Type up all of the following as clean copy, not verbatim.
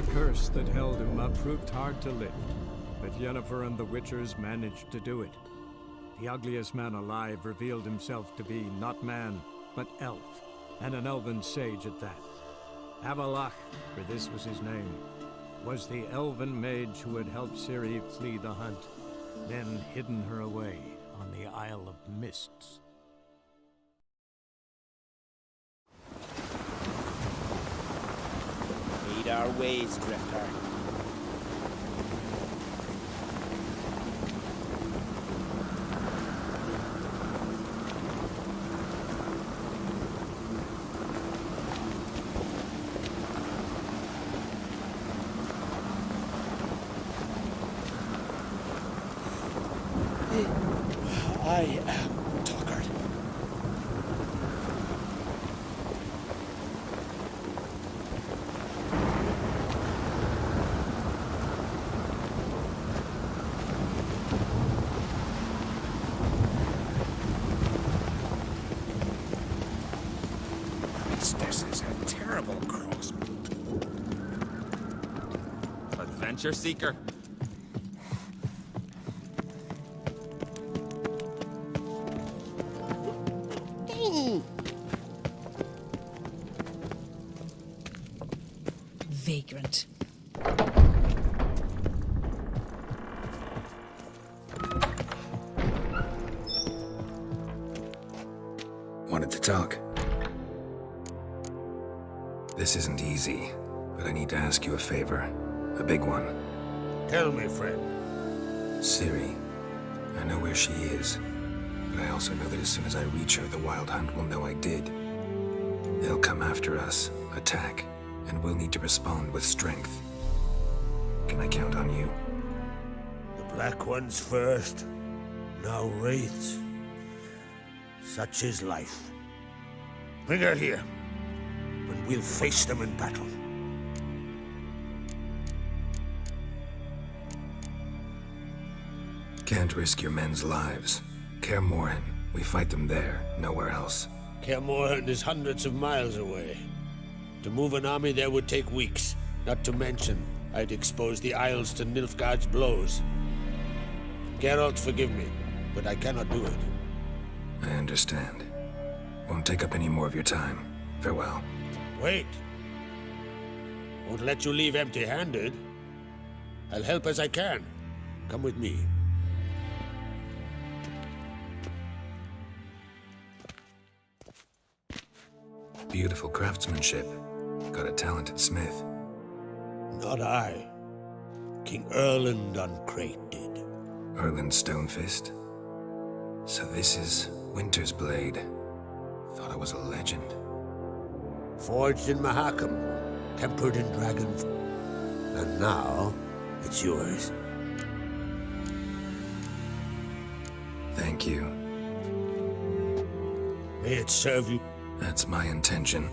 The curse that held Uma proved hard to lift, but Yennefer and the Witchers managed to do it. The ugliest man alive revealed himself to be not man, but elf, and an elven sage at that. Avalach, for this was his name, was the elven mage who had helped Ciri flee the hunt, then hidden her away on the Isle of Mists. Lead our ways, Drifter. I am Tuckard. This is a terrible crossroad. Adventure seeker. Vagrant. Wanted to talk. This isn't easy, but I need to ask you a favor. A big one. Tell me, friend. Ciri. I know where she is, but I also know that as soon as I reach her, the Wild Hunt will know I did. They'll come after us, attack, and we'll need to respond with strength. Can I count on you? The Black Ones first, now Wraiths. Such is life. Bring her here, and we'll face them in battle. Can't risk your men's lives. Kaer Morhen, we fight them there, nowhere else. Kaer Morhen is hundreds of miles away. To move an army there would take weeks. Not to mention, I'd expose the Isles to Nilfgaard's blows. Geralt, forgive me, but I cannot do it. I understand. Won't take up any more of your time. Farewell. Wait. Won't let you leave empty-handed. I'll help as I can. Come with me. Beautiful craftsmanship. Got a talented smith. Not I. King Erland Uncrate did. Erland Stonefist. So this is Winter's Blade. Thought it was a legend. Forged in Mahakam, tempered in dragon. And now, it's yours. Thank you. May it serve you. That's my intention.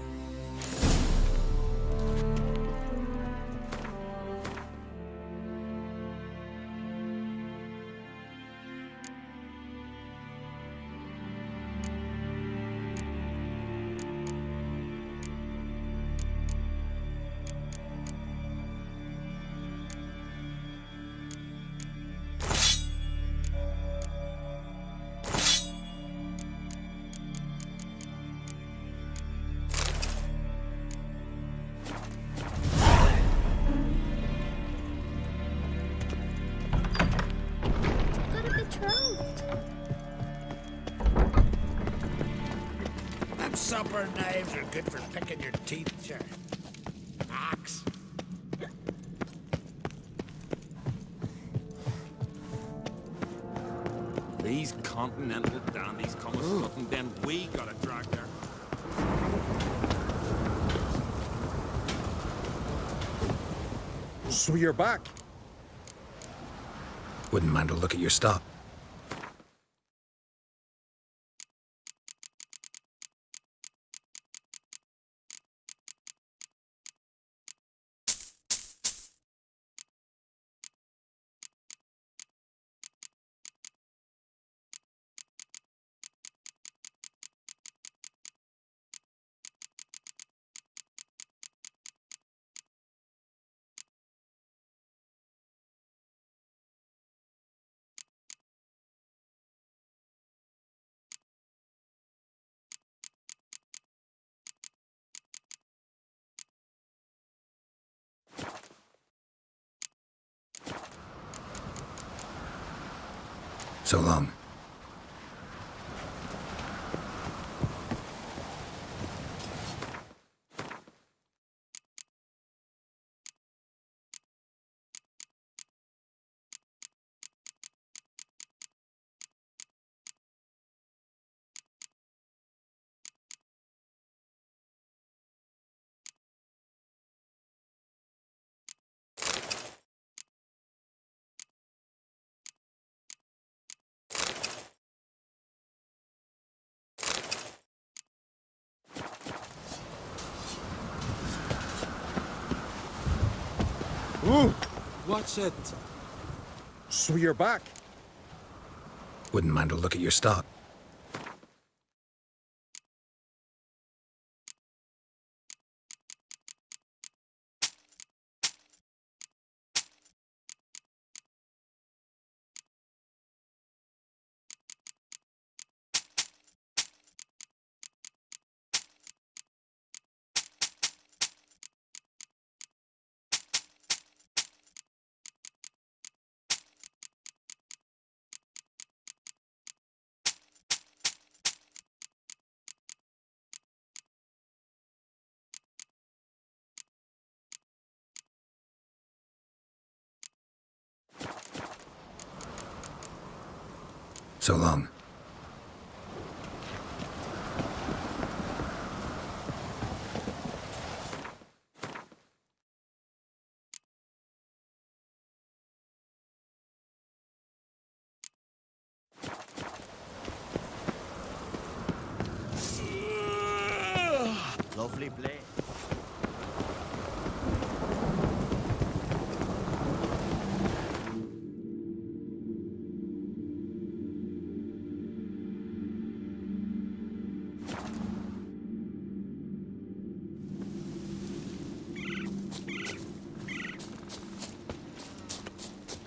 Them supper knives are good for picking your teeth, sure. Axe. These continental dandies come a strutting, then we gotta drag their... So you're back. Wouldn't mind a look at your stock. So long. Ooh, What's it? so you're back. Wouldn't mind a look at your stock. So long. Lovely place.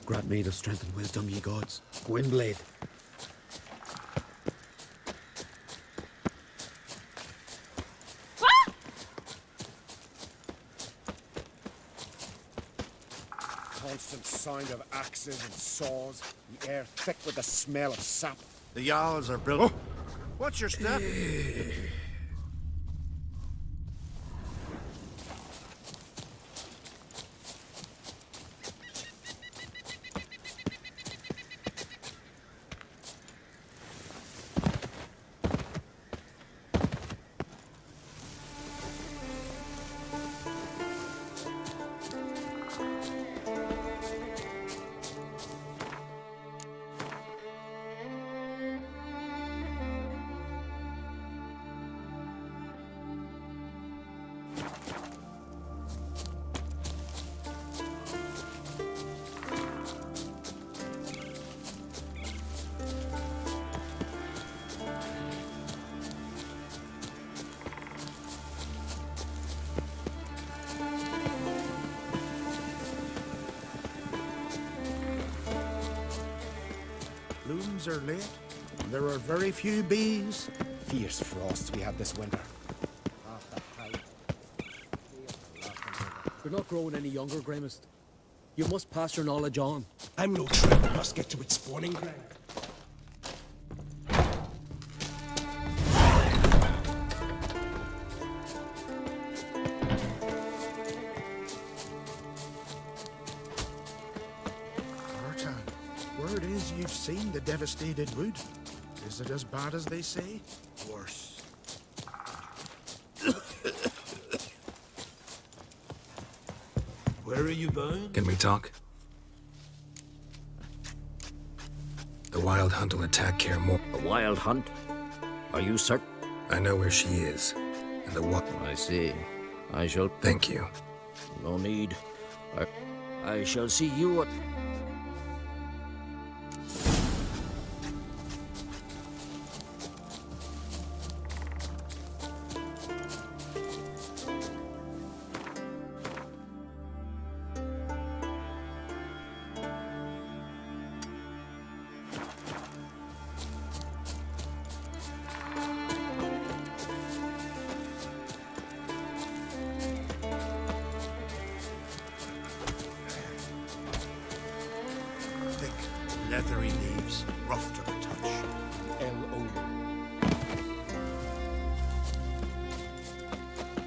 Grant me the strength and wisdom, ye gods. Gwynblade. Constant sound of axes and saws. The air thick with the smell of sap. The Jarls are built. Oh, what's your step? Blooms are late. There are very few bees. Fierce frosts we had this winter. You're not growing any younger, Gramist. You must pass your knowledge on. I'm no traitor. Must get to its spawning ground. Artan, word is you've seen the devastated wood. Is it as bad as they say? Worse. Where are you bound? Can we talk? The Wild Hunt will attack Kaer Morhen. A wild hunt? Are you certain? I know where she is. And the what? I see. I shall... Thank you. No need. I shall see you at...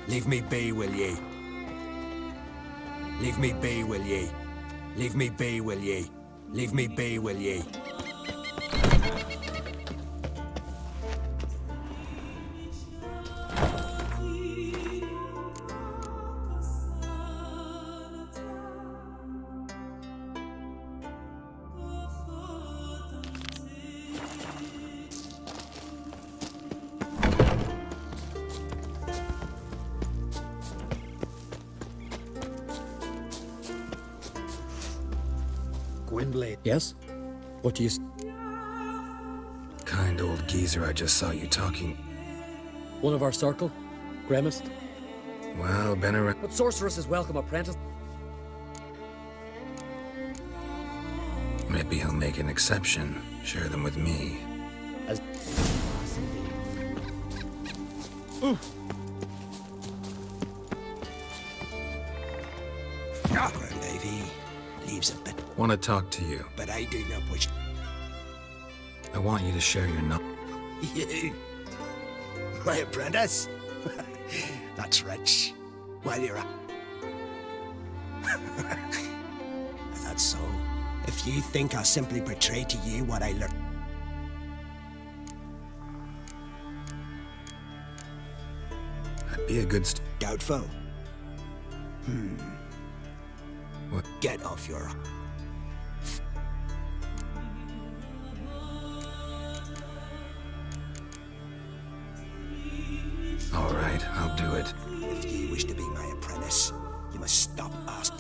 Leave me be, will ye? Leave me be, will ye? Leave me be, will ye? Leave me be, will ye? Gwynblade. Yes? What do you... Kind old geezer I just saw you talking. One of our circle? Gremist? Well, been around. But sorceress is welcome, apprentice. Maybe he'll make an exception. Share them with me. As... Maybe leaves a bit, Want to talk to you. but I do not wish I want you to share your knowledge. you. My apprentice? That's rich. While you're at. That's so. If you think I'll simply portray to you what I learned. That'd be a good Doubtful. What? Get off your. All right, I'll do it. If you wish to be my apprentice, you must stop asking.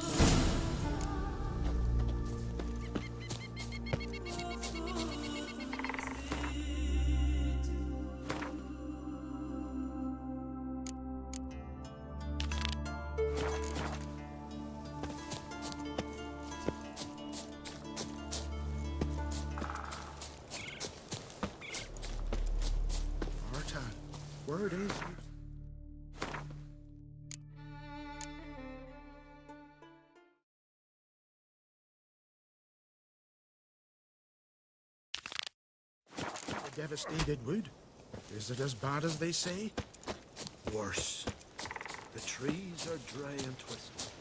Artan, word is the devastated wood. Is it as bad as they say? Worse. The trees are dry and twisted.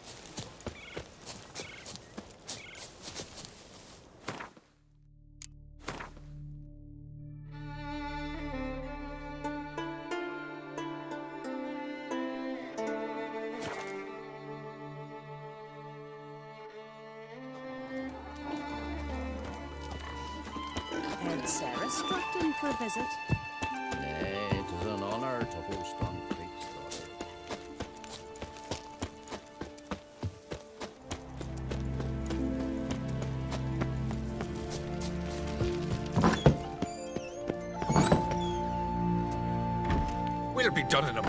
Had Sarah struck in for a visit? Nay, it is an honor to host on Creek's daughter. We'll be done in a...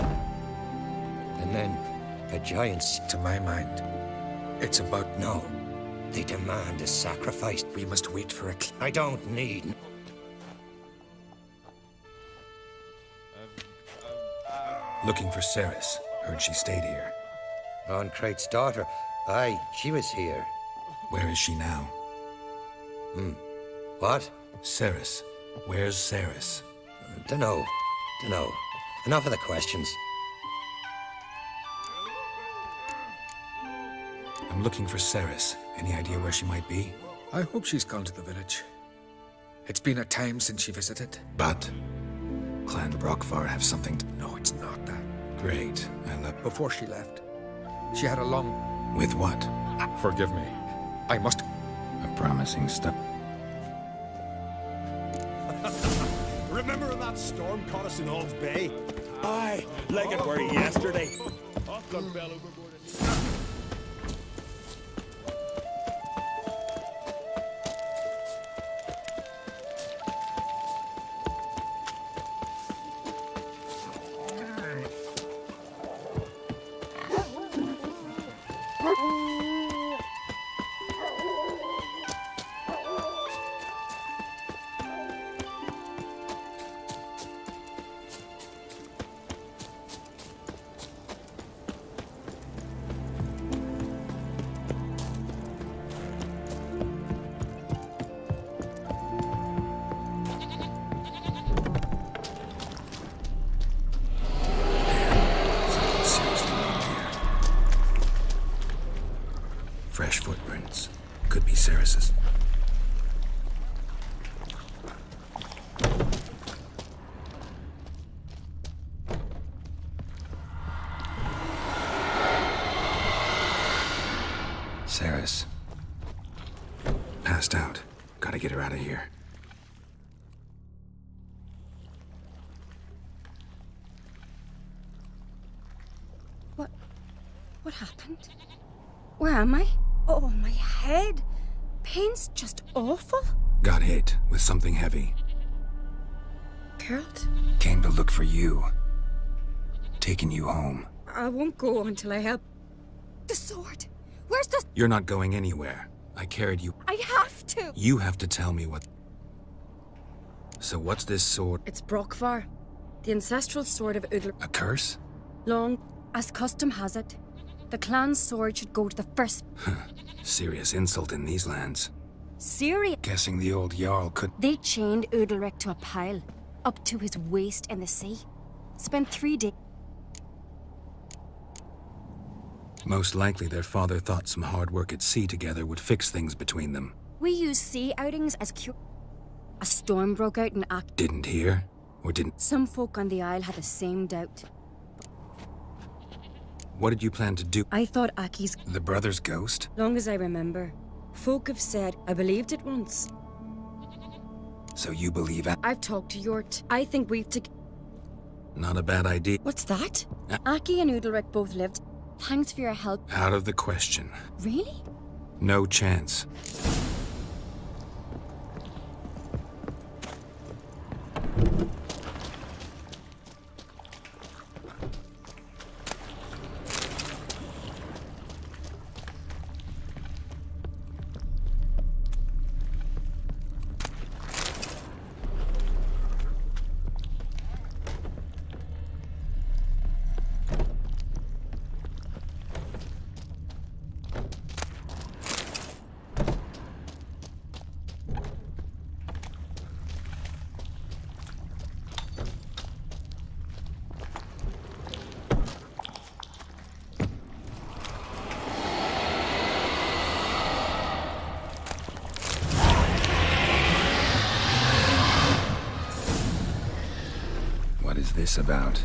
And then, a giant's... To my mind, it's about... No. They demand a sacrifice. We must wait for it. I don't need... Looking for Ceres. Heard she stayed here. On Crate's daughter. Aye, she was here. Where is she now? What? Ceres. Where's Ceres? Dunno. Enough of the questions. I'm looking for Ceres. Any idea where she might be? I hope she's gone to the village. It's been a time since she visited. But Clan Brockvar have something to... No, it's not that. Great. I love... Before she left, she had a long... With what? Forgive me. I must... A promising stuff. Remember when that storm caught us in All's Bay? Aye, like it were yesterday. Something serious. Fresh footprints. Could be Ceres's. Ceres. Passed out. Gotta get her out of here. What happened? Where am I? Oh, my head. Pain's just awful. Got hit with something heavy. Geralt? Came to look for you. Taking you home. I won't go until I help. The sword. Where's the... You're not going anywhere. I carried you. I have to. You have to tell me what... So what's this sword? It's Brockvar. The ancestral sword of Udler. A curse? Long, as custom has it, the clan's sword should go to the first... Serious insult in these lands. Serious? Guessing the old Jarl could... They chained Udalric to a pile, up to his waist in the sea. Spent 3 days... Most likely their father thought some hard work at sea together would fix things between them. We used sea outings as cure... A storm broke out in Ak... Didn't hear? Or didn't... Some folk on the Isle had the same doubt. What did you plan to do? I thought Aki's... The brother's ghost? Long as I remember. Folk have said I believed it once. So you believe... I've talked to Yort. I think we've to... Not a bad idea. What's that? Aki and Udalric both lived. Thanks for your help. Out of the question. Really? No chance. What is this about?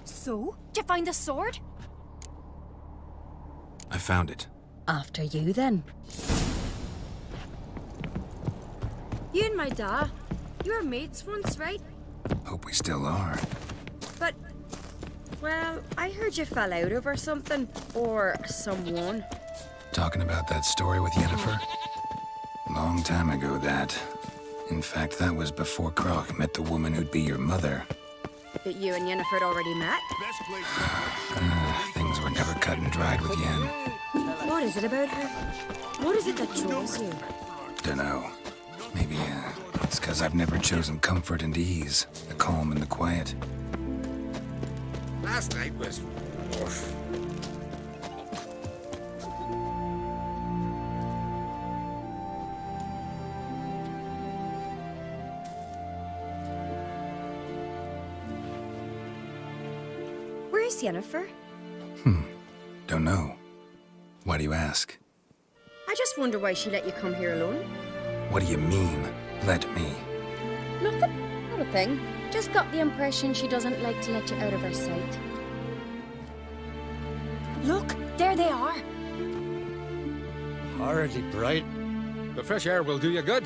So? Did you find the sword? I found it. After you, then. You and my da, you were mates once, right? Hope we still are. But, well, I heard you fell out over something. Or someone. Talking about that story with Yennefer? Long time ago, that. In fact, that was before Croc met the woman who'd be your mother. That you and Yennefer had already met? Things were never cut and dried with Yen. What is it about her? What is it that draws you? Dunno. Maybe, it's because I've never chosen comfort and ease. The calm and the quiet. Last night was... oof. Where's Yennefer? Don't know. Why do you ask? I just wonder why she let you come here alone. What do you mean, let me? Nothing. Not a thing. Just got the impression she doesn't like to let you out of her sight. Look, there they are. Horridly bright. The fresh air will do you good.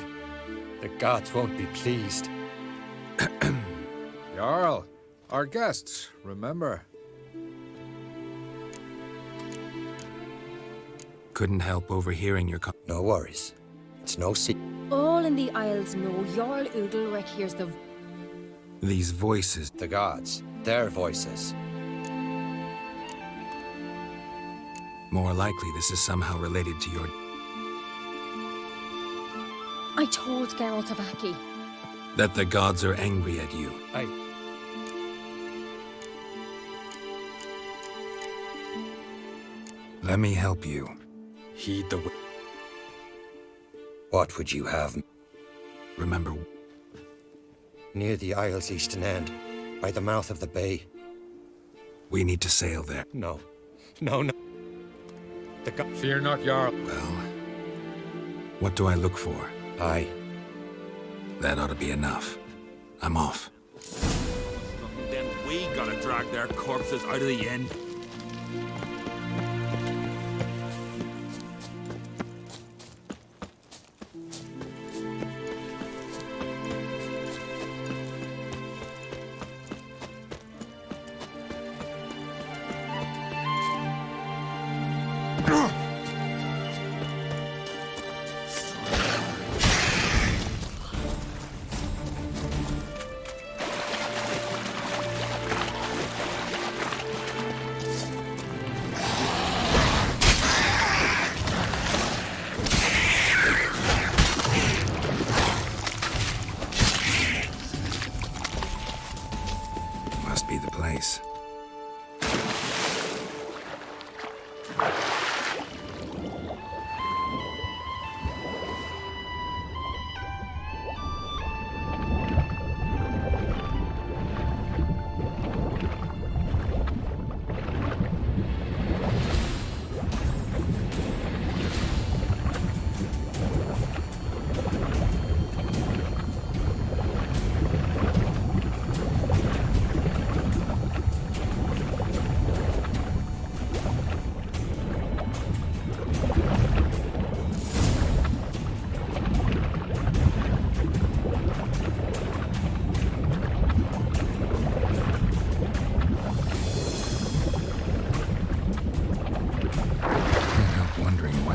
The gods won't be pleased. Jarl, our guests, remember. Couldn't help overhearing your No worries. It's no secret. All in the Isles know Jarl Udalric hears the... These voices. The gods. Their voices. More likely this is somehow related to your... I told Geralt of Aki. That the gods are angry at you. Let me help you. Heed the... What would you have? Remember, Near the isle's eastern end, by the mouth of the bay. we need to sail there. No. No. Fear not, Jarl. Well, what do I look for? Aye. That ought to be enough. I'm off. Then we gotta drag their corpses out of the inn. Must be the place.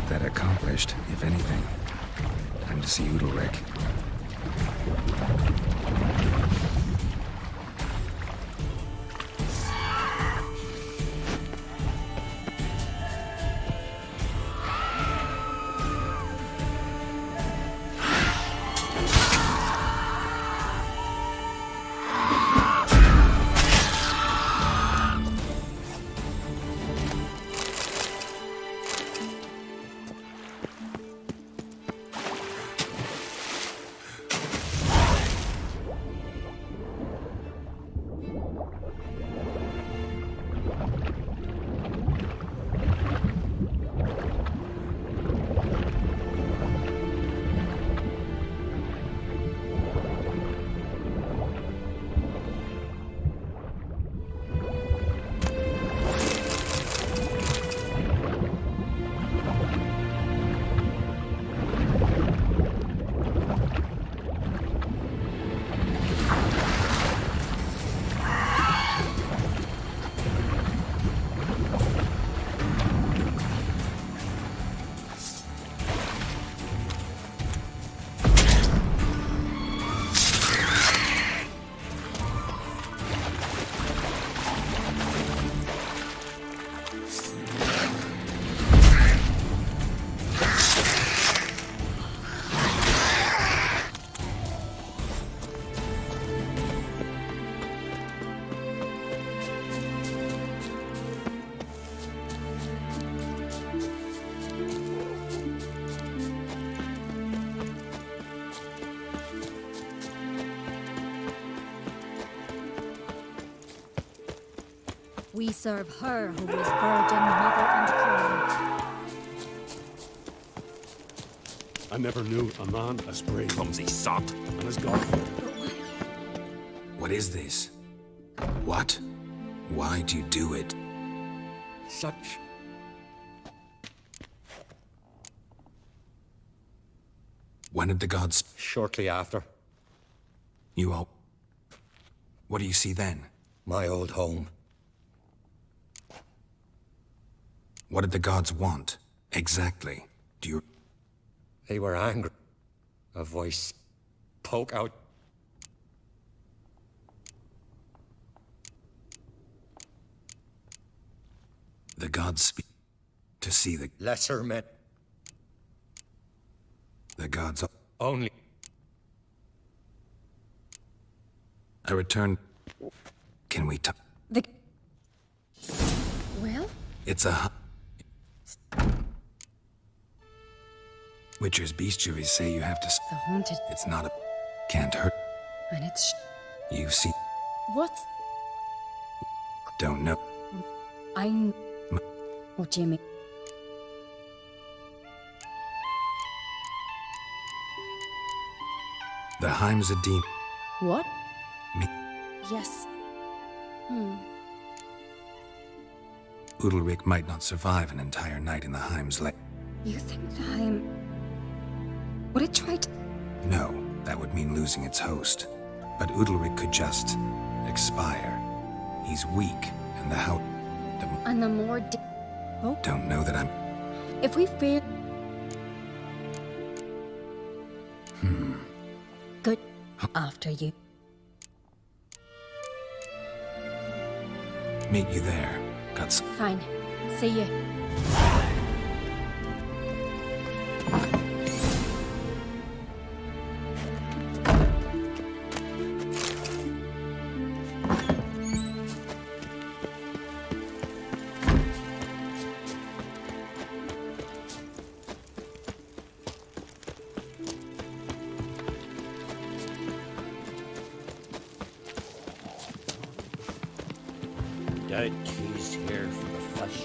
That accomplished, if anything. Time to see Udalric. We serve her who is virgin, mother, and queen. I never knew a man as brave. Clumsy sot. And as godly. What is this? What? Why do you do it? Such... When did the gods... Shortly after. You all... What do you see then? My old home. What did the gods want? Exactly. Do you... They were angry. A voice spoke out. The gods speak to see the... Lesser men. The gods... Only. I returned... Can we talk? The... Well? It's a... Witcher's bestiaries say you have to... The haunted... It's not a... Can't hurt. And it's... You've seen... What's... Don't know. I'm... Oh, Jimmy. The Heim's a demon. What? Me. Yes. Udalric might not survive an entire night in the Heim's lake. You think the Heim... Would it try to... No, that would mean losing its host. But Udalric could just... expire. He's weak, and the how... And the more... Oh? Don't know that I'm... If we fail... Good. After you. Meet you there. Got some... Fine. See you. Doubt he's here for the flesh.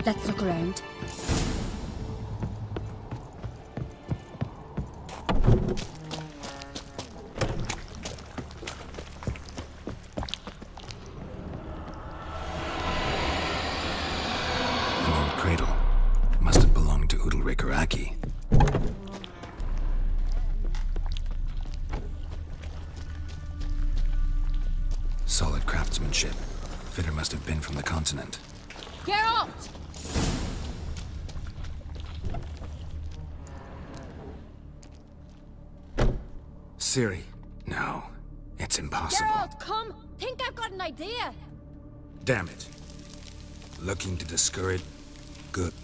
Let's look around. Cradle. Must have belonged to Udalric or Aki. Solid craftsmanship. Fitter must have been from the continent. Geralt! Ciri. No. It's impossible. Geralt, come! Think I've got an idea! Damn it. Looking to discourage... Good.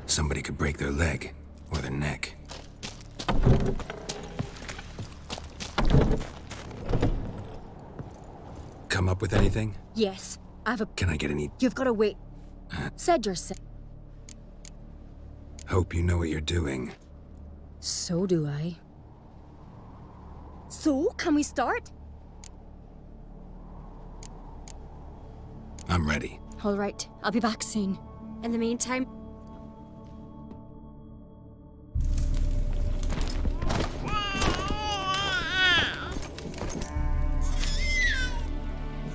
Somebody could break their leg, or their neck. Come up with anything? Yes, I've a... Can I get any... You've got to wait. Said yourself. Hope you know what you're doing. So do I. So, can we start? I'm ready. All right, I'll be back soon. In the meantime...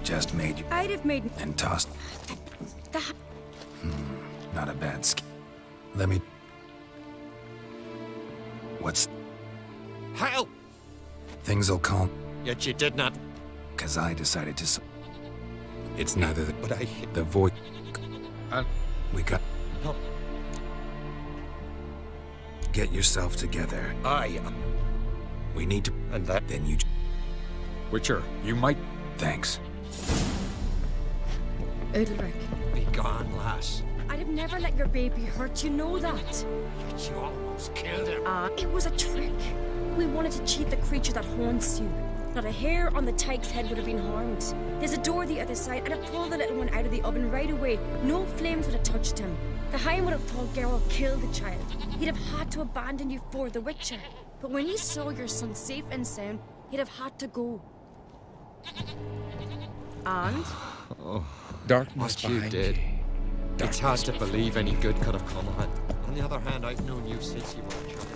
Just made you... I'd have made... And tossed. Not a bad sk... Let me... What's... Help! Things'll calm. Yet you did not. 'Cause I decided to... It's neither the... But I... The void... We got... Help. Get yourself together. We need to... And that... Then you... Witcher, you might... Thanks. Udalric. Be gone, lass. I'd have never let your baby hurt, you know that. But you almost killed him. It was a trick. We wanted to cheat the creature that haunts you. Not a hair on the tyke's head would have been harmed. There's a door the other side. I'd have pulled the little one out of the oven right away. No flames would have touched him. The Hind would have thought Geralt killed the child. He'd have had to abandon you for the Witcher. But when he saw your son safe and sound, he'd have had to go. And? Oh, darkness what you did. It's hard to believe any good could have come of it. On the other hand, I've known you since you were a child.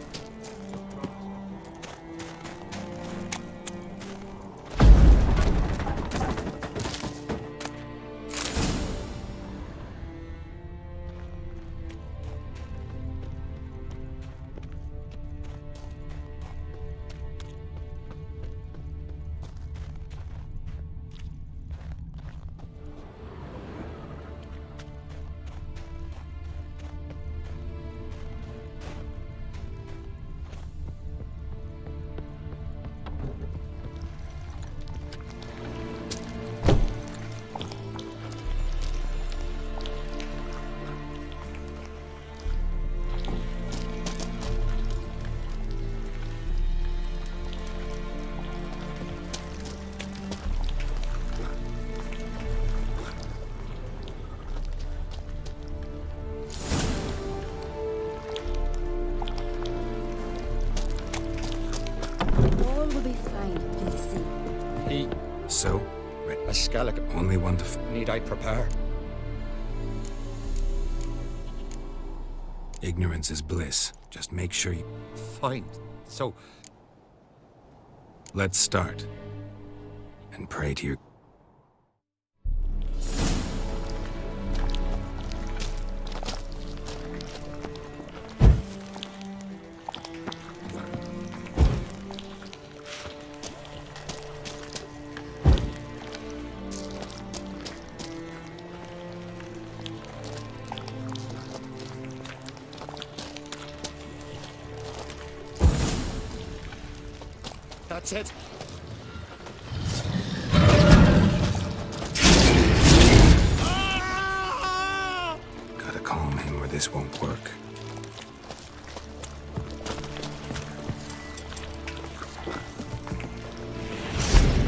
will be fine, you'll see. He... So? A Skellig. Only one to Need I prepare? Ignorance is bliss. Just make sure you... Fine. So... Let's start. And pray to your... That's it. Gotta calm him or this won't work.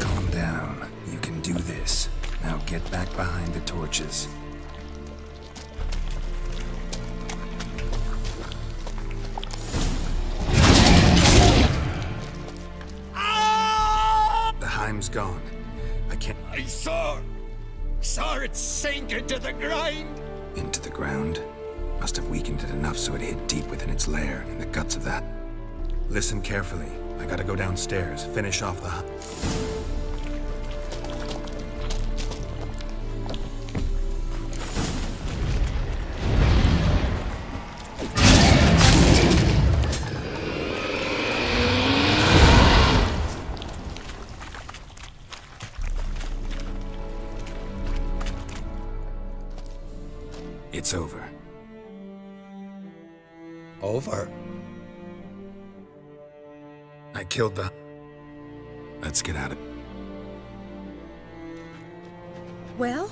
Calm down. You can do this. Now get back behind the torches. The Heim's gone. I can't... I saw it sink into the ground. Into the ground? Must have weakened it enough so it hid deep within its lair, in the guts of that. Listen carefully. I gotta go downstairs, finish off the... It's over. Over? I killed the... Let's get out of... Well?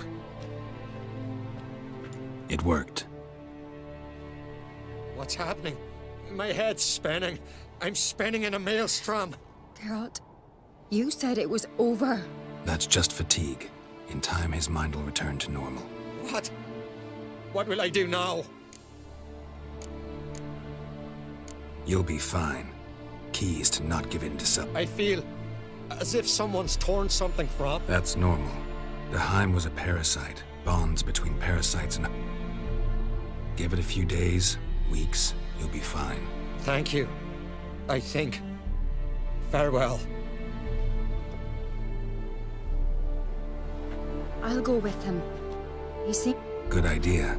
It worked. What's happening? My head's spinning. I'm spinning in a maelstrom. Geralt, you said it was over. That's just fatigue. In time, his mind will return to normal. What? What will I do now? You'll be fine. Key is to not give in to I feel as if someone's torn something from... That's normal. The Heim was a parasite. Bonds between parasites and... Give it a few days, weeks, you'll be fine. Thank you. I think. Farewell. I'll go with him. You see? Good idea.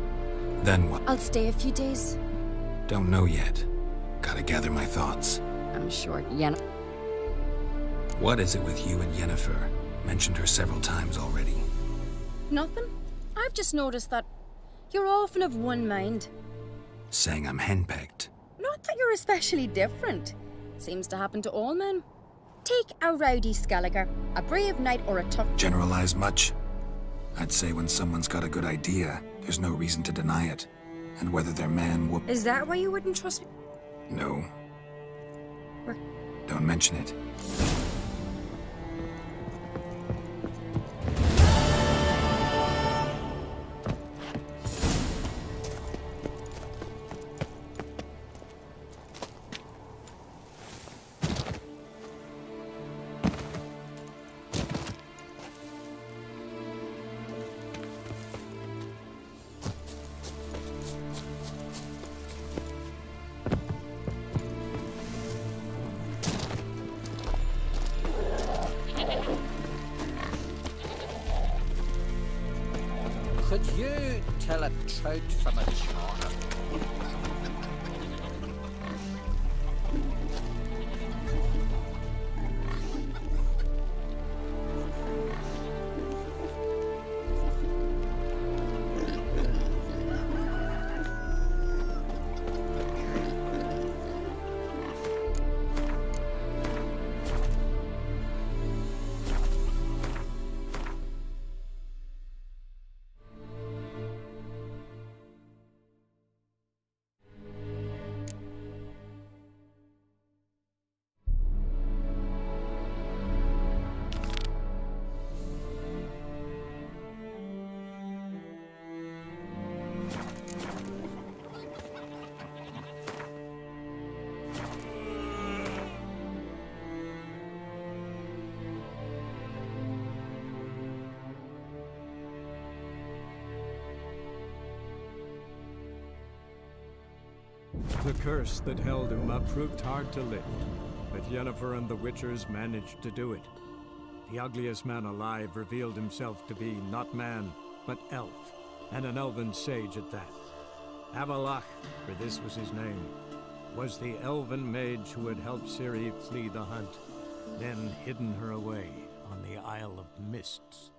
Then what? I'll stay a few days. Don't know yet. Gotta gather my thoughts. I'm sure Yenna... What is it with you and Yennefer? Mentioned her several times already. Nothing. I've just noticed that you're often of one mind. Saying I'm henpecked. Not that you're especially different. Seems to happen to all men. Take a rowdy Skelliger, a brave knight or a tough... Generalize much? I'd say when someone's got a good idea, there's no reason to deny it. And whether they're man, woman... Is that why you wouldn't trust me? No. Don't mention it. Could you tell a trout from a charmer? The curse that held Uma proved hard to lift, but Yennefer and the Witchers managed to do it. The ugliest man alive revealed himself to be not man, but elf, and an elven sage at that. Avalach, for this was his name, was the elven mage who had helped Ciri flee the hunt, then hidden her away on the Isle of Mists.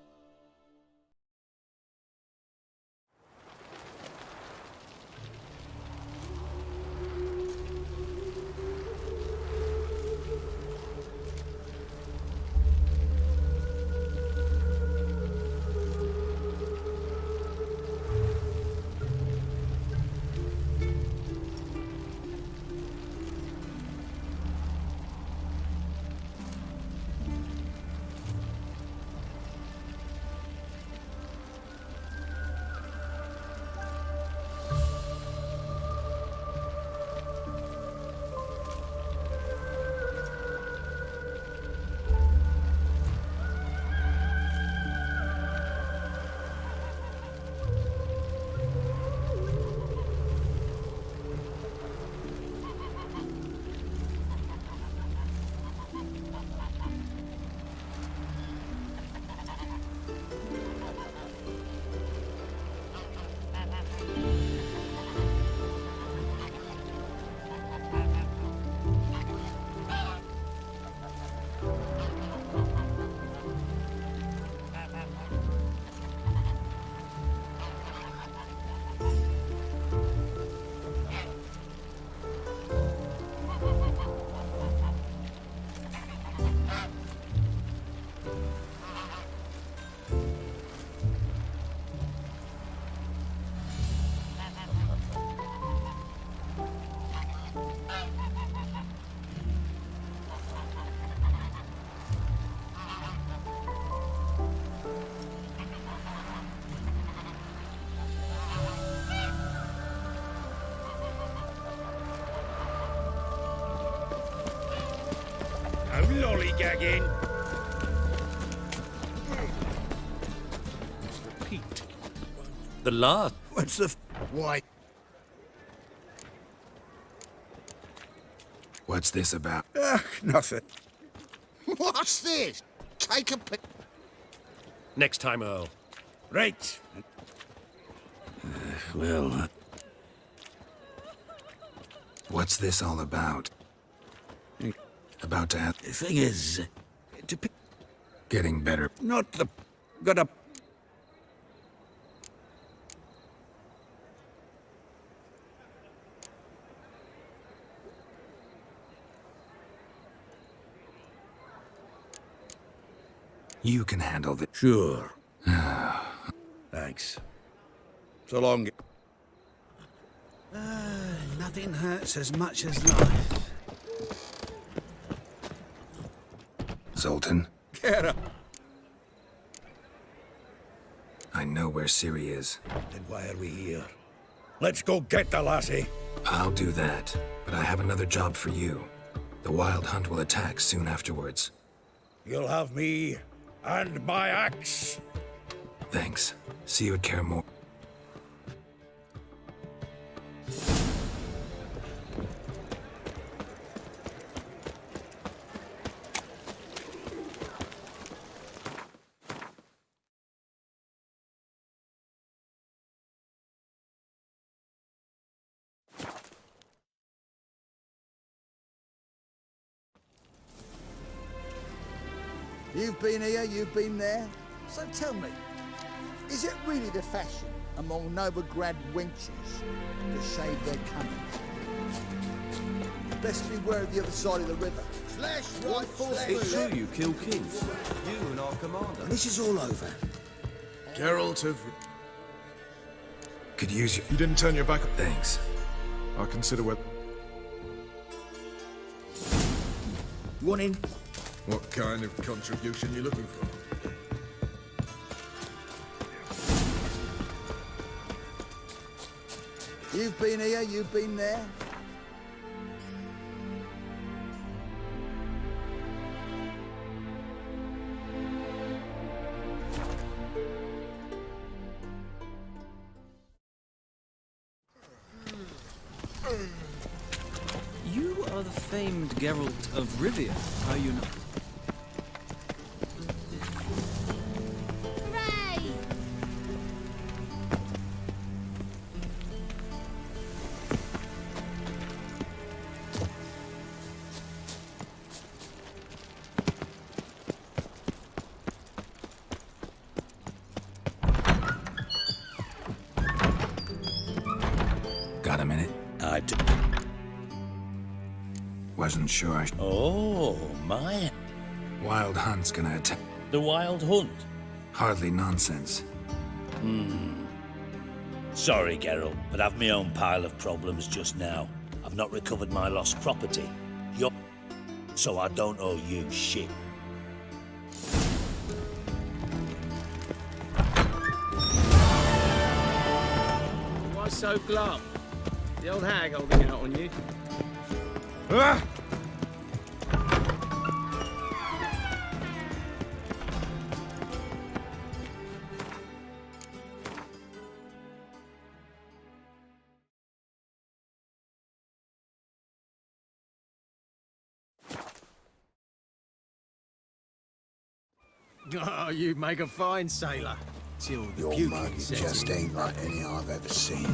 Lollygagging. Pete. The last. What's the... Why? What's this about? Nothing. What's this? Take a pic. Next time, Earl. Right. Well... What's this all about? About to have... The thing is... Getting better. Not the... Gotta... You can handle this. Sure. Thanks. So long. Nothing hurts as much as life. Zoltan, Get up. I know where Ciri is. Then why are we here? Let's go get the lassie. I'll do that, but I have another job for you. The Wild Hunt will attack soon afterwards. You'll have me and my axe. Thanks. See you at Kaer Morhen. You've been here, you've been there. So tell me, is it really the fashion among Novigrad wenches to shave their cunning? Best beware of the other side of the river. Slash right, slash It's true you kill kings. You and our commander. This is all over. Geralt of... Could use you. You didn't turn your back. Thanks. I'll consider what... You want in? What kind of contribution you looking for? You've been here, you've been there. famed Geralt of Rivia, are you not? Hooray! Got a minute? I do. Wasn't sure. Oh, my. Wild Hunt's gonna attack. The Wild Hunt? Hardly nonsense. Sorry, Geralt, but I've my own pile of problems just now. I've not recovered my lost property. So I don't owe you shit. Why so glum? The old hag holding out on you. Oh, you make a fine sailor. Till the Your beauty mug sets just in. ain't like any I've ever seen.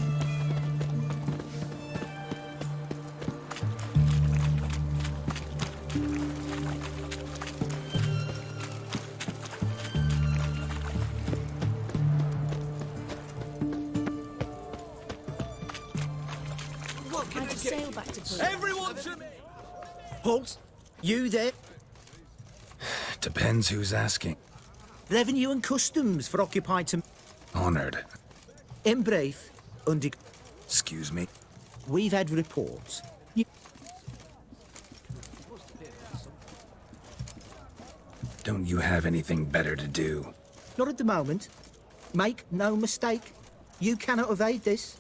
I have to sail back to Bree. Everyone to me! Halt! You there? Depends who's asking. Revenue and Customs for occupied to... Honored. In brief, under... Excuse me. We've had reports. Don't you have anything better to do? Not at the moment. Make no mistake. You cannot evade this.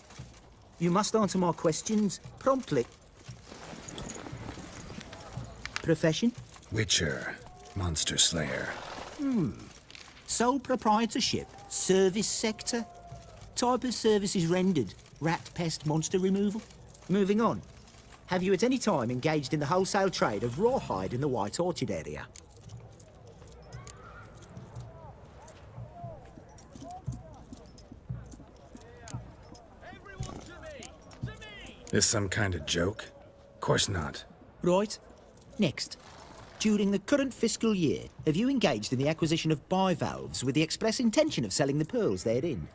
You must answer my questions promptly. Profession? Witcher. Monster Slayer. Sole proprietorship? Service sector? Type of services rendered? Rat, pest, monster removal? Moving on. Have you at any time engaged in the wholesale trade of rawhide in the White Orchard area? This some kind of joke? Course not. Right. Next. During the current fiscal year, have you engaged in the acquisition of bivalves with the express intention of selling the pearls therein?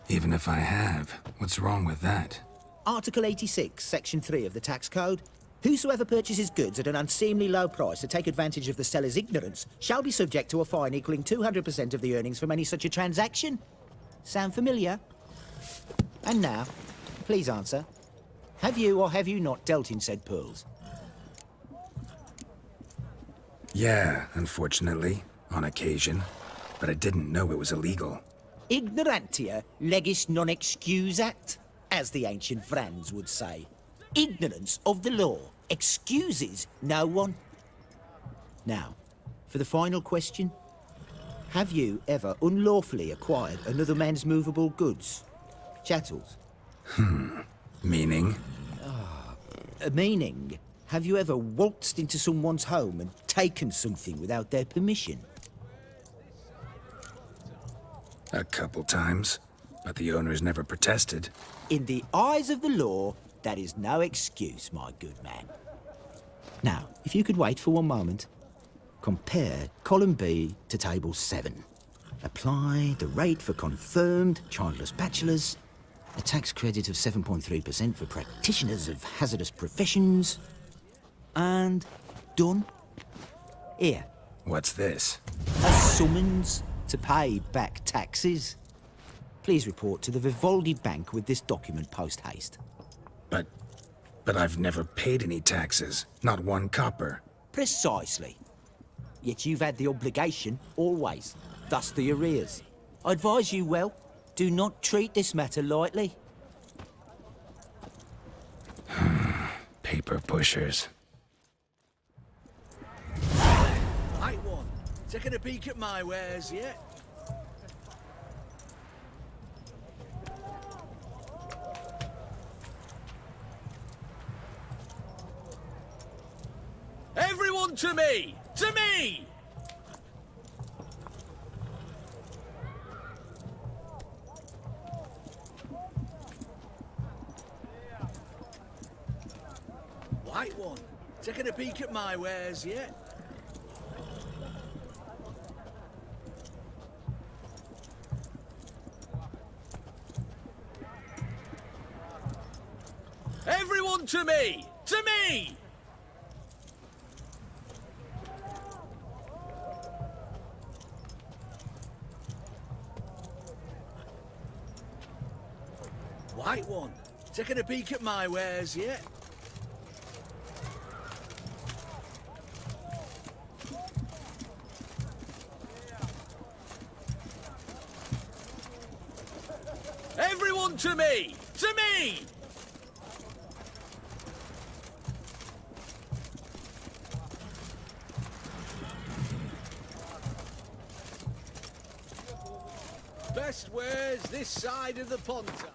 Even if I have, what's wrong with that? Article 86, Section 3 of the Tax Code. Whosoever purchases goods at an unseemly low price to take advantage of the seller's ignorance shall be subject to a fine equaling 200% of the earnings from any such a transaction. Sound familiar? And now, please answer. Have you or have you not dealt in said pearls? Yeah, unfortunately, on occasion. But I didn't know it was illegal. Ignorantia legis non excusat, as the ancient Franz would say. Ignorance of the law excuses no one. Now, for the final question. Have you ever unlawfully acquired another man's movable goods? Chattels? Meaning? Meaning, have you ever waltzed into someone's home and taken something without their permission? A couple times. But the owners never protested. In the eyes of the law, that is no excuse, my good man. Now, if you could wait for one moment. Compare column B to table 7. Apply the rate for confirmed childless bachelors. A tax credit of 7.3% for practitioners of hazardous professions. And done. Here. What's this? A summons to pay back taxes. Please report to the Vivaldi Bank with this document post-haste. But I've never paid any taxes. Not one copper. Precisely. Yet you've had the obligation, always. Thus the arrears. I advise you well, do not treat this matter lightly. Paper pushers. Right one. Taking a peek at my wares yet? Everyone to me! To me! White one. Taking a peek at my wares yet? Everyone to me! To me! White one. Taking a peek at my wares yet? Everyone to me! To me! Best wares this side of the Ponta.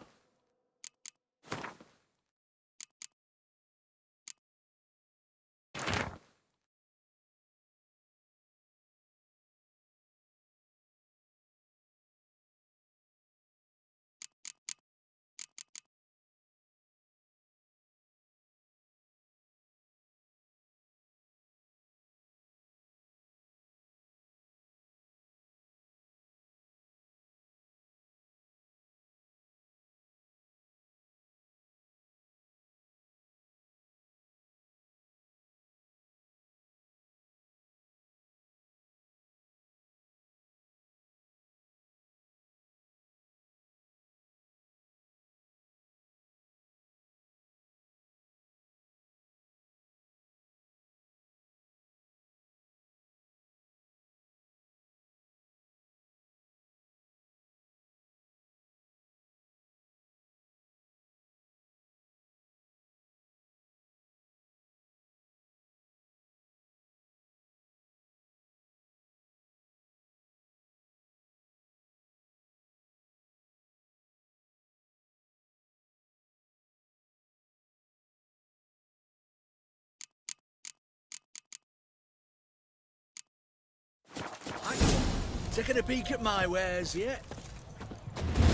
Taking a peek at my wares yet?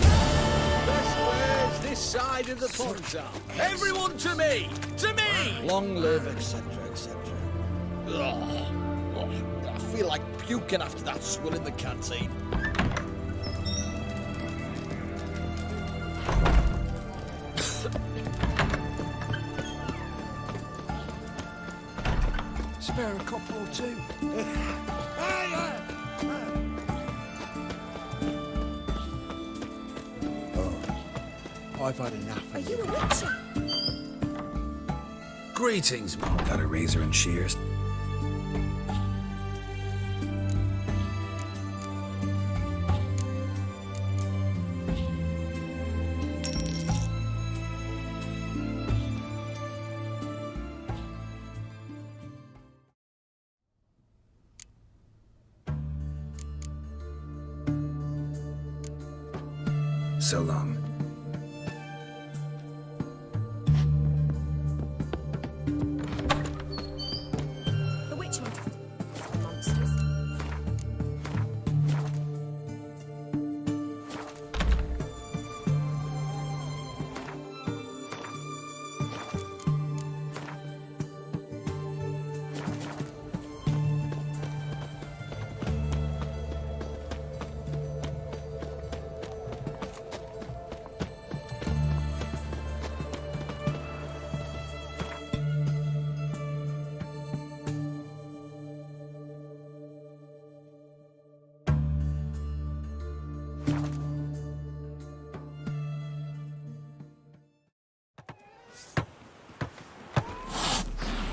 Best wares this side of the Ponta. Everyone to me! To me! Long live, etc., etc. I feel like puking after that swill in the canteen. Spare a couple or two. I've had enough. Are you a witcher? Greetings, Mom. Got a razor and shears? So long. The witch hunters. Monsters.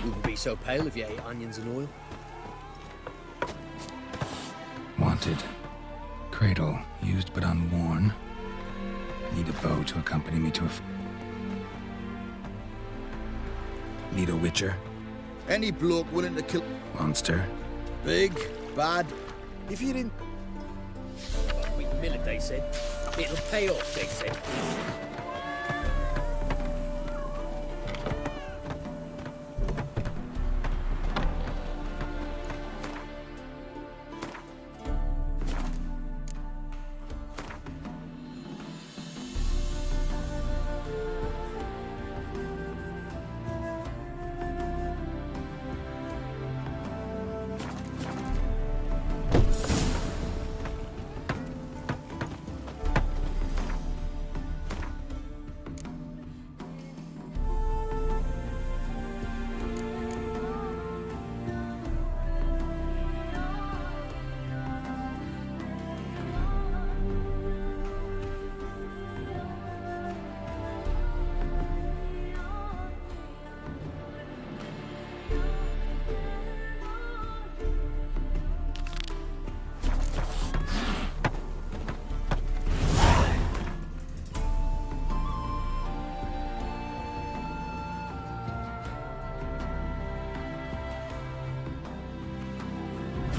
Wouldn't be so pale if you ate onions and oil. Wanted. Cradle, used but unworn. Need a bow to accompany me to a... Need a witcher? Any bloke willing to kill... Monster? Big, bad. If you didn't... We mill it, they said. It'll pay off, they said.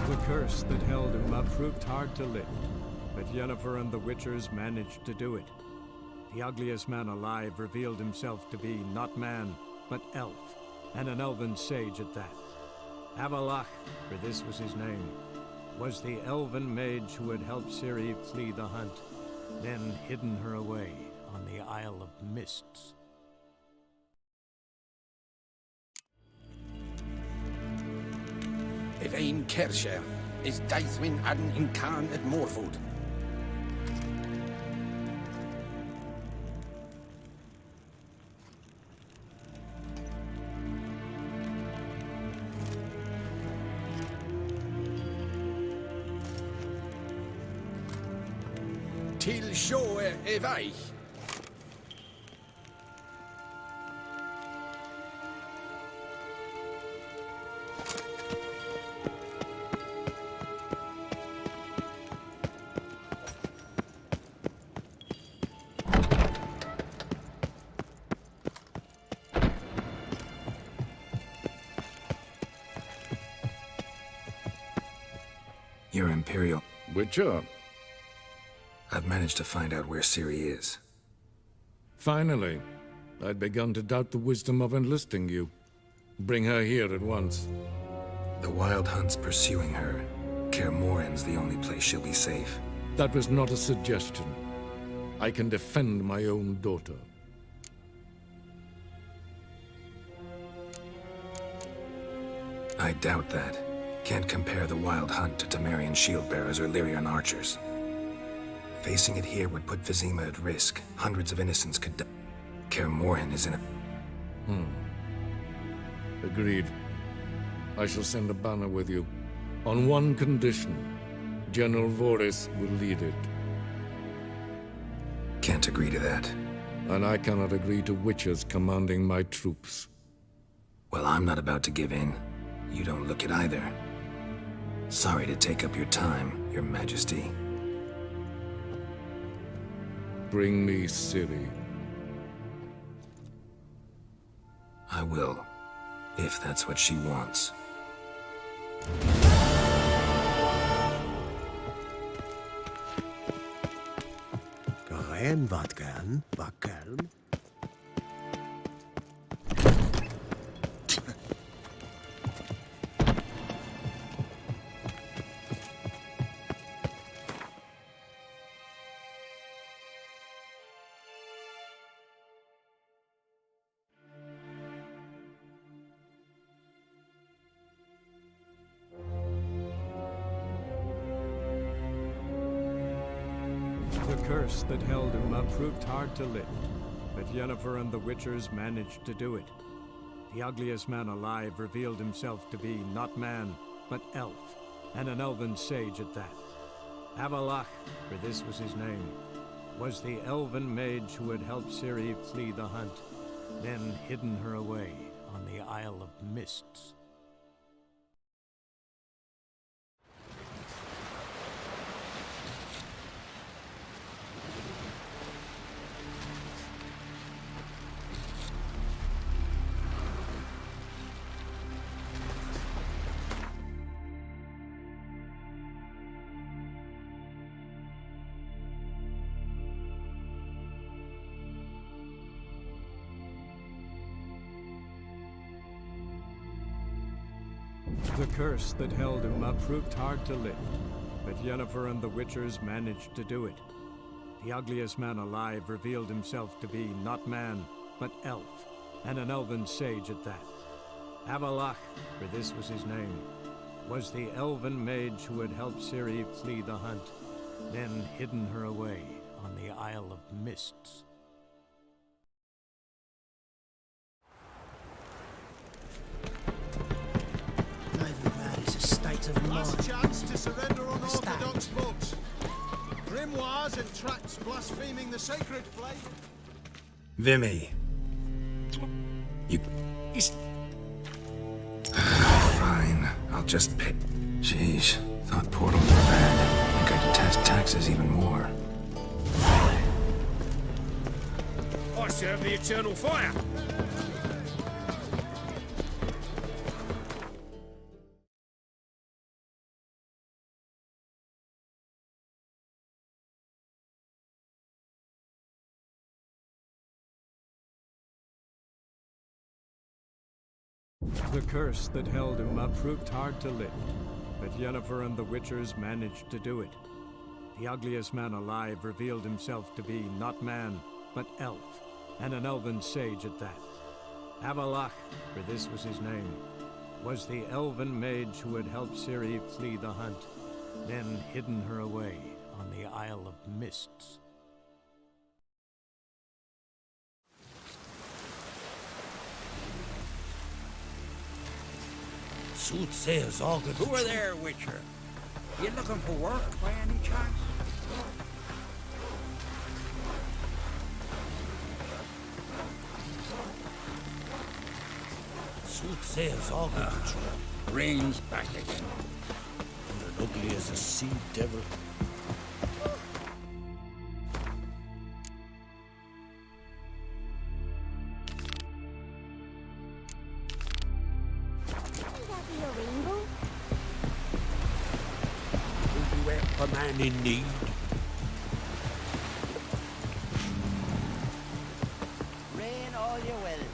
The curse that held Uma proved hard to lift, but Yennefer and the Witchers managed to do it. The ugliest man alive revealed himself to be not man, but elf, and an elven sage at that. Avalach, for this was his name, was the elven mage who had helped Ciri flee the hunt, then hidden her away on the Isle of Mists. If ein Kersher is Daithwin Adden in Khan at Morfoot. Till show evai. Your Imperial. Witcher. I've managed to find out where Ciri is. Finally. I'd begun to doubt the wisdom of enlisting you. Bring her here at once. The Wild Hunt's pursuing her. Kaer Morhen's the only place she'll be safe. That was not a suggestion. I can defend my own daughter. I doubt that. Can't compare the Wild Hunt to Temerian shield-bearers or Lyrian archers. Facing it here would put Vizima at risk. Hundreds of innocents could die. Kaer Morhen is in a... Agreed. I shall send a banner with you. On one condition. General Voris will lead it. Can't agree to that. And I cannot agree to Witchers commanding my troops. Well, I'm not about to give in. You don't look it either. Sorry to take up your time, Your Majesty. Bring me Ciri. I will, if that's what she wants. Geheim wat gern, Wackelm. The curse that held Uma proved hard to lift, but Yennefer and the Witchers managed to do it. The ugliest man alive revealed himself to be not man, but elf, and an elven sage at that. Avalach, for this was his name, was the elven mage who had helped Ciri flee the hunt, then hidden her away on the Isle of Mists. The curse that held Uma proved hard to lift, but Yennefer and the Witchers managed to do it. The ugliest man alive revealed himself to be not man, but elf, and an elven sage at that. Avalach, for this was his name, was the elven mage who had helped Ciri flee the hunt, then hidden her away on the Isle of Mists. Of last chance to surrender unorthodox books. Grimoires and tracts blaspheming the sacred flame. Vimy. You... Fine. I'll just pay. Jeez. Thought portals were bad. Think I detest taxes even more. I serve the eternal fire. The curse that held Uma proved hard to lift, but Yennefer and the Witchers managed to do it. The ugliest man alive revealed himself to be not man, but elf, and an elven sage at that. Avalach, for this was his name, was the elven mage who had helped Ciri flee the hunt, then hidden her away on the Isle of Mists. Soothsayers all good. Who are there, Witcher? You looking for work by any chance? Soothsayers all good. Rain's back again. And ugly as a sea devil. A man in need. Rain all you will.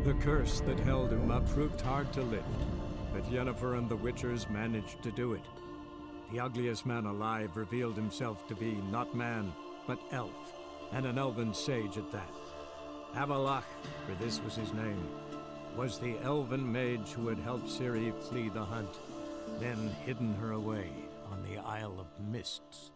The curse that held Uma proved hard to lift, but Yennefer and the Witchers managed to do it. The ugliest man alive revealed himself to be not man, but elf, and an elven sage at that. Avalach, for this was his name, was the elven mage who had helped Ciri flee the hunt, then hidden her away on the Isle of Mists.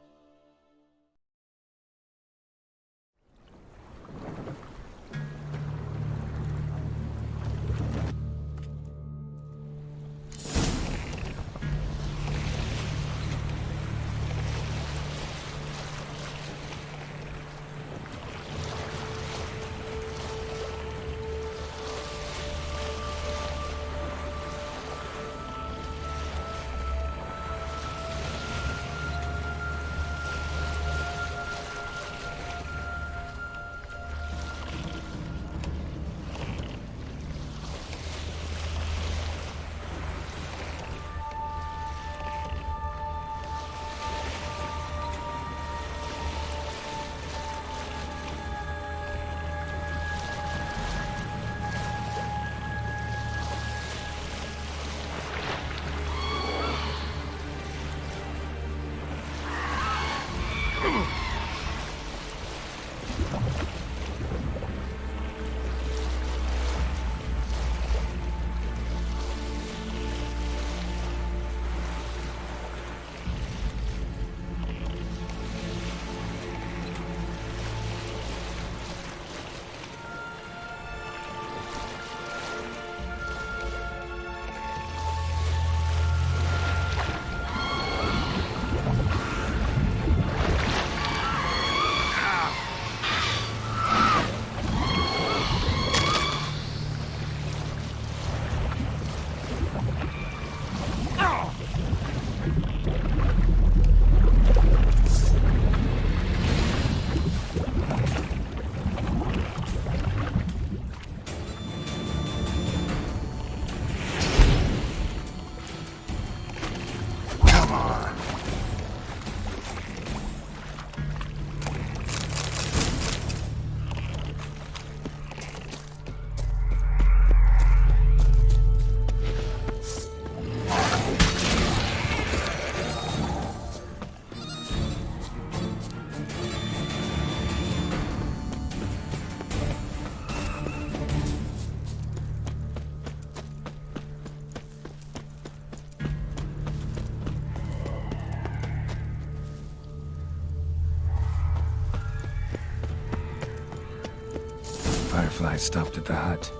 Fireflies stopped at the hut.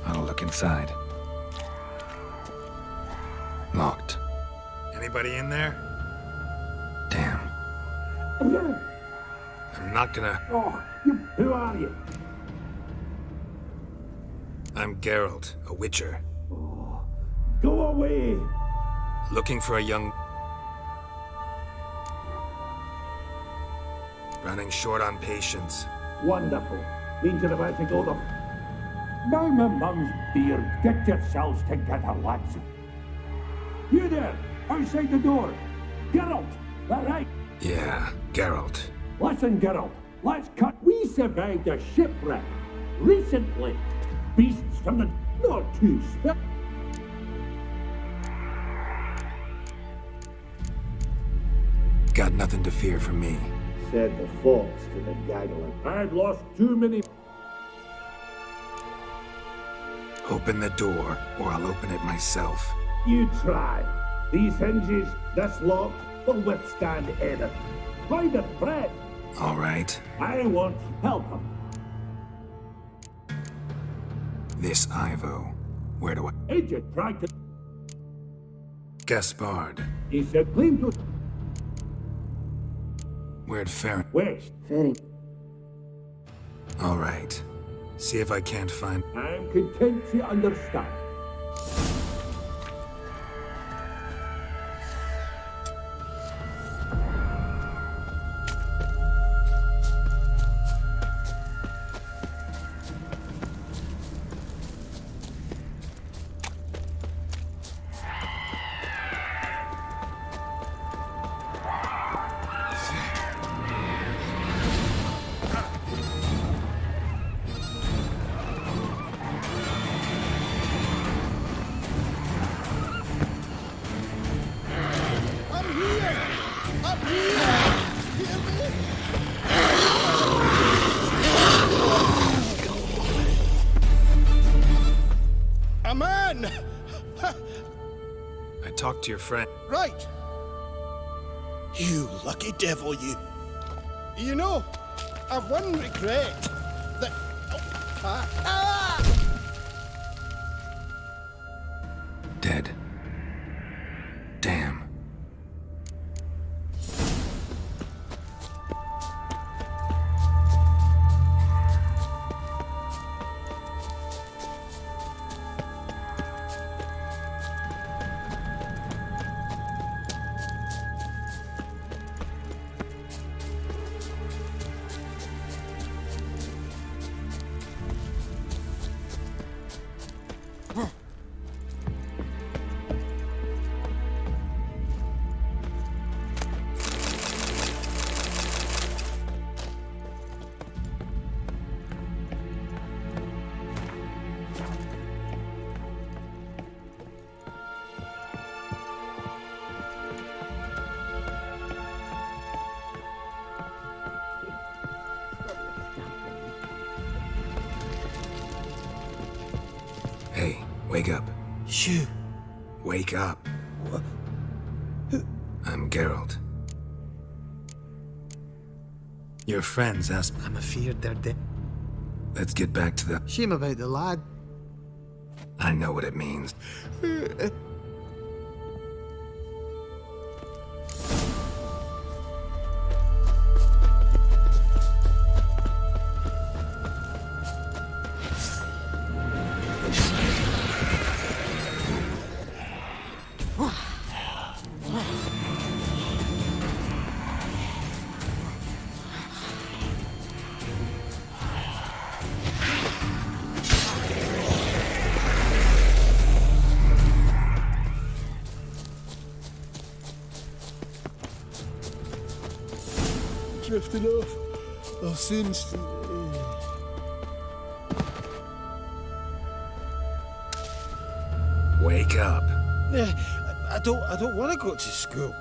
I'll look inside. Locked. Anybody in there? Damn. I'm not gonna... Oh, who are you? I'm Geralt, a witcher. Go away! Looking for a young... Running short on patience. Wonderful. Means you're about to go the... By my mum's beard, get yourselves together, lads. You there, outside the door. Geralt, that right? Yeah, Geralt. Listen, Geralt, let's cut. We survived a shipwreck recently. Beasts from the... not too spec... Got nothing to fear from me. Said the fox to the gaggler. I'd lost too many... Open the door, or I'll open it myself. You try. These hinges, this lock, will withstand anything. Find a thread. All right. I want help. This Ivo. Where do I... Agent tried to... Gaspard. He said claim to... Where'd Farron... West. Ferry. All right. See if I can't find... I'm content to understand. A man! I talked to your friend. Right. You lucky devil, you. You know, I've one regret. That... Dead. Damn. Hey, wake up. Shoo. Wake up. What? I'm Geralt. Your friends asked... I'm afeard they're dead. Let's get back to the... Shame about the lad. I know what it means. Drifting off. I'll soon... Wake up. I don't want to go to school.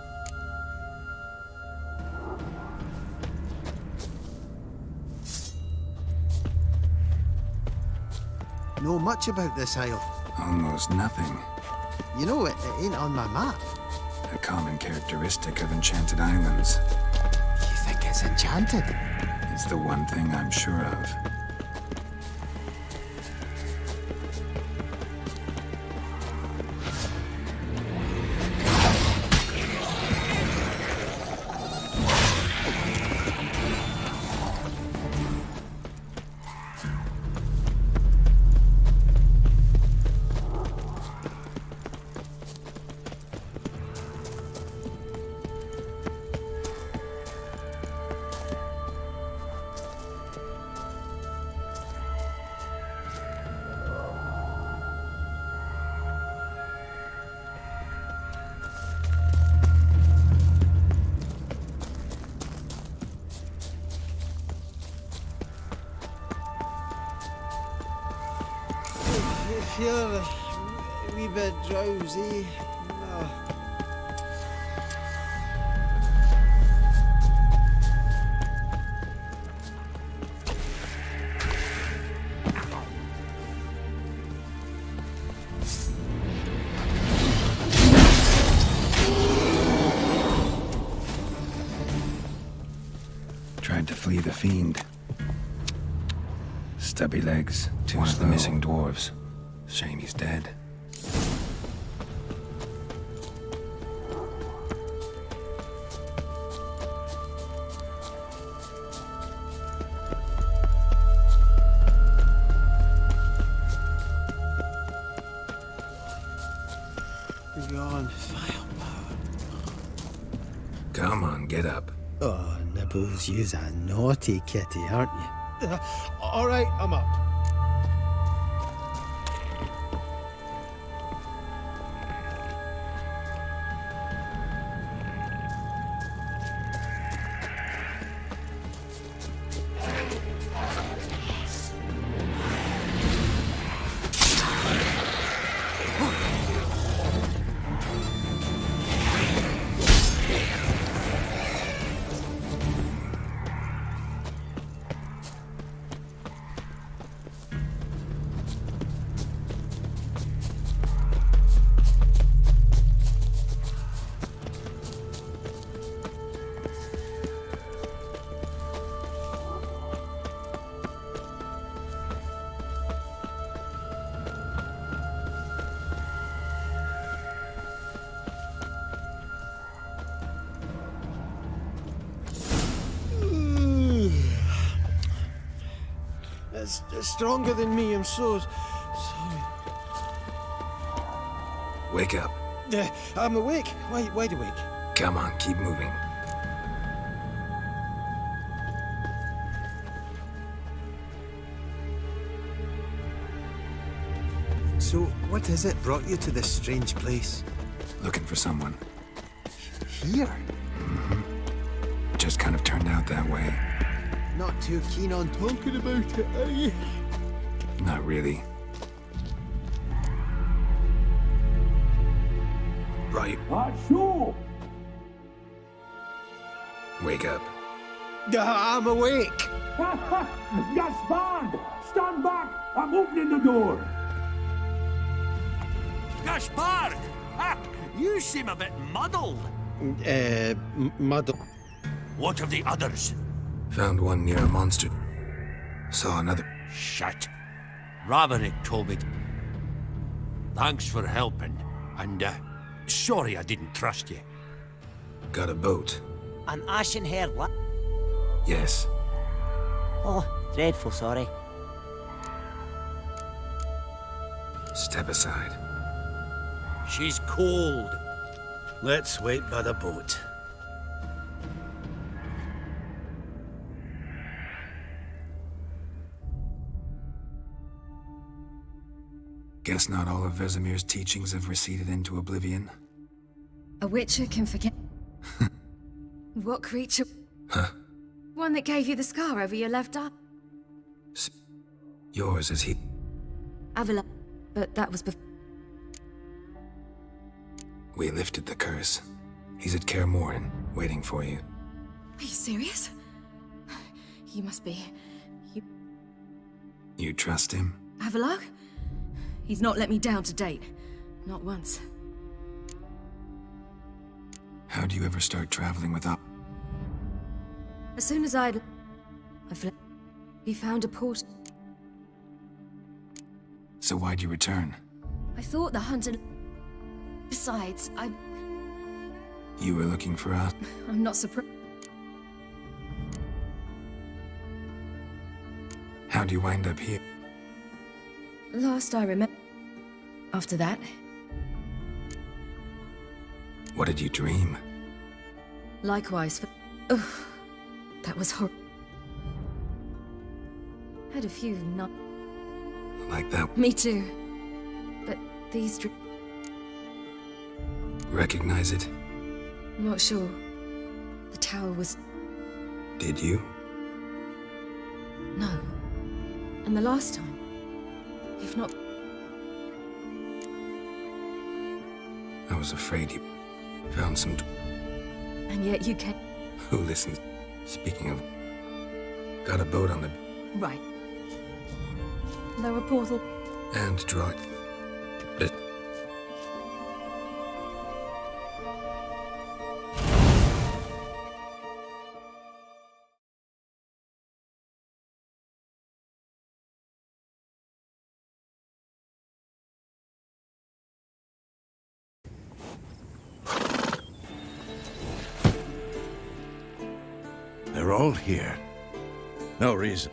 Know much about this isle? Almost nothing. You know, it ain't on my map. A common characteristic of enchanted islands. You think it's enchanted? It's the one thing I'm sure of. feel a wee bit drowsy. Tried to flee the fiend. Stubby legs, one of the missing dwarves. Shame he's dead. Yawn, firepower. Come on, get up. Oh, Nibbles, you's a naughty kitty, aren't you? All right, I'm up. It's stronger than me, I'm so sorry. Wake up. I'm awake. Wide awake. Come on, keep moving. So, what is it brought you to this strange place? Looking for someone. Here? Just kind of turned out that way. Not too keen on talking about it, are you? Not really. Right. Achoo! Wake up. I'm awake. Gaspard! Stand back! I'm opening the door! Gaspard! Ha! You seem a bit muddled. Muddled. What of the others? Found one near a monster. Saw another. Shit. Raverick told me. Thanks for helping. And, sorry I didn't trust you. Got a boat. An ashen-haired what? Yes. Oh, dreadful sorry. Step aside. She's cold. Let's wait by the boat. Guess not all of Vesemir's teachings have receded into oblivion. A witcher can forget. What creature? Huh? One that gave you the scar over your left eye. Yours is he. Avila. But that was before. We lifted the curse. He's at Kaer Morhen, waiting for you. Are you serious? You must be. You trust him? Avila? He's not let me down to date. Not once. How do you ever start traveling without? As soon as I fled, he found a port. So why'd you return? I thought the hunter. Besides, You were looking for us? I'm not surprised. How'd you wind up here? Last I remember. After that, What did you dream? likewise for. Ugh, that was horrible. Had a few not. Like that? Me too. But these. Recognize it? I'm not sure. The tower was. Did you? No. And the last time. If not. I was afraid you found some... And yet you can... Who listens? Speaking of... Got a boat on the... Right. Lower portal. And draw it. They're all here. No reason.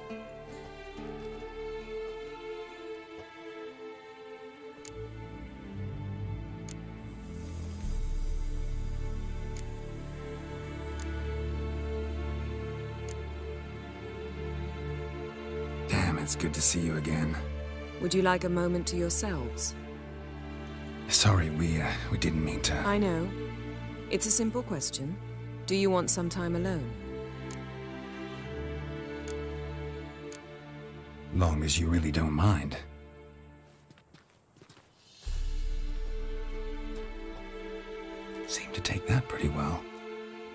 Damn, it's good to see you again. Would you like a moment to yourselves? Sorry, we didn't mean to... I know. It's a simple question. Do you want some time alone? Long as you really don't mind. Seemed to take that pretty well.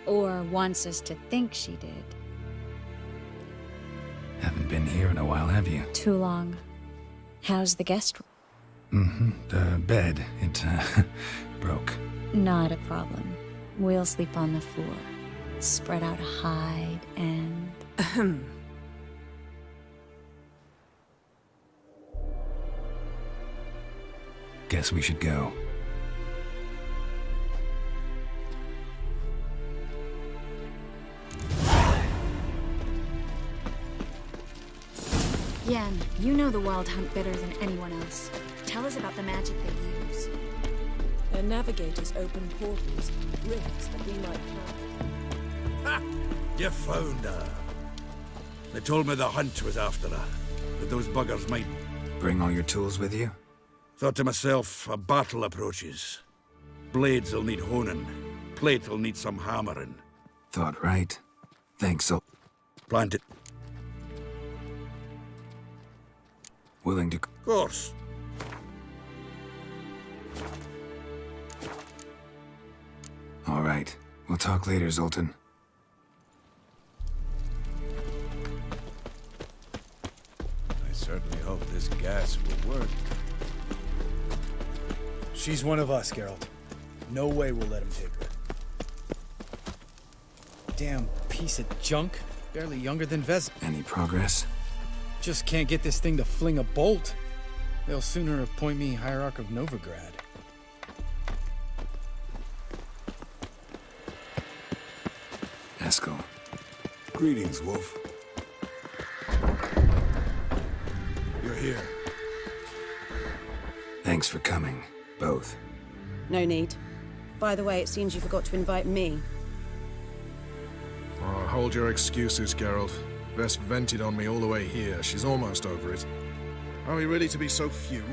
Or wants us to think she did. Haven't been here in a while, have you? Too long. How's the guest room? Mm-hmm. The bed, it, broke. Not a problem. We'll sleep on the floor. Spread out a hide and... Guess we should go. Yen, you know the Wild Hunt better than anyone else. Tell us about the magic they use. Their navigators open portals, rifts that we might climb. Ha! You found her. They told me the hunt was after her, that those buggers might... Bring all your tools with you? Thought to myself, a battle approaches. Blades will need honing. Plate will need some hammering. Thought right. Thanks, so... Plant it. Willing to... Of course. All right. We'll talk later, Zoltan. I certainly hope this gas will work. She's one of us, Geralt. No way we'll let him take her. Damn piece of junk. Barely younger than Vez. Any progress? Just can't get this thing to fling a bolt. They'll sooner appoint me Hierarch of Novigrad. Eskel. Greetings, Wolf. You're here. Thanks for coming, both. No need. By the way, it seems you forgot to invite me. Oh, hold your excuses, Geralt. Vess vented on me all the way here. She's almost over it. Are we really to be so few?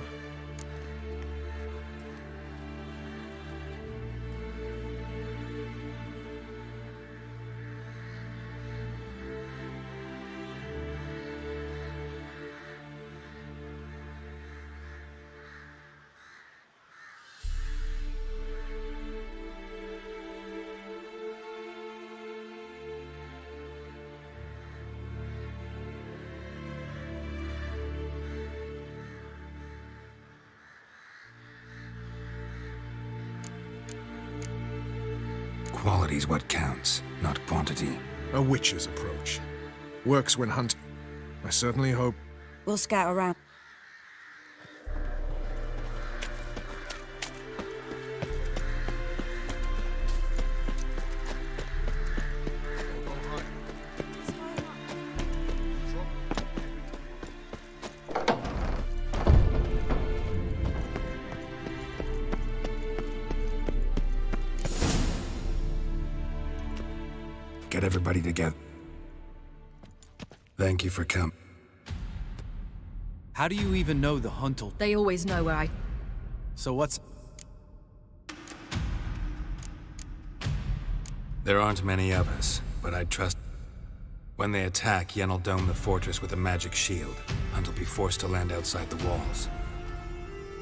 Quality's what counts, not quantity. A witch's approach. Works when hunting. I certainly hope... We'll scout around. Get everybody together. Thank you for coming. How do you even know the Hunt'll... They always know where I... So what's... There aren't many of us, but I'd trust... When they attack, Yen'll dome the fortress with a magic shield. Hunt'll be forced to land outside the walls.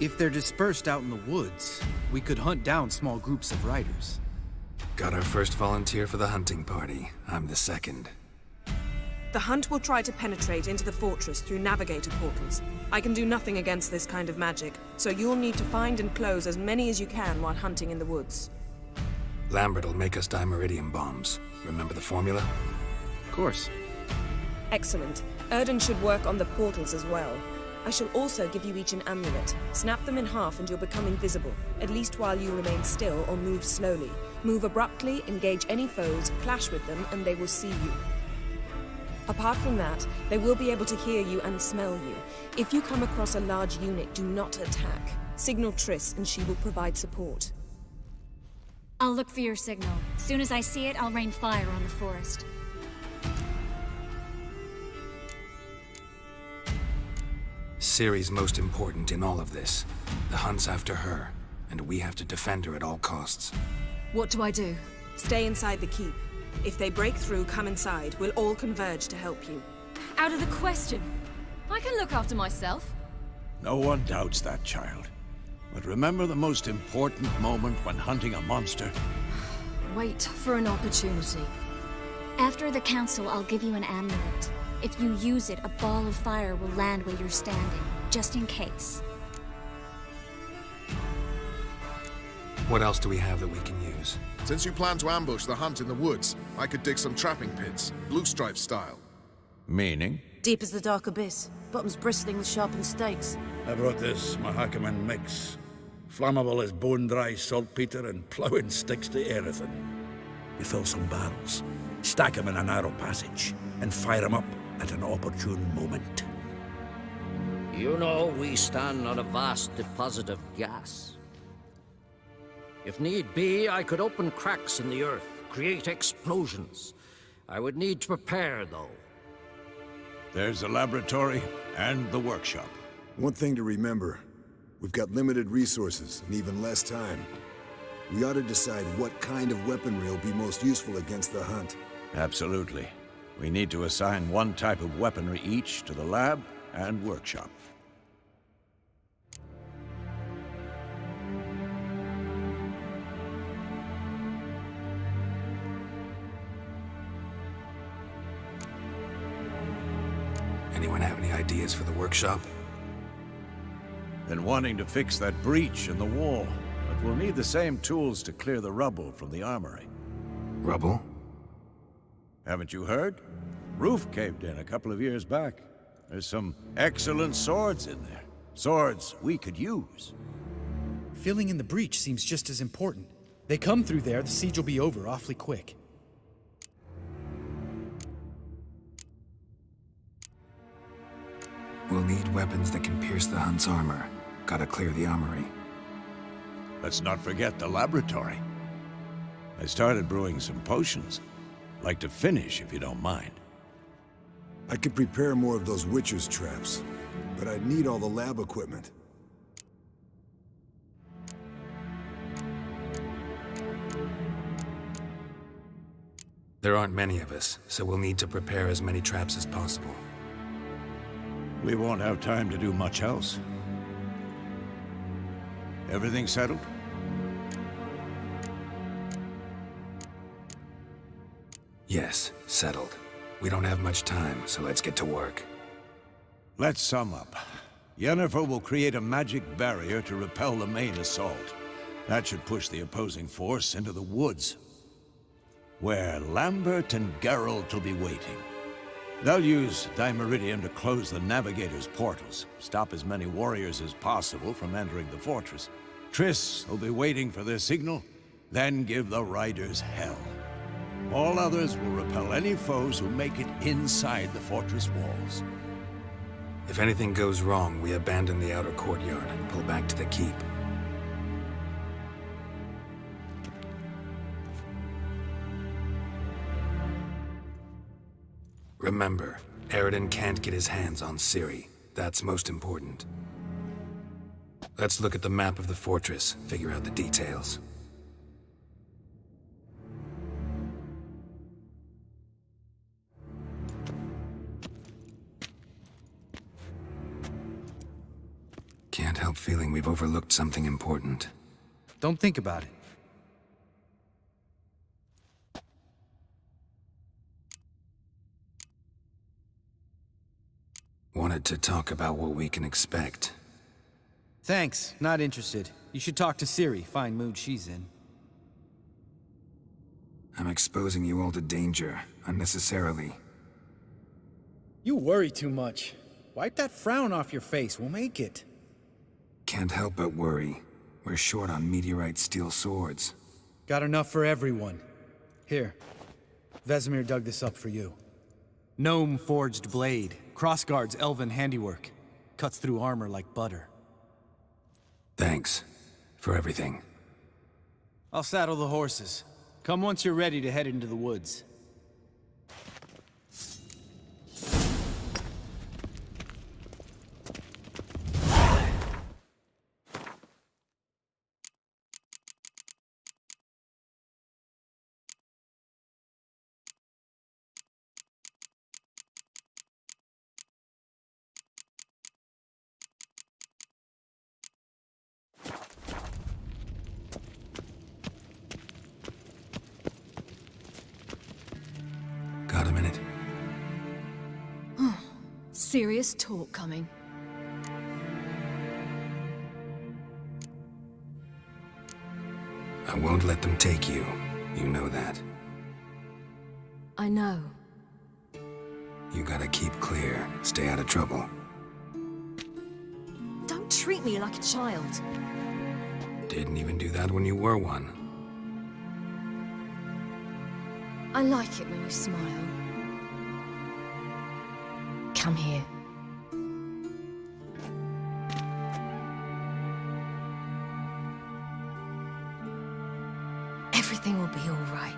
If they're dispersed out in the woods, we could hunt down small groups of riders. Got our first volunteer for the hunting party. I'm the second. The hunt will try to penetrate into the fortress through navigator portals. I can do nothing against this kind of magic, so you'll need to find and close as many as you can while hunting in the woods. Lambert'll make us dimeridium bombs. Remember the formula? Of course. Excellent. Erden should work on the portals as well. I shall also give you each an amulet. Snap them in half and you'll become invisible, at least while you remain still or move slowly. Move abruptly, engage any foes, clash with them, and they will see you. Apart from that, they will be able to hear you and smell you. If you come across a large unit, do not attack. Signal Triss and she will provide support. I'll look for your signal. As soon as I see it, I'll rain fire on the forest. Ciri's most important in all of this. The hunt's after her, and we have to defend her at all costs. What do I do? Stay inside the keep. If they break through, come inside. We'll all converge to help you. Out of the question. I can look after myself. No one doubts that, child. But remember the most important moment when hunting a monster? Wait for an opportunity. After the council, I'll give you an amulet. If you use it, a ball of fire will land where you're standing, just in case. What else do we have that we can use? Since you plan to ambush the hunt in the woods, I could dig some trapping pits, blue stripe style. Meaning? Deep as the dark abyss, bottoms bristling with sharpened stakes. I brought this Mahakaman mix. Flammable as bone-dry saltpeter and ploughing sticks to everything. You fill some barrels, stack them in a narrow passage, and fire them up at an opportune moment. You know, we stand on a vast deposit of gas. If need be, I could open cracks in the earth, create explosions. I would need to prepare, though. There's the laboratory and the workshop. One thing to remember, we've got limited resources and even less time. We ought to decide what kind of weaponry will be most useful against the hunt. Absolutely. We need to assign one type of weaponry each to the lab and workshop. Anyone have any ideas for the workshop? Been wanting to fix that breach in the wall, but we'll need the same tools to clear the rubble from the armory. Rubble? Haven't you heard? Roof caved in a couple of years back. There's some excellent swords in there. Swords we could use. Filling in the breach seems just as important. They come through there, the siege will be over awfully quick. We'll need weapons that can pierce the hunt's armor. Gotta clear the armory. Let's not forget the laboratory. I started brewing some potions. Like to finish, if you don't mind. I could prepare more of those Witcher's traps, but I'd need all the lab equipment. There aren't many of us, so we'll need to prepare as many traps as possible. We won't have time to do much else. Everything settled? Yes, settled. We don't have much time, so let's get to work. Let's sum up. Yennefer will create a magic barrier to repel the main assault. That should push the opposing force into the woods, where Lambert and Geralt will be waiting. They'll use dimeridium to close the navigator's portals, stop as many warriors as possible from entering the fortress. Triss will be waiting for their signal, then give the riders hell. All others will repel any foes who make it inside the fortress walls. If anything goes wrong, we abandon the outer courtyard and pull back to the keep. Remember, Erden can't get his hands on Ciri. That's most important. Let's look at the map of the fortress, figure out the details. Can't help feeling we've overlooked something important. Don't think about it. Wanted to talk about what we can expect. Thanks, not interested. You should talk to Ciri, fine mood she's in. I'm exposing you all to danger, unnecessarily. You worry too much. Wipe that frown off your face, we'll make it. Can't help but worry. We're short on meteorite steel swords. Got enough for everyone. Here, Vesemir dug this up for you. Gnome-forged blade, crossguard's elven handiwork. Cuts through armor like butter. Thanks for everything. I'll saddle the horses. Come once you're ready to head into the woods. Got a minute? Serious talk coming. I won't let them take you. You know that. I know. You gotta keep clear. Stay out of trouble. Don't treat me like a child. Didn't even do that when you were one. I like it when you smile. Come here. Everything will be all right.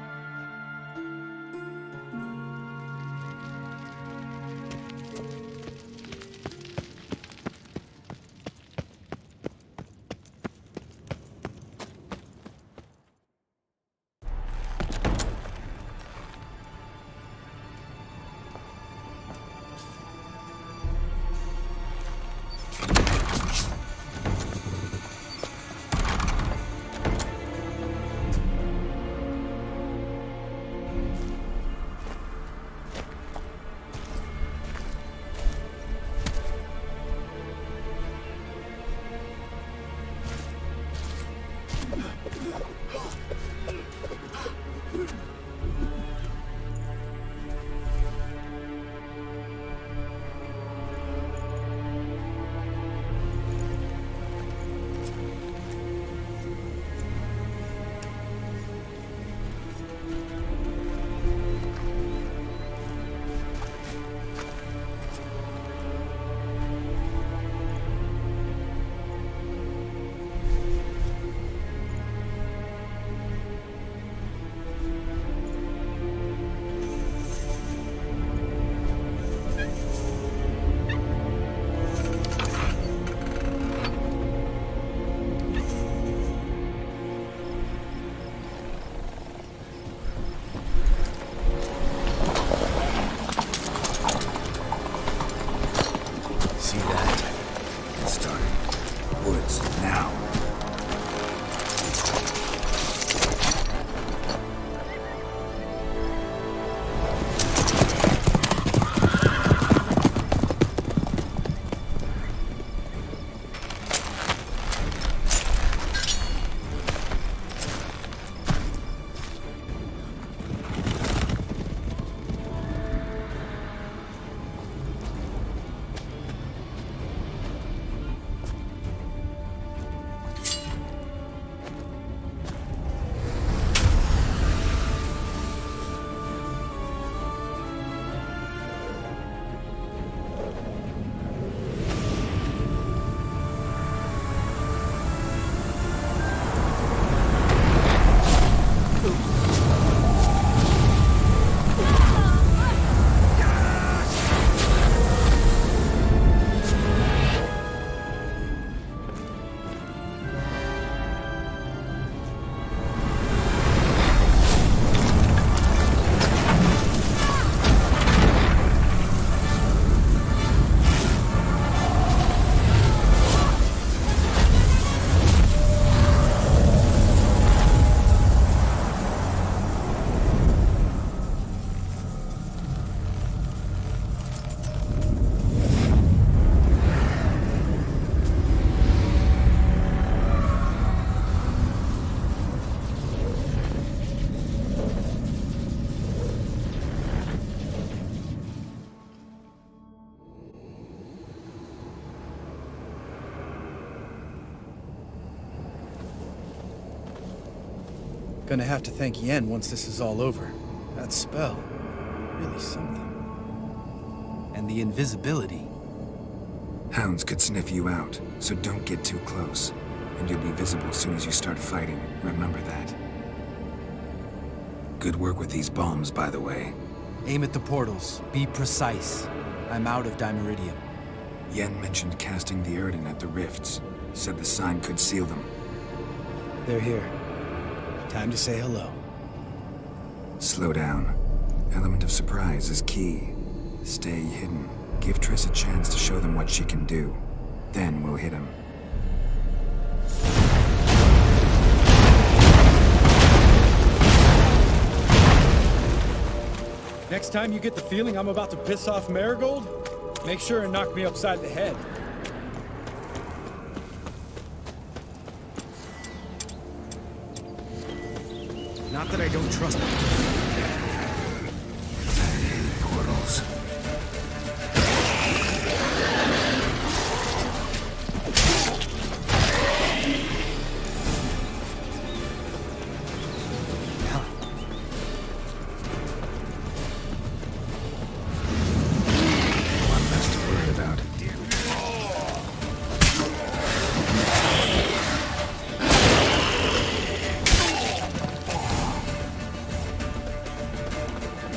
Gonna have to thank Yen once this is all over. That spell, really something. And the invisibility. Hounds could sniff you out, so don't get too close. And you'll be visible as soon as you start fighting. Remember that. Good work with these bombs, by the way. Aim at the portals. Be precise. I'm out of Dimeridium. Yen mentioned casting the Erden at the rifts. Said the sign could seal them. They're here. Time to say hello. Slow down. Element of surprise is key. Stay hidden. Give Triss a chance to show them what she can do. Then we'll hit him. Next time you get the feeling I'm about to piss off Marigold, make sure and knock me upside the head. Not that I don't trust him. Portals.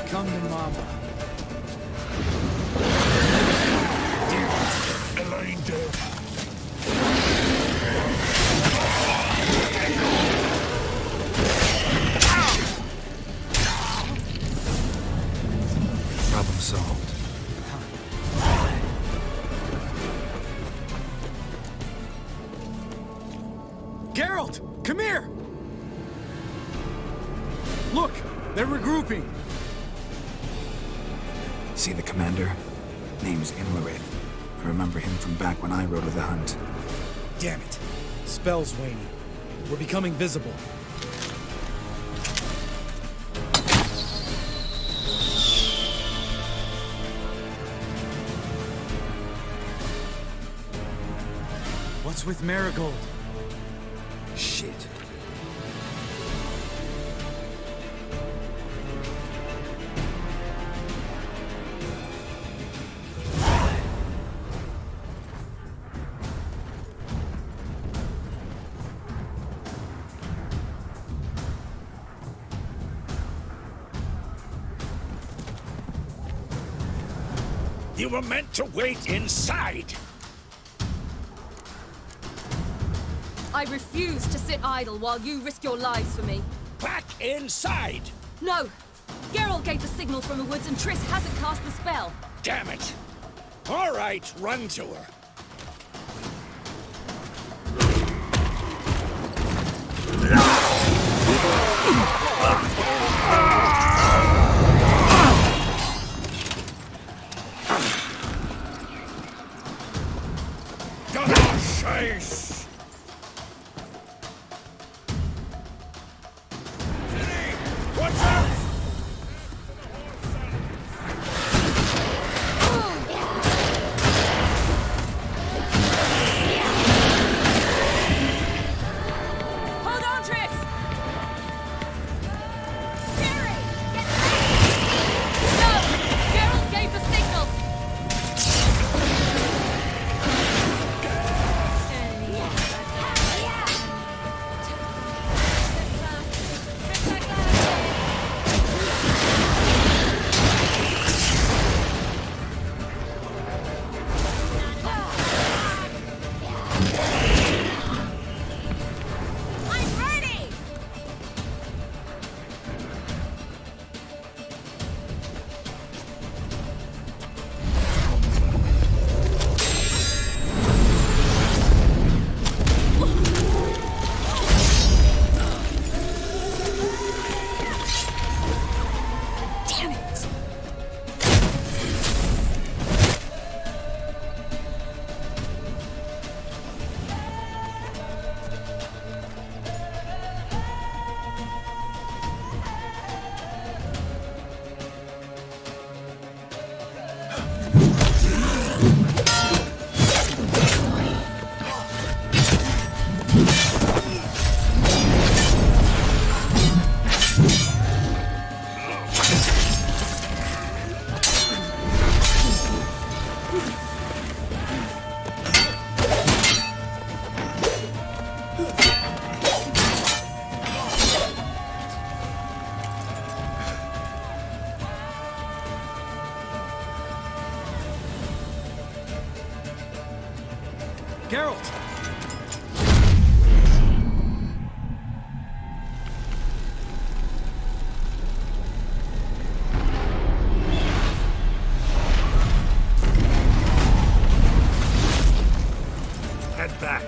Come to Mama. Problem solved. Geralt, come here! Look, they're regrouping. See the commander? Name's Imlerith. I remember him from back when I rode with the hunt. Damn it. Spell's waning. We're becoming visible. What's with Marigold? Shit. You were meant to wait inside! I refuse to sit idle while you risk your lives for me. Back inside! No! Geralt gave the signal from the woods and Triss hasn't cast the spell. Damn it! All right, run to her. Chase! Watch out! Hold on, Triss! Jerry! Get No! Geralt gave the signal! Geralt! Head back.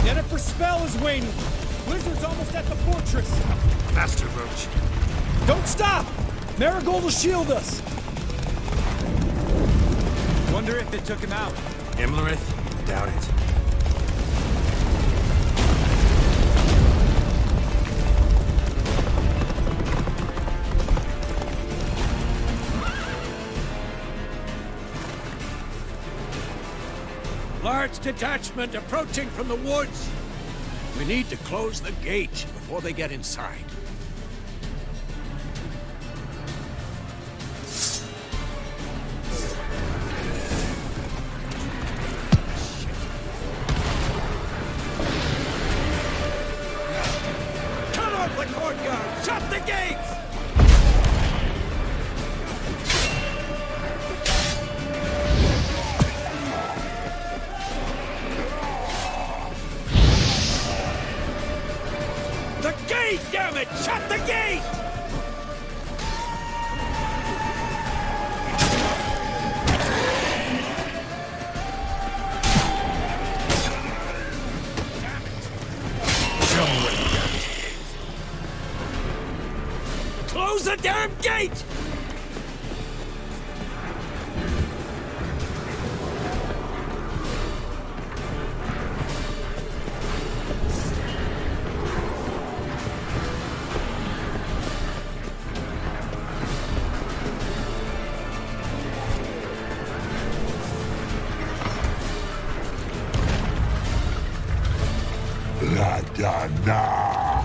Jennifer's spell is waning. Blizzard's almost at the fortress. Faster, Roach. Don't stop! Marigold will shield us. Wonder if it took him out. Imlerith? Doubt it. Large detachment approaching from the woods. We need to close the gate before they get inside. Cut off the courtyard! Shut the gates! The gate, damn it! Shut the gate! Show me what you got. Close the damn gate! La Dana.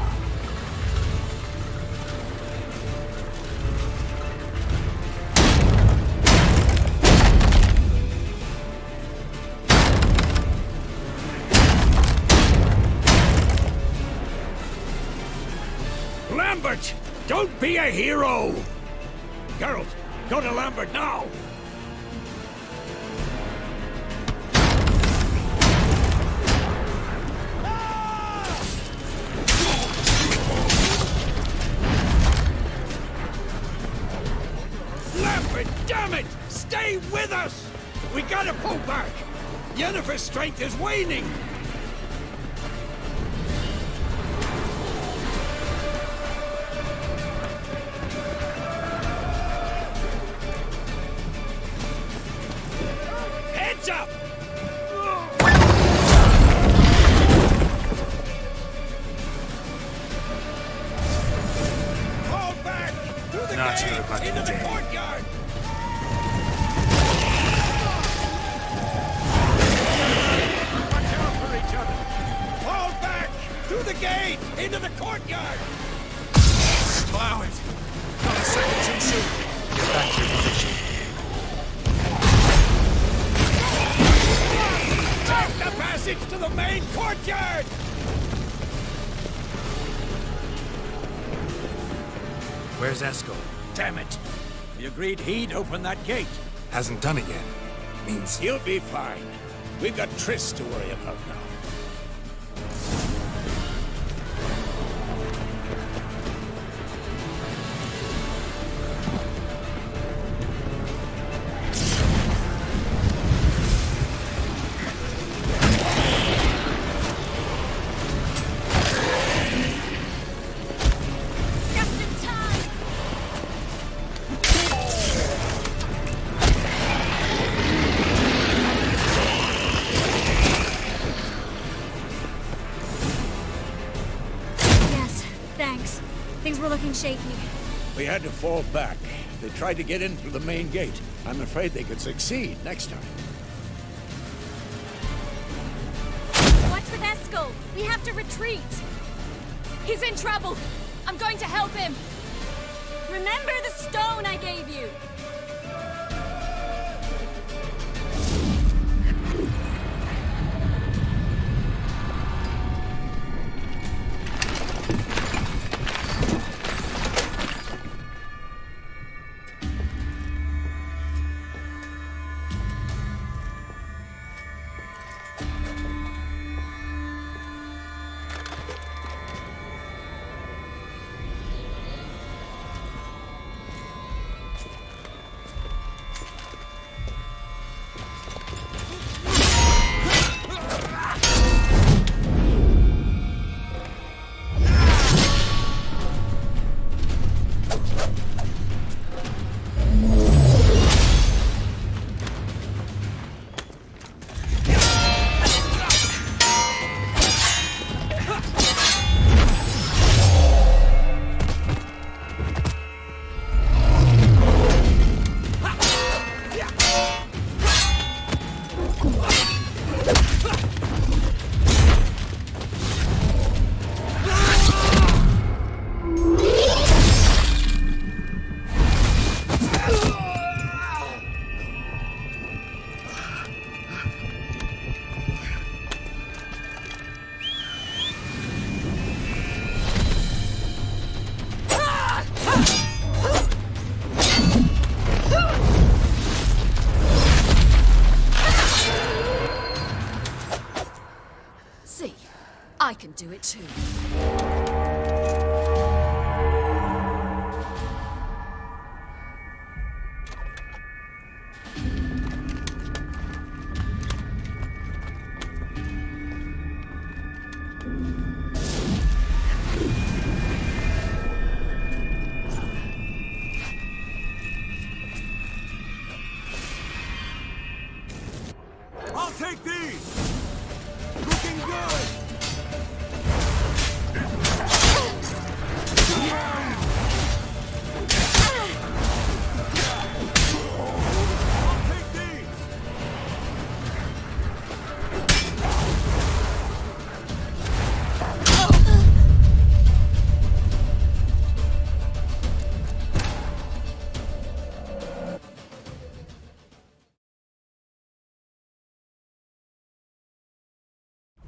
Lambert! Don't be a hero! Geralt, go to Lambert now! Lambert, damn it! Stay with us! We gotta pull back! Yennefer's strength is waning! Heads up! Fall back! Through the Not gate! sure about Into the today. courtyard! Watch out for each other! Fall back! Through the gate! Into the courtyard! Plow it. Not a second too soon. Get back to your position. Take the passage to the main courtyard! Where's Esco? Damn it! We agreed he'd open that gate. Hasn't done it yet. Means He'll be fine. We've got Triss to worry about now. Just in time! Yes, thanks. Things were looking shaky. We had to fall back. They tried to get in through the main gate. I'm afraid they could succeed next time. What's with Eskel? We have to retreat. He's in trouble. I'm going to help him. Remember the stone I gave you? I can do it too. I'll take these! Looking good!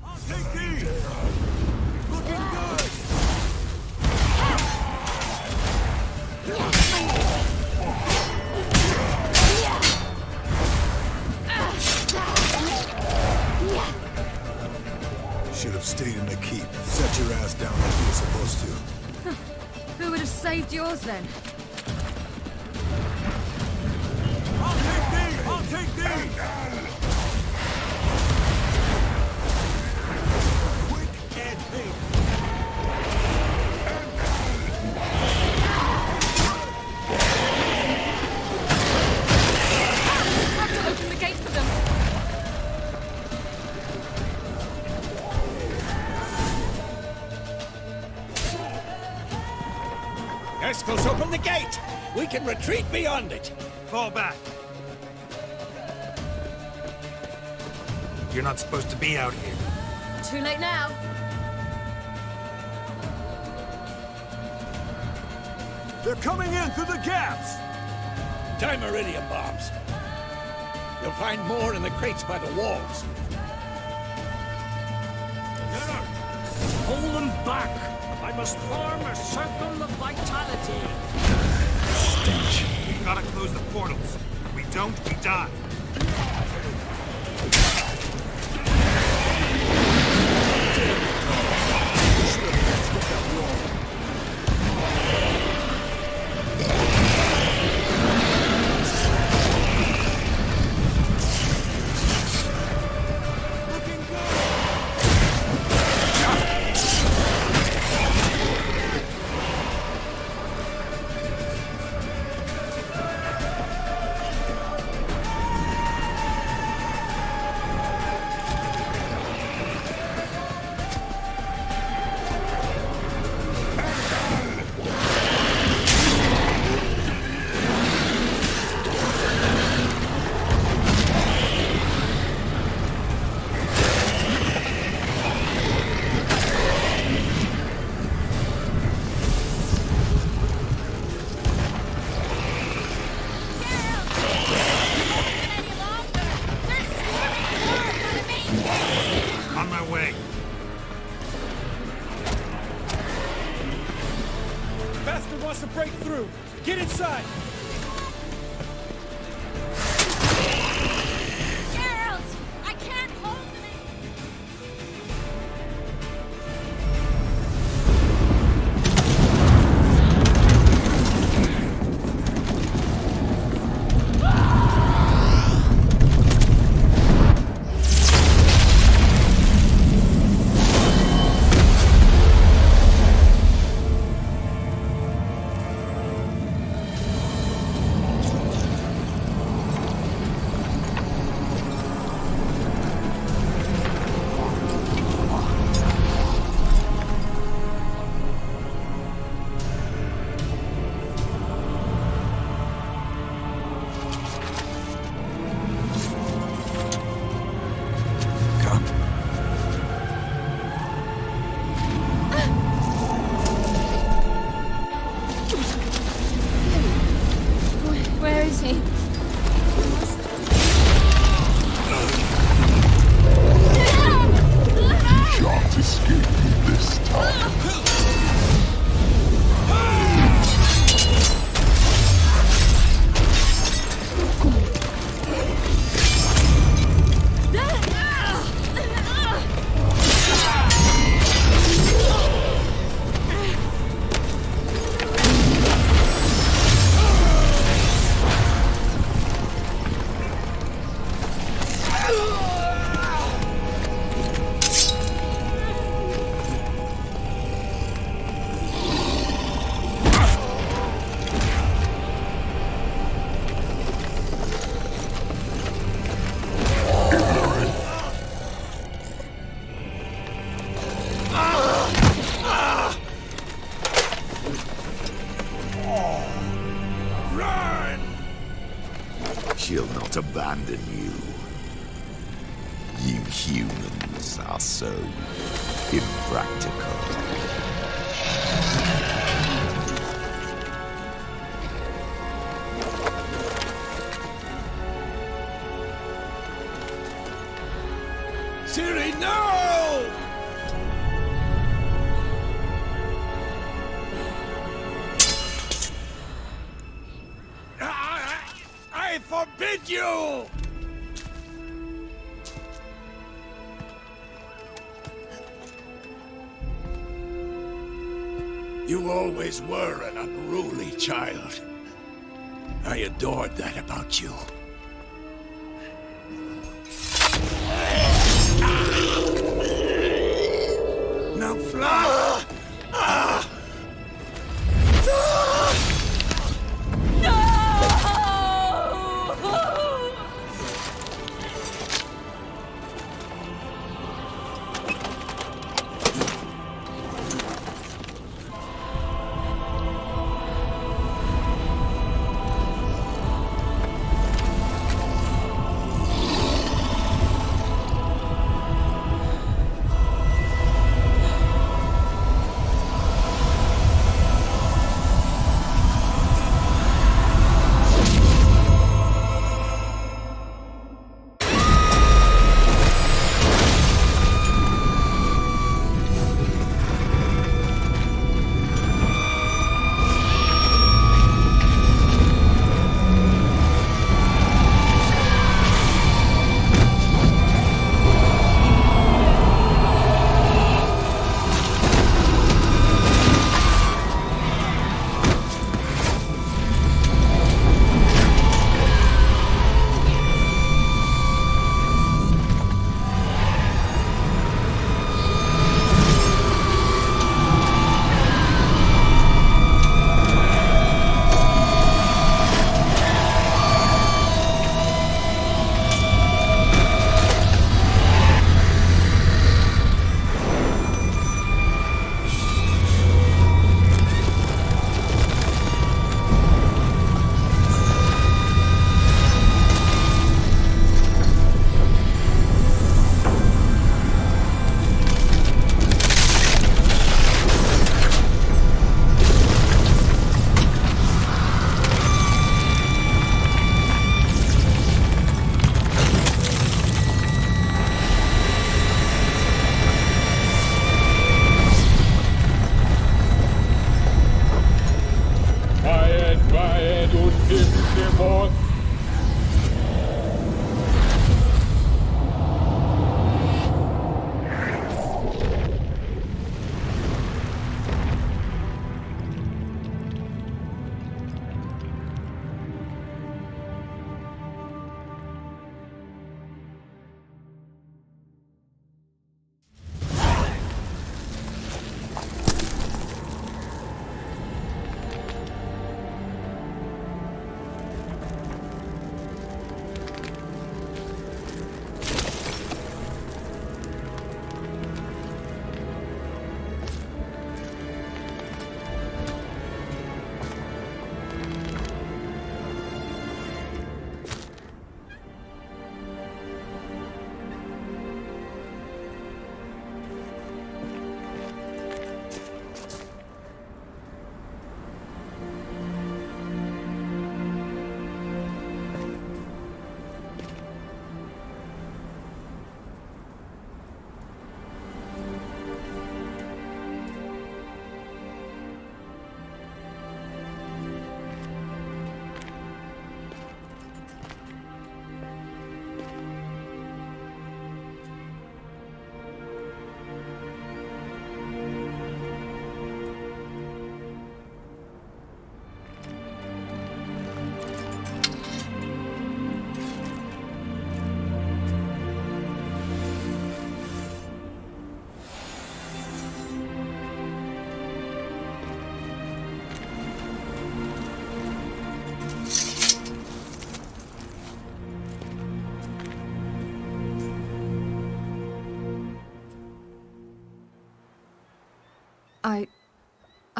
I'll take these! I'll take these! Looking good! Should have stayed in the keep. Set your ass down like you were supposed to. Who would have saved yours then? I'll take these! I'll take these! Quick and big! I have to open the gate for them. Escos, open the gate! We can retreat beyond it! Fall back! You're not supposed to be out here. Too late now. They're coming in through the gaps! Time iridium bombs. You'll find more in the crates by the walls. Hold them back! I must form a circle of vitality. Stench. We've got to close the portals. If we don't, we die. On my way. Bastard wants to break through. Get inside. Geralt! I can't hold them in. not abandon you. You humans are so impractical. Ciri, no! I forbid you! You always were an unruly child. I adored that about you. Now fly!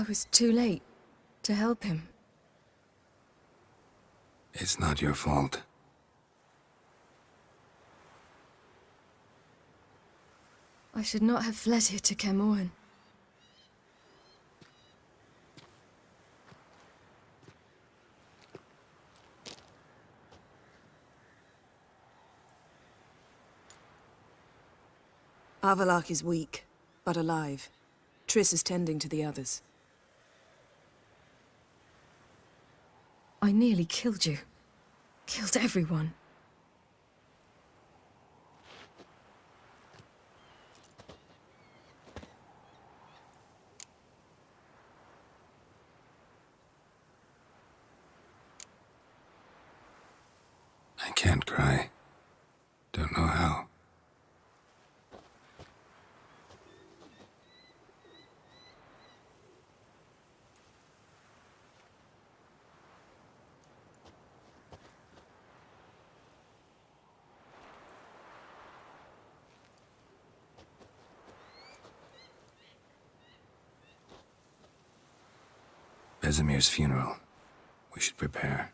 I was too late to help him. It's not your fault. I should not have fled here to Caermorhen. Avalok is weak, but alive. Triss is tending to the others. I nearly killed you. Killed everyone. I can't cry. Don't know how. Vesemir's funeral. We should prepare.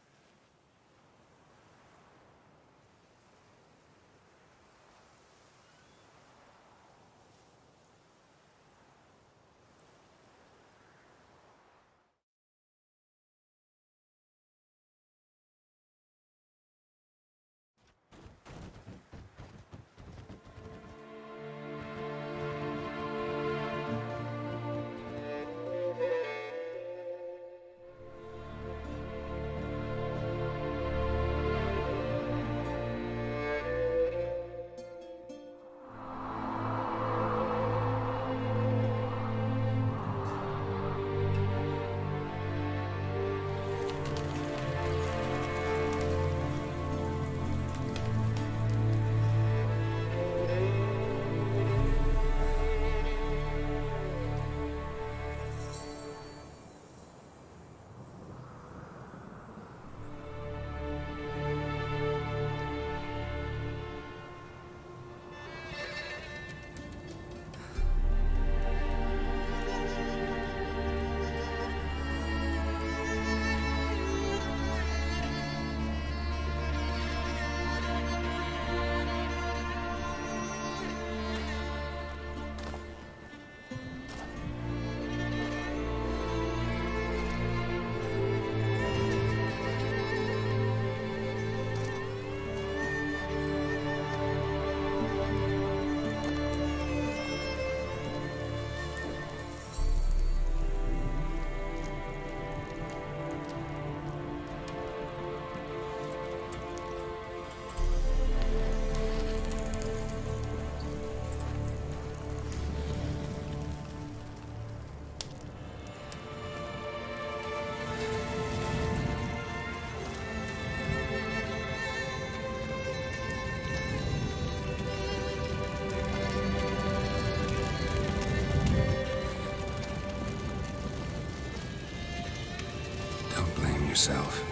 Yourself.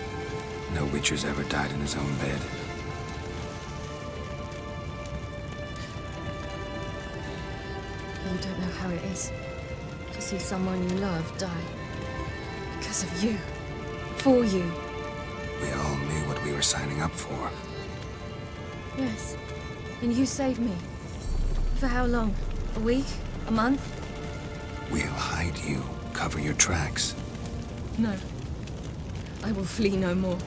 No Witcher's ever died in his own bed. You don't know how it is to see someone you love die. Because of you. For you. We all knew what we were signing up for. Yes. And you saved me. For how long? A week? A month? We'll hide you. Cover your tracks. No. I will flee no more.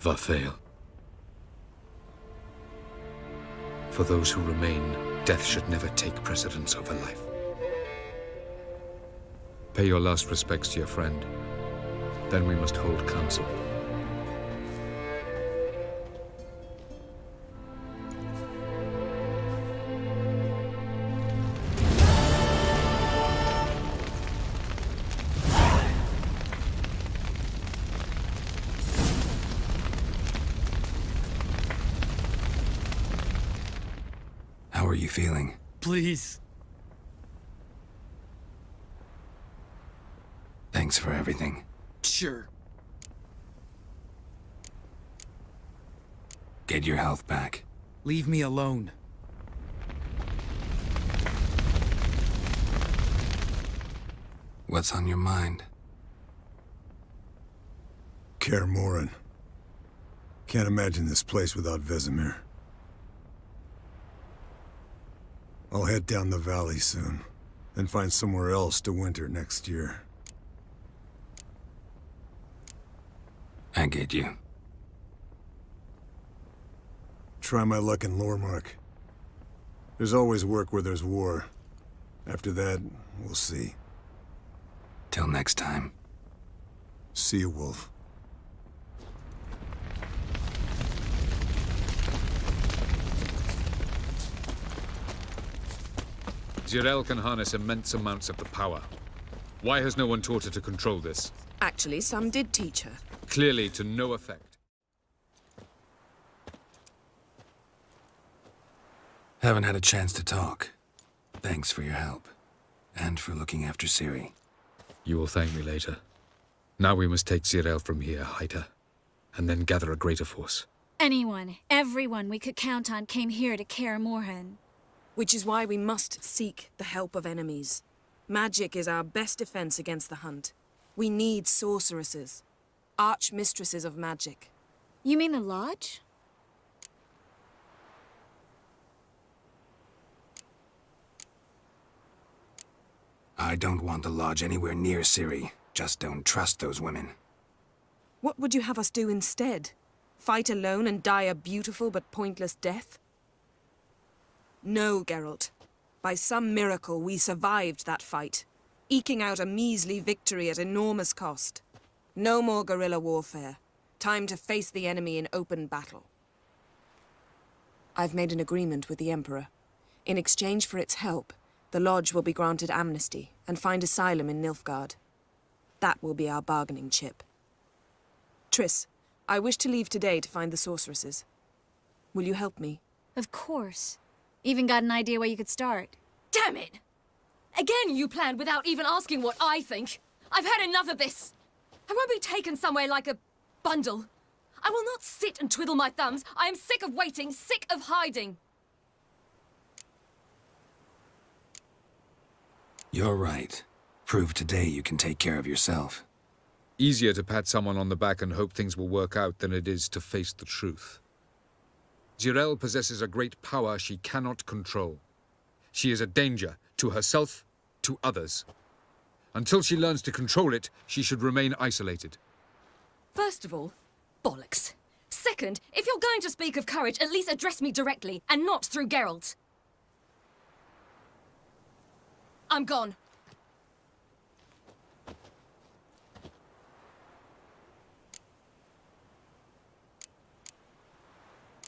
Varthael. For those who remain, death should never take precedence over life. Pay your last respects to your friend. Then we must hold council. How are you feeling? Please. Thanks for everything. creature! Get your health back. Leave me alone. What's on your mind? Kaer Morhen. Can't imagine this place without Vesemir. I'll head down the valley soon, then find somewhere else to winter next year. I get you. Try my luck in Lormark. There's always work where there's war. After that, we'll see. Till next time. See you, Wolf. Geralt can harness immense amounts of the power. Why has no one taught her to control this? Actually, some did teach her. Clearly to no effect. Haven't had a chance to talk. Thanks for your help. And for looking after Ciri. You will thank me later. Now we must take Geralt from here, hide her, and then gather a greater force. Anyone, everyone we could count on came here to Kaer Morhen. Which is why we must seek the help of enemies. Magic is our best defense against the hunt. We need sorceresses. Archmistresses of magic. You mean the Lodge? I don't want the Lodge anywhere near Ciri. Just don't trust those women. What would you have us do instead? Fight alone and die a beautiful but pointless death? No, Geralt. By some miracle, we survived that fight, eking out a measly victory at enormous cost. No more guerrilla warfare. Time to face the enemy in open battle. I've made an agreement with the Emperor. In exchange for its help, the Lodge will be granted amnesty and find asylum in Nilfgaard. That will be our bargaining chip. Triss, I wish to leave today to find the sorceresses. Will you help me? Of course. Even got an idea where you could start. Damn it! Again you planned without even asking what I think. I've had enough of this. I won't be taken somewhere like a bundle. I will not sit and twiddle my thumbs. I am sick of waiting, sick of hiding. You're right. Prove today you can take care of yourself. Easier to pat someone on the back and hope things will work out than it is to face the truth. Geralt possesses a great power she cannot control. She is a danger to herself, to others. Until she learns to control it, she should remain isolated. First of all, bollocks. Second, if you're going to speak of courage, at least address me directly, and not through Geralt. I'm gone.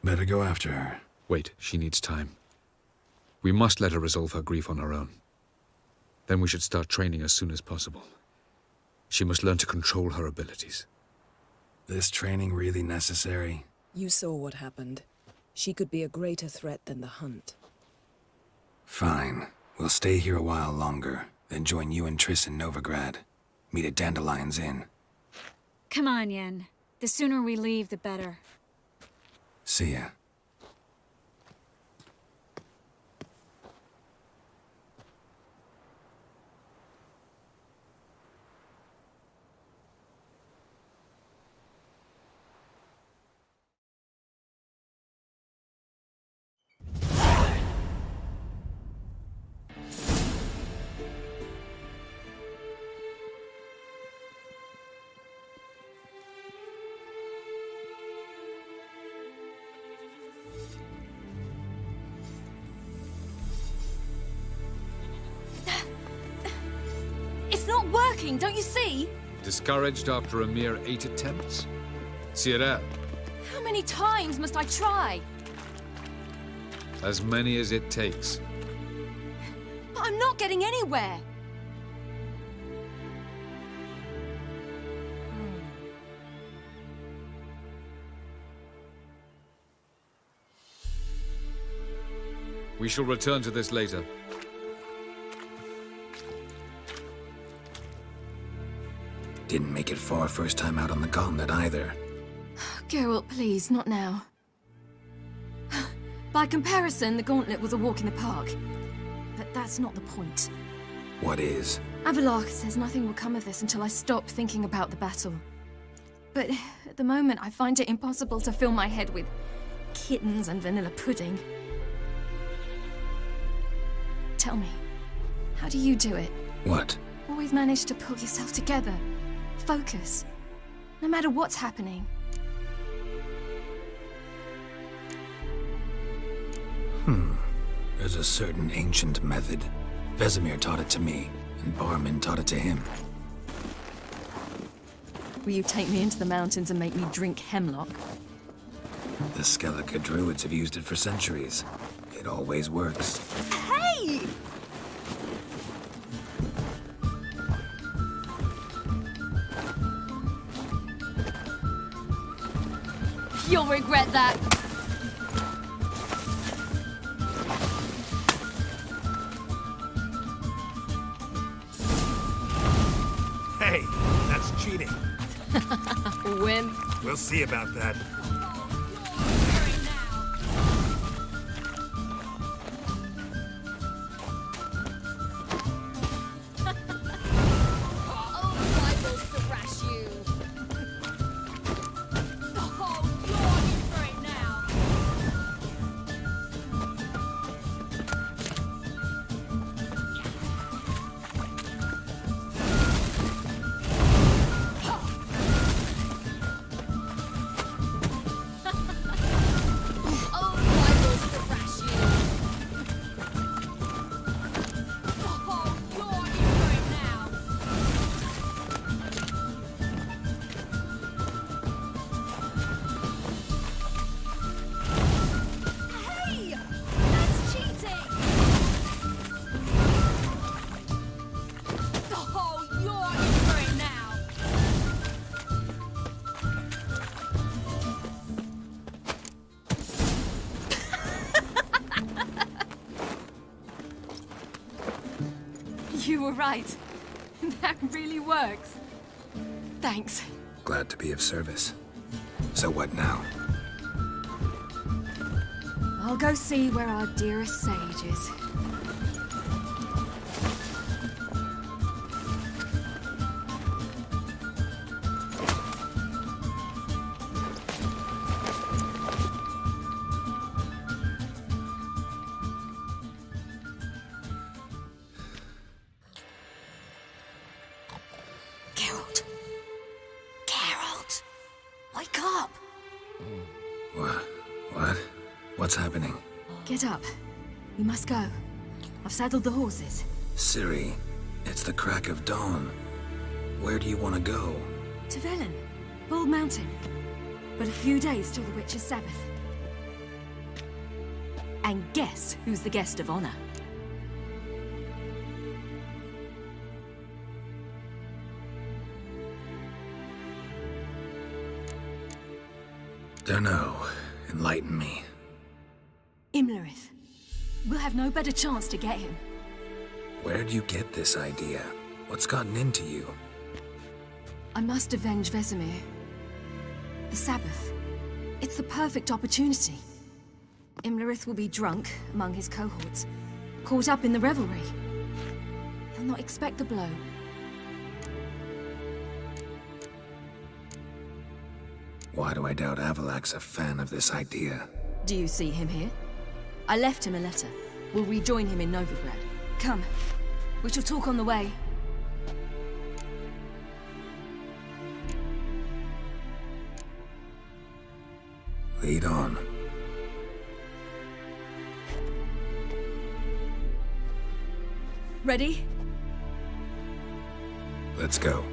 Better go after her. Wait, she needs time. We must let her resolve her grief on her own. Then we should start training as soon as possible. She must learn to control her abilities. This training really necessary? You saw what happened. She could be a greater threat than the hunt. Fine. We'll stay here a while longer, then join you and Triss in Novigrad. Meet at Dandelion's Inn. Come on, Yen. The sooner we leave, the better. See ya. It's not working, don't you see? Discouraged after a mere 8 attempts? Cyril, How many times must I try? as many as it takes. But I'm not getting anywhere. We shall return to this later. Didn't make it far first time out on the gauntlet either. Geralt, please, not now. By comparison, the gauntlet was a walk in the park. But that's not the point. What is? Avallac'h says nothing will come of this until I stop thinking about the battle. But at the moment, I find it impossible to fill my head with kittens and vanilla pudding. Tell me, how do you do it? What? Always manage to pull yourself together. Focus. No matter what's happening. There's a certain ancient method. Vesemir taught it to me, and Barman taught it to him. Will you take me into the mountains and make me drink hemlock? The Skellige druids have used it for centuries. It always works. Hey! You'll regret that. Hey, that's cheating. Wimp. We'll see about that. You were right. That really works. Thanks. Glad to be of service. So what now? I'll go see where our dearest sage is. Geralt. Geralt! Wake up! What? What's happening? Get up. We must go. I've saddled the horses. Ciri, it's the crack of dawn. Where do you want to go? To Velen. Bald Mountain. But a few days till the Witch's Sabbath. And guess who's the guest of honor? Dunno. Enlighten me. Imlerith. We'll have no better chance to get him. Where'd you get this idea? What's gotten into you? I must avenge Vesemir. The Sabbath. It's the perfect opportunity. Imlerith will be drunk among his cohorts, caught up in the revelry. He'll not expect the blow. Why do I doubt Avallac'h's a fan of this idea? Do you see him here? I left him a letter. We'll rejoin him in Novigrad. Come. We shall talk on the way. Lead on. Ready? Let's go.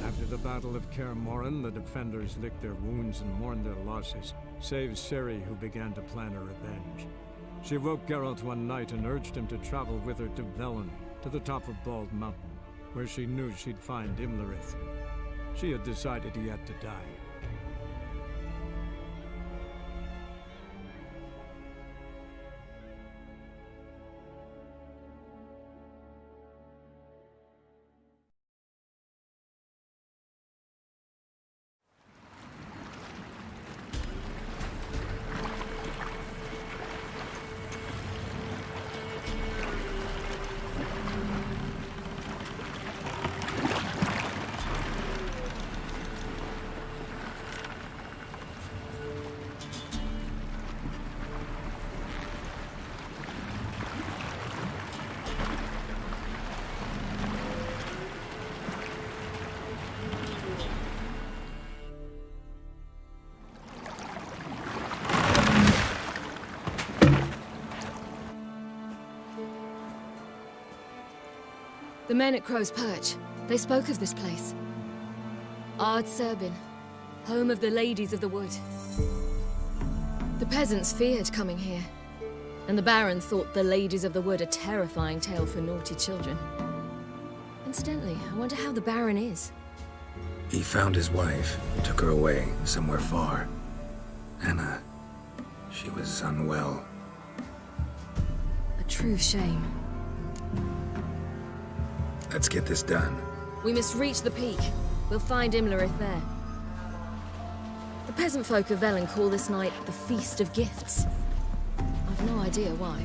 After the Battle of Kaer Morhen, the defenders licked their wounds and mourned their losses, save Ciri, who began to plan a revenge. She woke Geralt one night and urged him to travel with her to Velen, to the top of Bald Mountain, where she knew she'd find Imlerith. She had decided he had to die. The men at Crow's Perch, they spoke of this place. Ard Serbin, home of the Ladies of the Wood. The peasants feared coming here, and the Baron thought the Ladies of the Wood a terrifying tale for naughty children. Incidentally, I wonder how the Baron is. He found his wife, took her away, somewhere far. Anna, she was unwell. A true shame. Let's get this done. We must reach the peak. We'll find Imlerith there. The peasant folk of Velen call this night the Feast of Gifts. I've no idea why.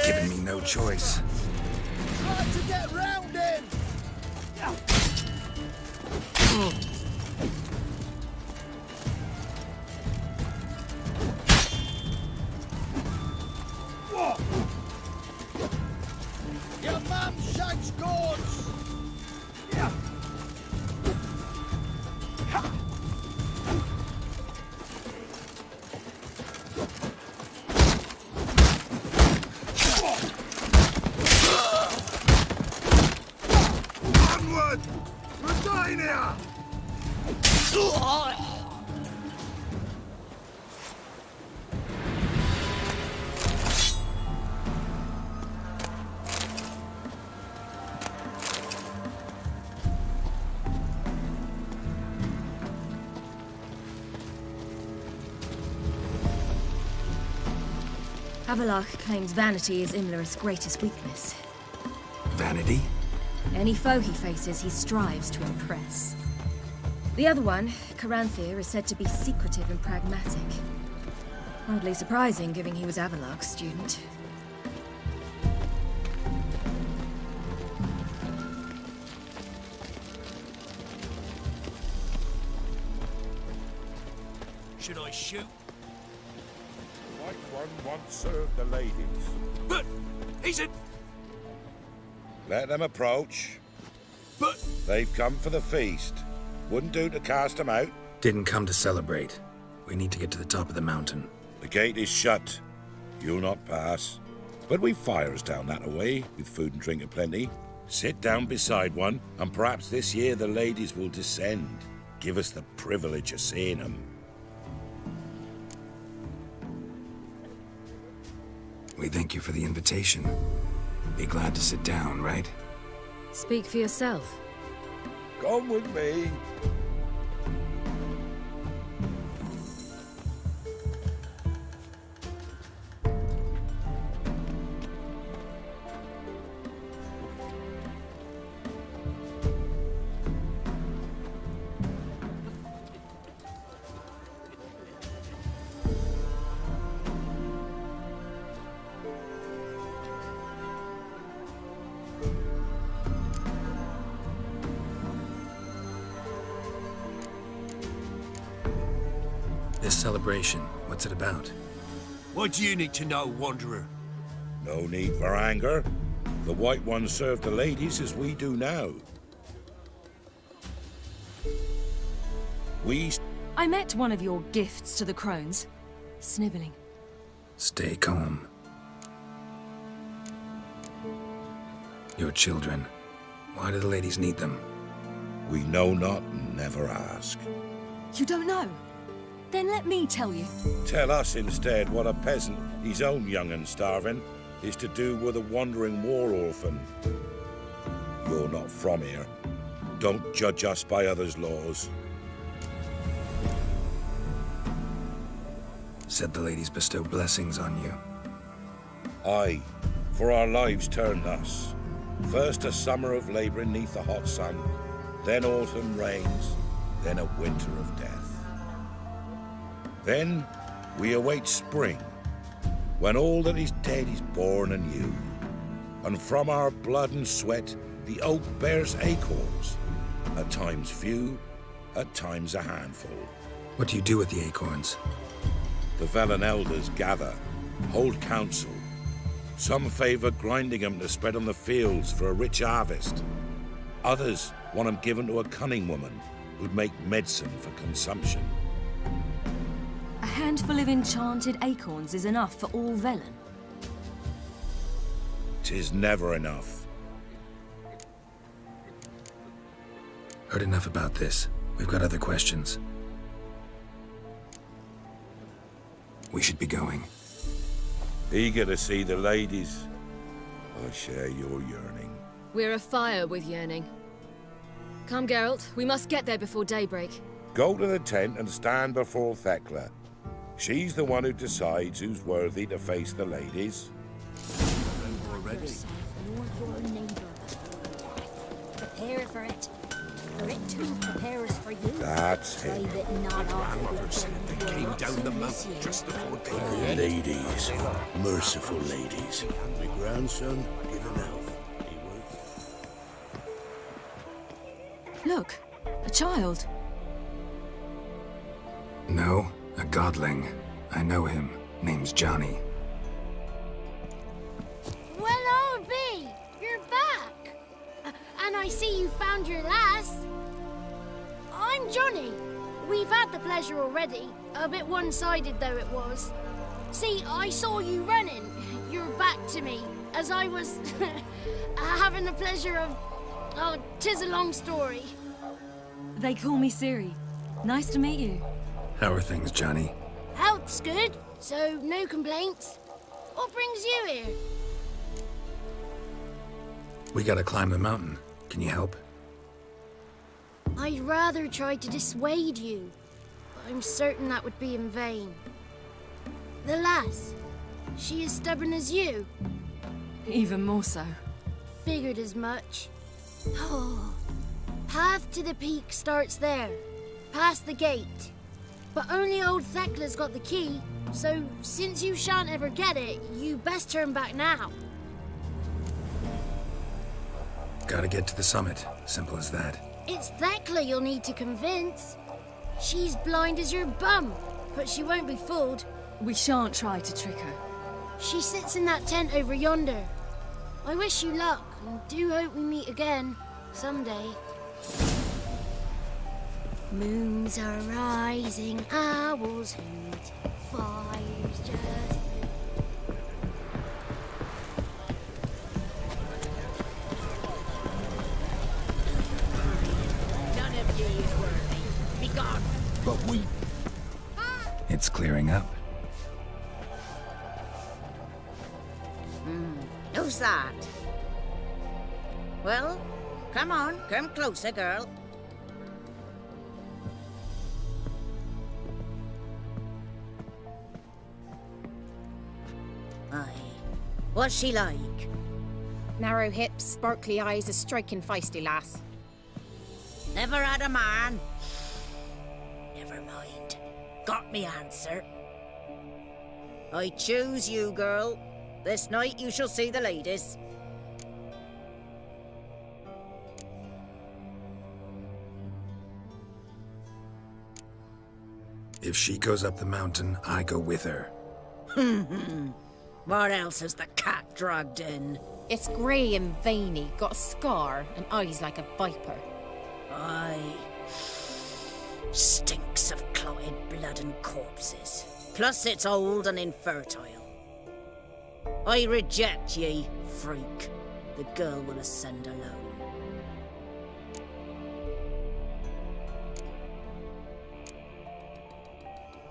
Giving me no choice. Hard to get round him! Your mum shakes gourds! Onward! Medina! Avalach claims vanity is Imlerith's greatest weakness. Vanity? Any foe he faces, he strives to impress. The other one, Caranthir, is said to be secretive and pragmatic. Hardly surprising, given he was Avalach's student. Should I shoot? White one once served the ladies. But he's a... Let them approach. But... They've come for the feast. Wouldn't do to cast them out. Didn't come to celebrate. We need to get to the top of the mountain. The gate is shut. You'll not pass. But we've fires down that away, with food and drink aplenty. Sit down beside one, and perhaps this year the ladies will descend. Give us the privilege of seeing them. We thank you for the invitation. Be glad to sit down, right? Speak for yourself. Come with me. This celebration, what's it about? What do you need to know, Wanderer? No need for anger. The White Ones serve the ladies as we do now. I met one of your gifts to the crones. Sniveling. Stay calm. Your children. Why do the ladies need them? We know not and never ask. You don't know? Then let me tell you. Tell us instead what a peasant, his own young and starving, is to do with a wandering war orphan. You're not from here. Don't judge us by others' laws. Said the ladies bestow blessings on you. Aye, for our lives turn thus. First a summer of labouring neath the hot sun, then autumn rains, then a winter of death. Then we await spring, when all that is dead is born anew. And from our blood and sweat the oak bears acorns, at times few, at times a handful. What do you do with the acorns? The Velen elders gather, hold council, Some favor grinding them to spread on the fields for a rich harvest. Others want them given to a cunning woman who'd make medicine for consumption. A handful of enchanted acorns is enough for all Velen. 'Tis never enough. Heard enough about this. We've got other questions. We should be going. Eager to see the ladies. I share your yearning. We're afire with yearning. Come, Geralt. We must get there before daybreak. Go to the tent and stand before Thekla. She's the one who decides who's worthy to face the ladies. Already. Prepare for it. For it too prepares for you. That's it. Drive it not off. They came down the mountain just before daybreak. Ladies, merciful ladies. My grandson, given out. Look, a child. No, a godling. I know him. Name's Johnny. Well, I'll be. You're back. And I see you found your lass. I'm Johnny. We've had the pleasure already. A bit one-sided though it was. See, I saw you running. Your back to me. As I was having the pleasure of... Oh, 'tis a long story. They call me Ciri. Nice to meet you. How are things, Johnny? Health's good, so no complaints. What brings you here? We gotta climb the mountain. Can you help? I'd rather try to dissuade you, but I'm certain that would be in vain. The lass, she as stubborn as you? Even more so. Figured as much. Oh, path to the peak starts there, past the gate. But only old Thekla's got the key, so since you shan't ever get it, you best turn back now. Gotta get to the summit. Simple as that. It's Thekla you'll need to convince. She's blind as your bum, but she won't be fooled. We shan't try to trick her. She sits in that tent over yonder. I wish you luck, and do hope we meet again, someday. Moons are rising, owls hoot, fire's just... None of ye is worthy. Be gone. But we... It's clearing up. Who's that? Well, come on, come closer, girl. Aye. What's she like? Narrow hips, sparkly eyes, a striking feisty lass. Never had a man. Never mind. Got me answer. I choose you, girl. This night you shall see the ladies. If she goes up the mountain, I go with her. What else has the cat dragged in? It's grey and veiny, got a scar, and eyes like a viper. Aye. Stinks of clotted blood and corpses. Plus it's old and infertile. I reject ye, freak. The girl will ascend alone.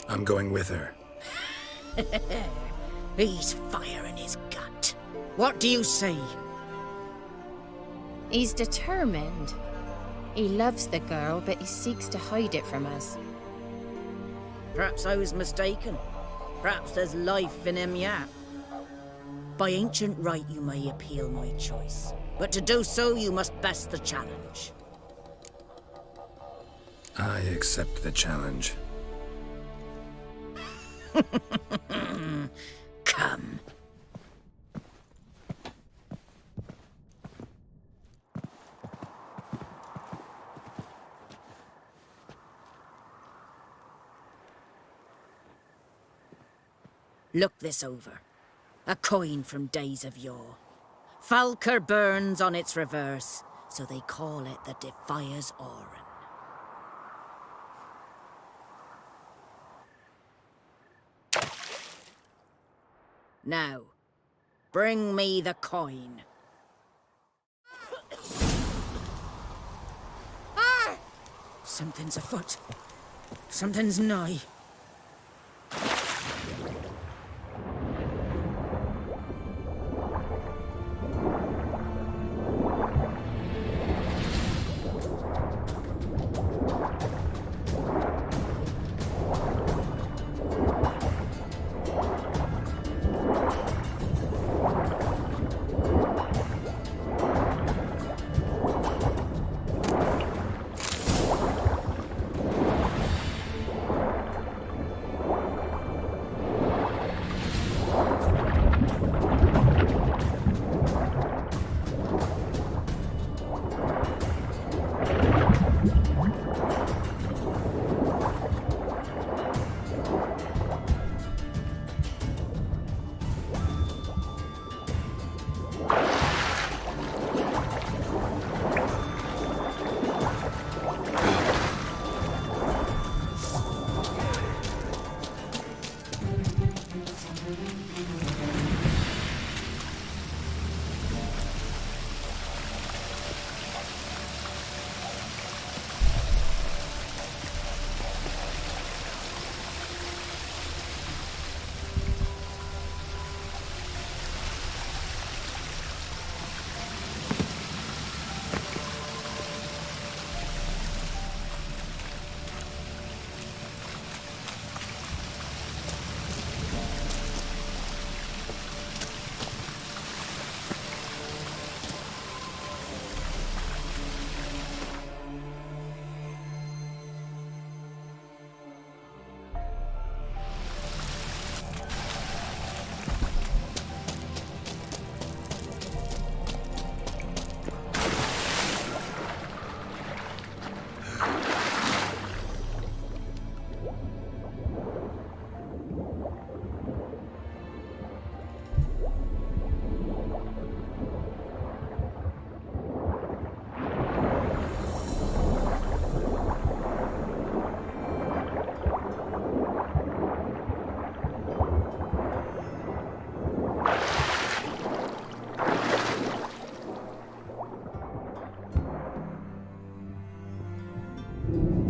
I'm going with her. He's fire in his gut. What do you say? He's determined. He loves the girl, but he seeks to hide it from us. Perhaps I was mistaken. Perhaps there's life in him yet. By ancient right, you may appeal my choice. But to do so, you must best the challenge. I accept the challenge. Come. Look this over. A coin from days of yore. Falker burns on its reverse, so they call it the Defier's Oran. Now, bring me the coin. Something's afoot. Something's nigh.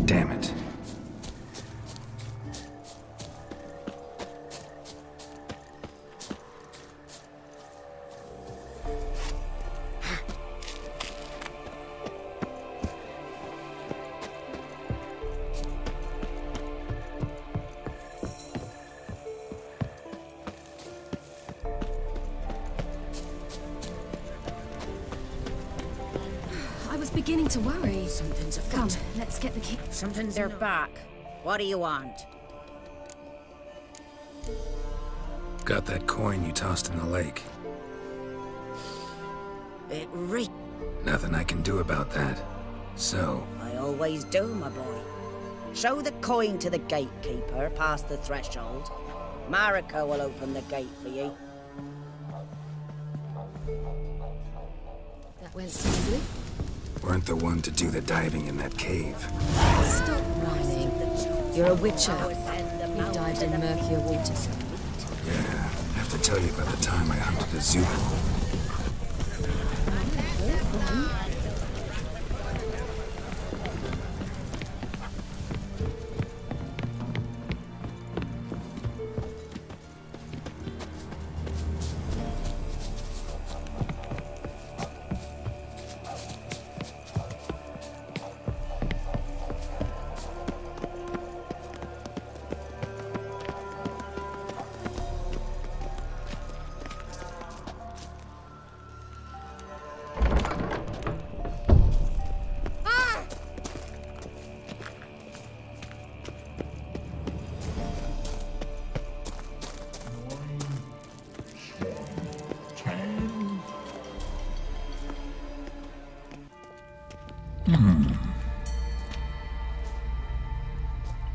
Damn it. I was beginning to worry. Something's afoot. Come, let's get the key. Something's their back. What do you want? Got that coin you tossed in the lake. It Nothing I can do about that. So, I always do, my boy. Show the coin to the gatekeeper past the threshold. Marika will open the gate for you. That went smoothly. weren't the one to do the diving in that cave. Stop whining. You're a witcher. You dived in murkier waters. Yeah, I have to tell you about the time I hunted a zoo.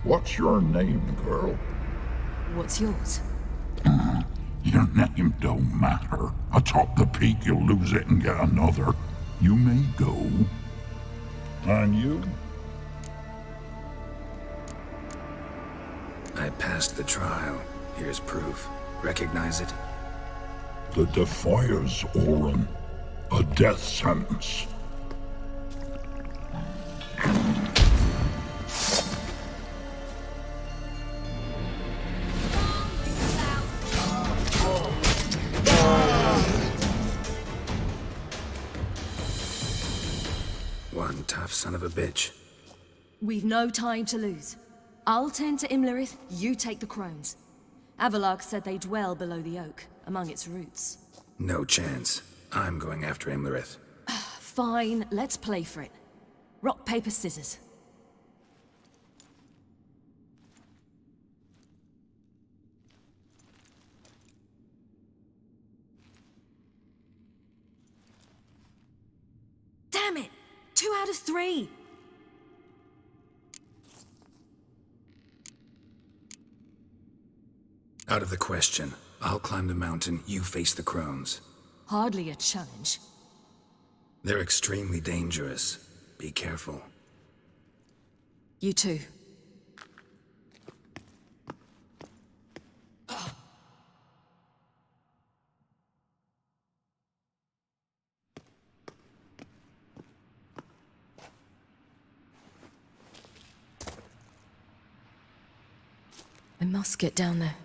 What's your name, girl? What's yours? Your name don't matter. Atop the peak, you'll lose it and get another. You may go. And you? I passed the trial. Here's proof. Recognize it? The Defier's Orin. A death sentence. One tough son of a bitch. We've no time to lose. I'll tend to Imlerith, you take the crones. Avalark said they dwell below the oak, among its roots. No chance. I'm going after Imlerith. Fine, let's play for it. Rock, paper, scissors. Damn it! 2 out of 3! Out of the question. I'll climb the mountain, you face the crones. Hardly a challenge. They're extremely dangerous. Be careful. You too. I must get down there.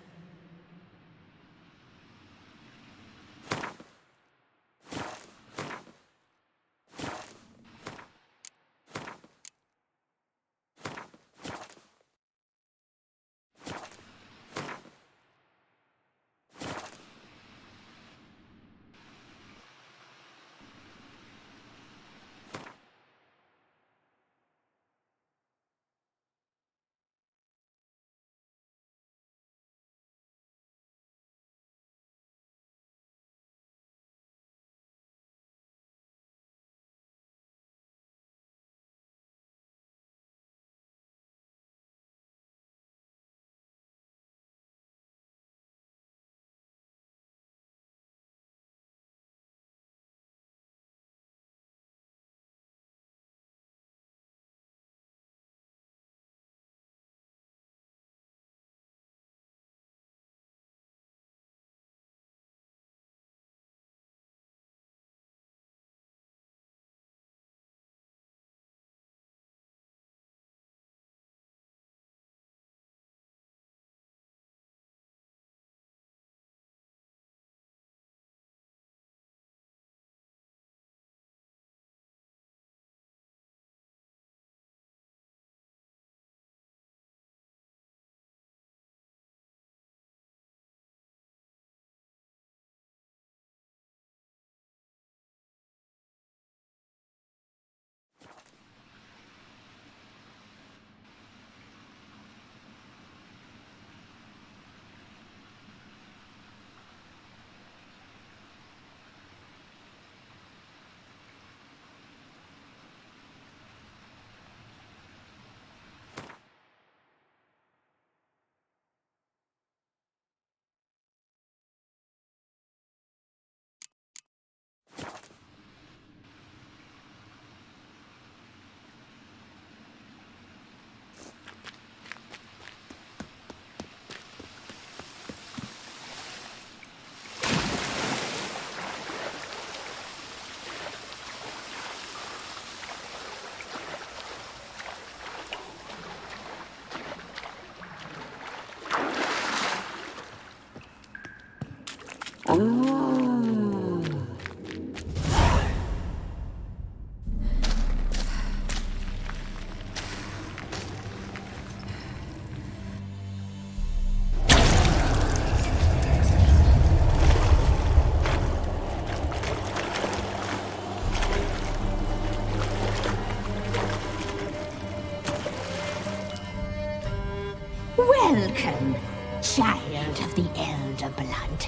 Welcome, child of the Elder Blood.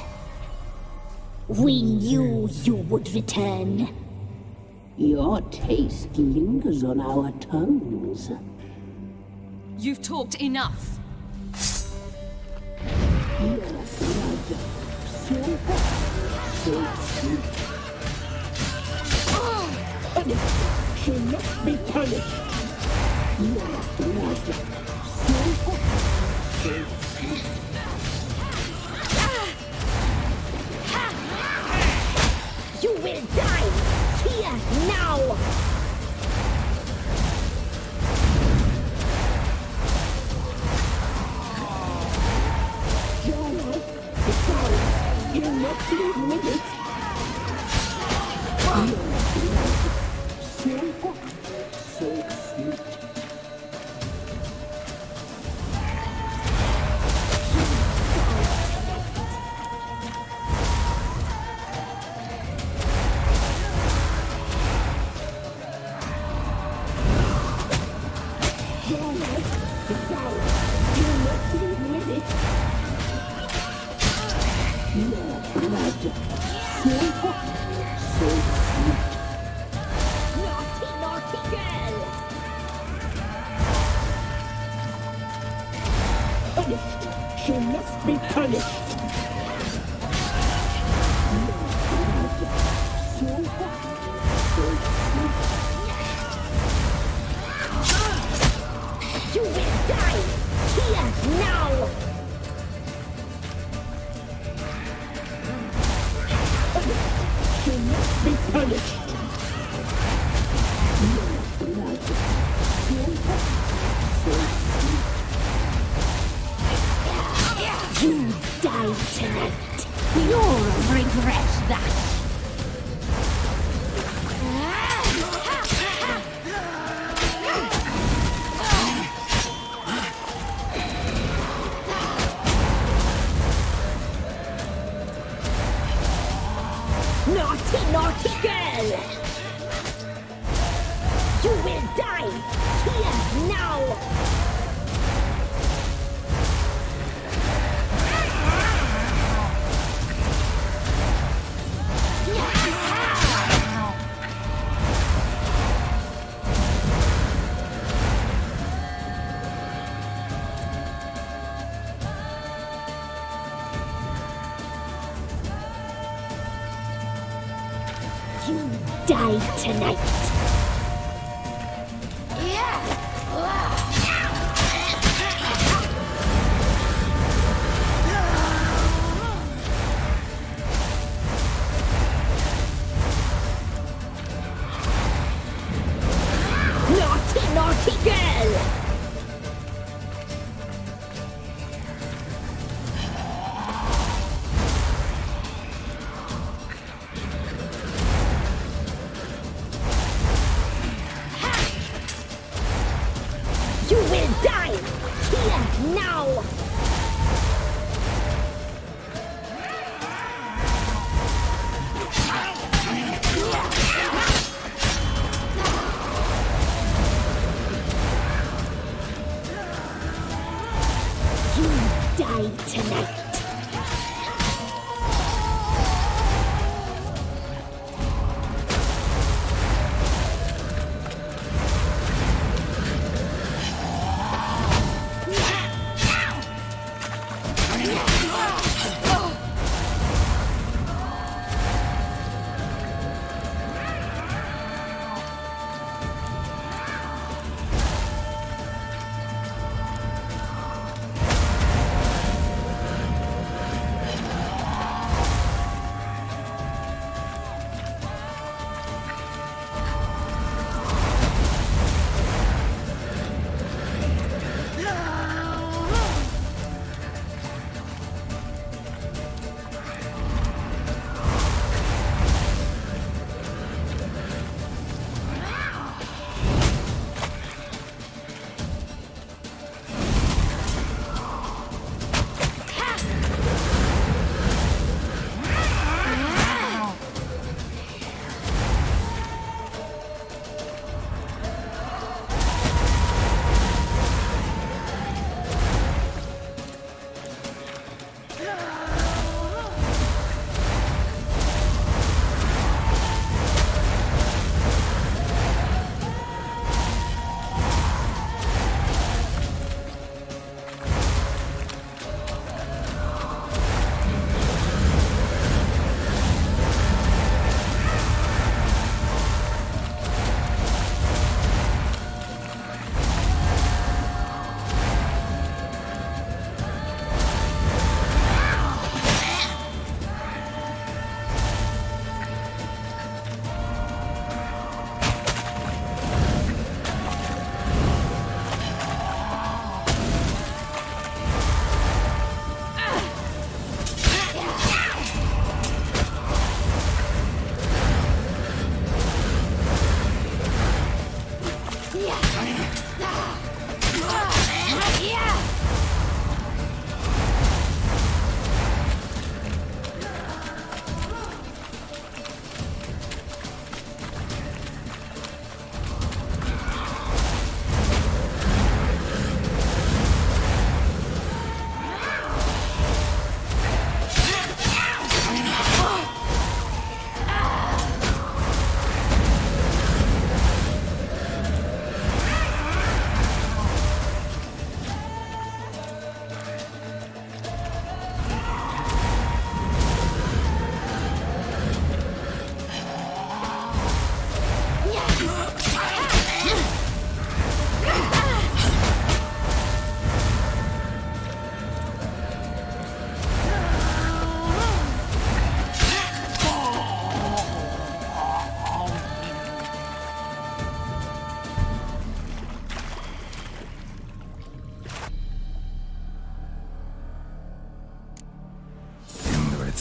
We knew you would return. Your taste lingers on our tongues. You've talked enough. Your blood So sweet. She must be punished. Your blood. So sweet. You will die here now. You must live with it. So sweet. She must be punished. You will die here now. She must be punished. You die tonight. You'll regret that. Naughty, naughty girl! You will die here now! You die tonight. Naughty, naughty girl!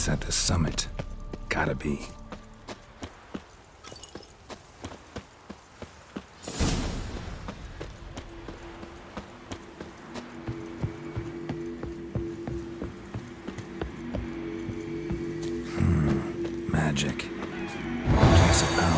It's at the summit. Gotta be. Magic. Case of power.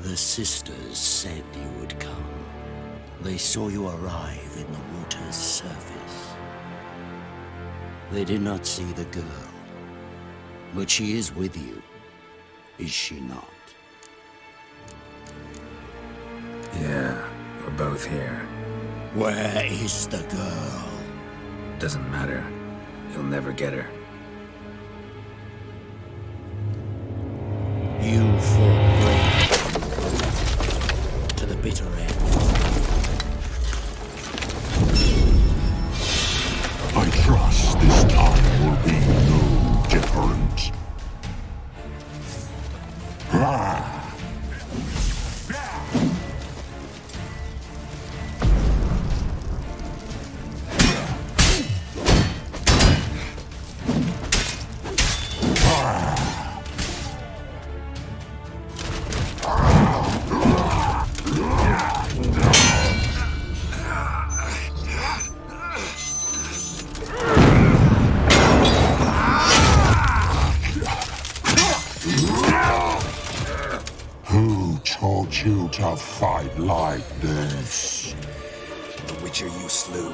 The sisters said you would come. They saw you arrive in the water's surface. They did not see the girl. But she is with you, is she not? Yeah, we're both here. Where is the girl? Doesn't matter. You'll never get her. You fought bravely to the bitter end. I trust this time will be no different. Ah! Who taught you to fight like this? The Witcher you slew.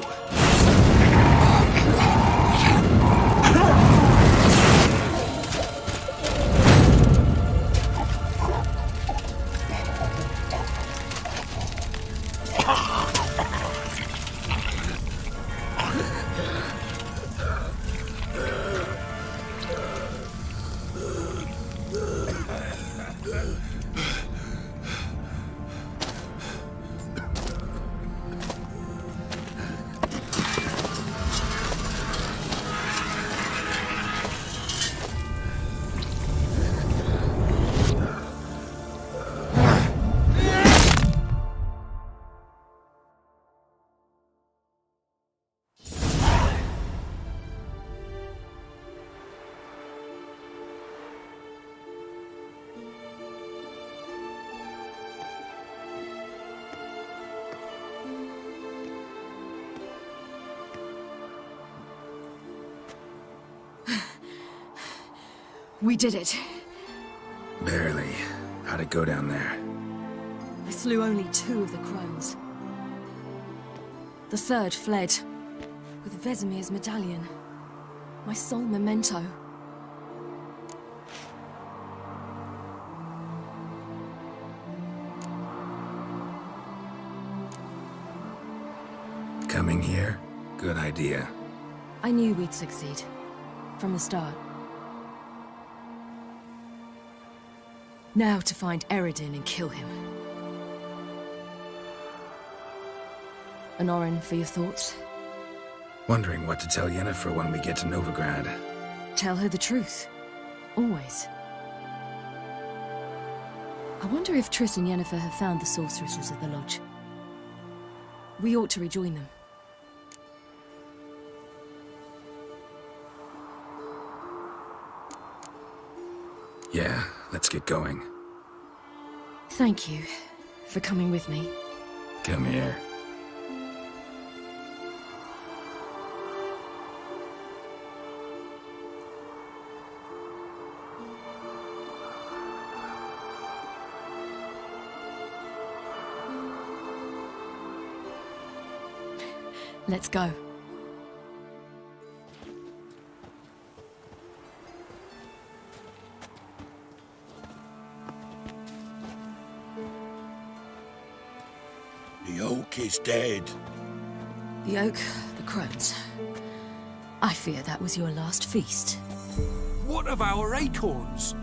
We did it. Barely. How'd it go down there? I slew only 2 of the crones. The third fled, with Vesemir's medallion. My sole memento. Coming here? Good idea. I knew we'd succeed. From the start. Now to find Eredin and kill him. An Orin for your thoughts? Wondering what to tell Yennefer when we get to Novigrad. Tell her the truth. Always. I wonder if Triss and Yennefer have found the sorceresses of the Lodge. We ought to rejoin them. Yeah, let's get going. Thank you for coming with me. Come here. Let's go. The oak is dead. The oak, the crones. I fear that was your last feast. What of our acorns?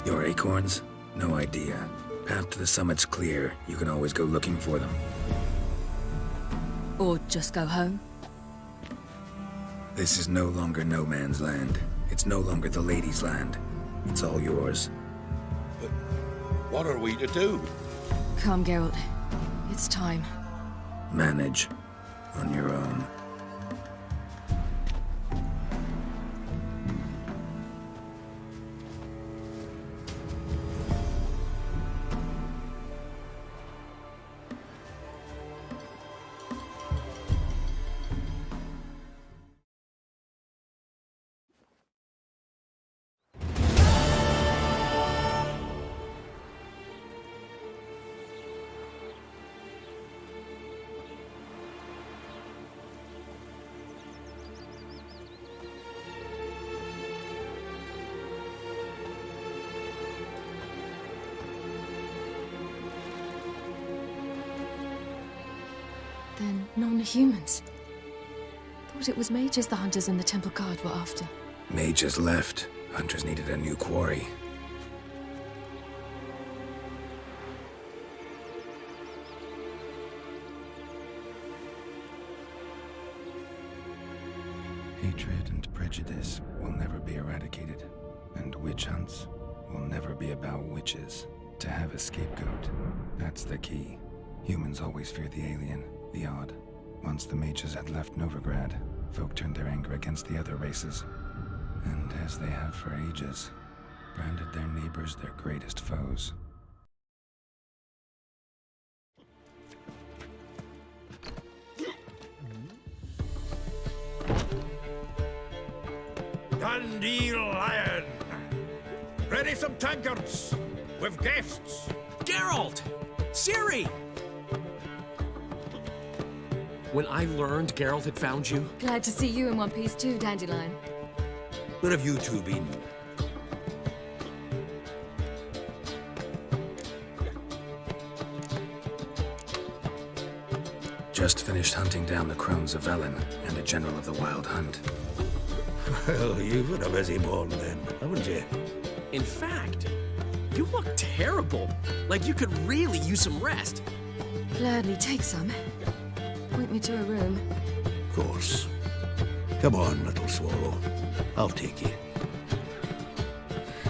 Your acorns? No idea. Path to the summit's clear. You can always go looking for them. Or just go home? This is no longer no man's land. It's no longer the lady's land. It's all yours. But what are we to do? Come, Geralt. It's time. Manage. On your own. Then non-humans. Thought it was mages the hunters and the Temple Guard were after. Mages left. Hunters needed a new quarry. Hatred and prejudice will never be eradicated, and witch hunts will never be about witches. To have a scapegoat, that's the key. Humans always fear the alien, the odd. Once the mages had left Novigrad, folk turned their anger against the other races. And as they have for ages, branded their neighbors their greatest foes. Dandelion! Ready some tankards! With guests! Geralt! Ciri! When I learned Geralt had found you... Glad to see you in one piece too, Dandelion. Where have you two been? Just finished hunting down the crones of Velen and a general of the Wild Hunt. Well, you've had a busy morning then, haven't you? In fact, you look terrible. Like you could really use some rest. Gladly take some. Point me to a room. Of course. Come on, little swallow. I'll take you.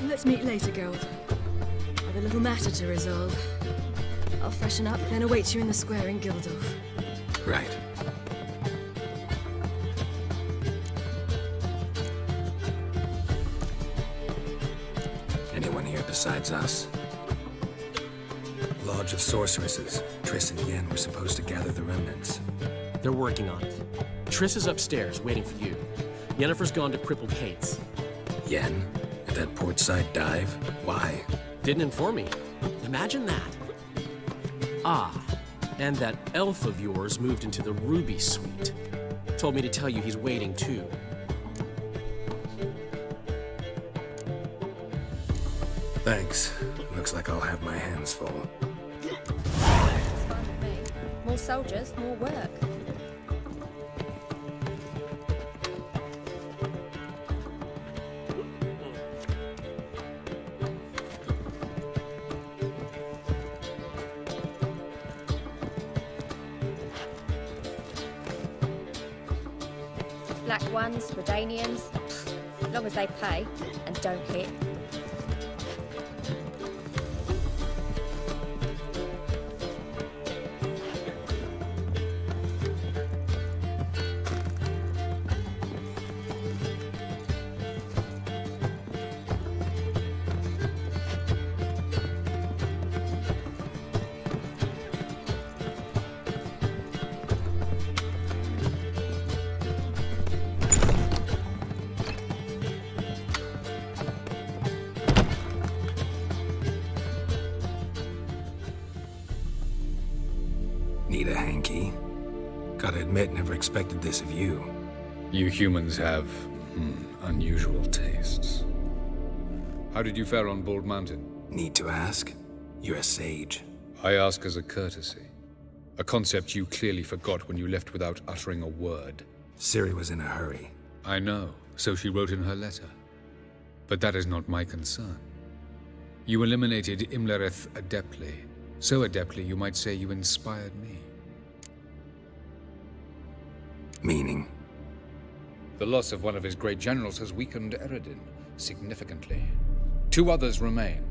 Let's meet later, Geralt. I've a little matter to resolve. I'll freshen up, then await you in the square in Gildorf. Right. Anyone here besides us? Lodge of Sorceresses. Triss and Yen were supposed to gather the remnants. They're working on it. Triss is upstairs, waiting for you. Yennefer's gone to Crippled Kate's. Yen? At that portside dive? Why? Didn't inform me. Imagine that. Ah, and that elf of yours moved into the Ruby Suite. Told me to tell you he's waiting too. Thanks. Looks like I'll have my hands full. More soldiers, more work. Black ones, Redanians, as long as they pay and don't hit. Need a hanky? Gotta admit, never expected this of you. You humans have, unusual tastes. How did you fare on Bald Mountain? Need to ask? You're a sage. I ask as a courtesy. A concept you clearly forgot when you left without uttering a word. Ciri was in a hurry. I know, so she wrote in her letter. But that is not my concern. You eliminated Imlerith adeptly. So adeptly, you might say you inspired me. Meaning? The loss of one of his great generals has weakened Eredin significantly. 2 others remain.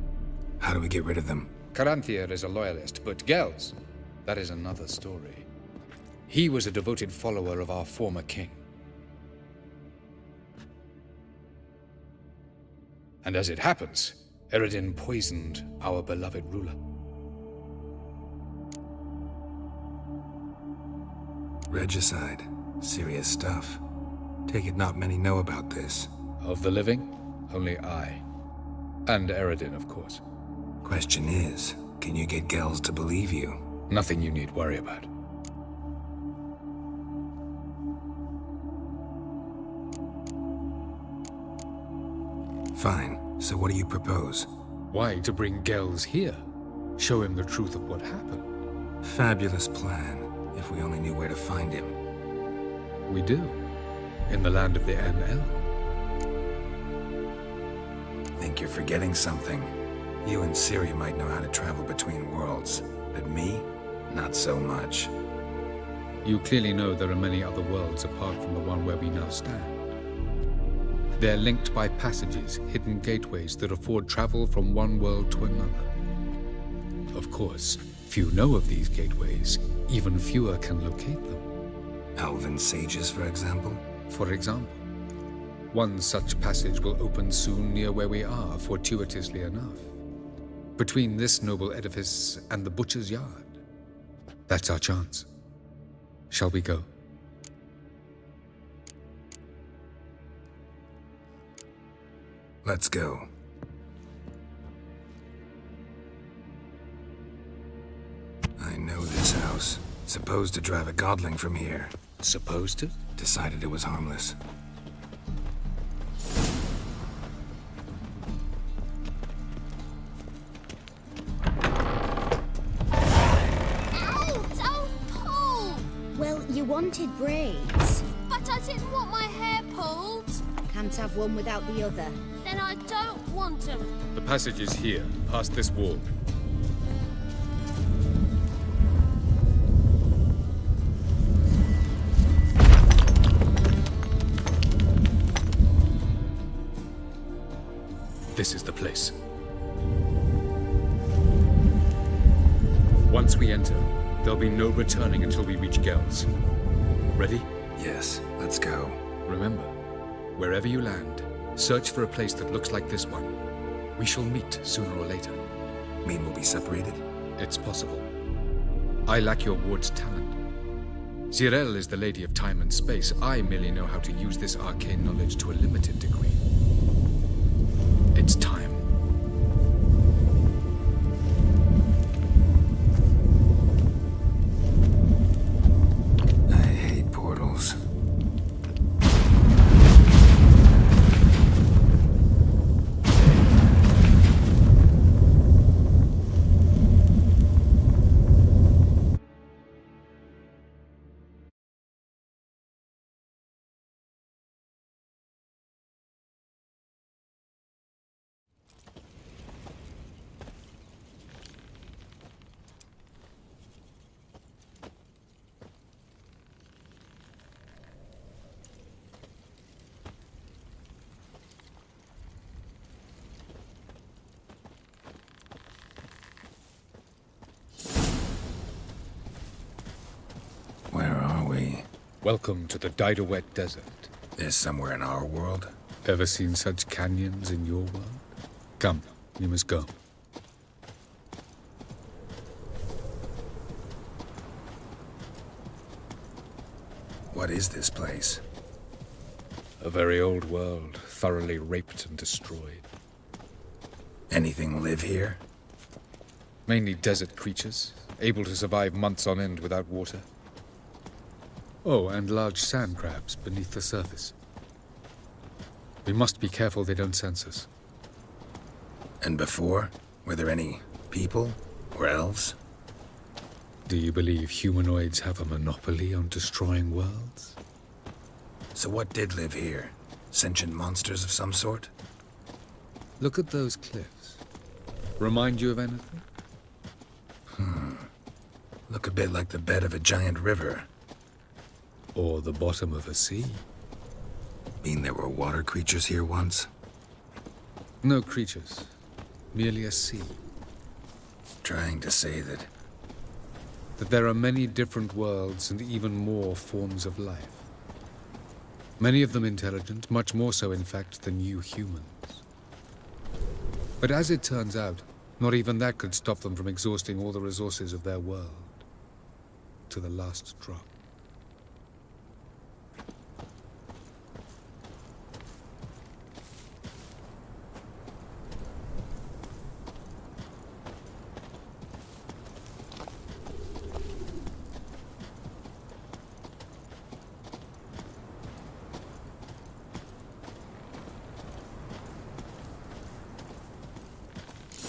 How do we get rid of them? Caranthier is a loyalist, but Gels, that is another story. He was a devoted follower of our former king. And as it happens, Eredin poisoned our beloved ruler. Regicide. Serious stuff. Take it not many know about this. Of the living, only I. And Eredin, of course. Question is, can you get Gels to believe you? Nothing you need worry about. Fine. So what do you propose? Why, to bring Gels here. Show him the truth of what happened. Fabulous plan, if we only knew where to find him. We do. In the land of the NL. Think you're forgetting something. You and Ciri might know how to travel between worlds, but me? Not so much. You clearly know there are many other worlds apart from the one where we now stand. They're linked by passages, hidden gateways that afford travel from one world to another. Of course, few know of these gateways. Even fewer can locate them. Elven sages, for example? For example. One such passage will open soon near where we are, fortuitously enough. Between this noble edifice and the butcher's yard. That's our chance. Shall we go? Let's go. I know this house. Supposed to drive a godling from here. Supposed to? Decided it was harmless. Ow! Don't pull! Well, you wanted braids. But I didn't want my hair pulled. Can't have one without the other. Then I don't want them. The passage is here, past this wall. This is the place. Once we enter, there'll be no returning until we reach Gels. Ready? Yes, let's go. Remember, wherever you land, search for a place that looks like this one. We shall meet sooner or later. Mean we'll be separated? It's possible. I lack your ward's talent. Zirel is the lady of time and space. I merely know how to use this arcane knowledge to a limited degree. It's time. Welcome to the Dido-Wet Desert. There's somewhere in our world? Ever seen such canyons in your world? Come, you must go. What is this place? A very old world, thoroughly raped and destroyed. Anything live here? Mainly desert creatures, able to survive months on end without water. Oh, and large sand crabs beneath the surface. We must be careful they don't sense us. And before? Were there any people? Or elves? Do you believe humanoids have a monopoly on destroying worlds? So what did live here? Sentient monsters of some sort? Look at those cliffs. Remind you of anything? Look a bit like the bed of a giant river. Or the bottom of a sea. Mean there were water creatures here once? No creatures. Merely a sea. Trying to say that there are many different worlds and even more forms of life. Many of them intelligent, much more so in fact than you humans. But as it turns out, not even that could stop them from exhausting all the resources of their world. To the last drop.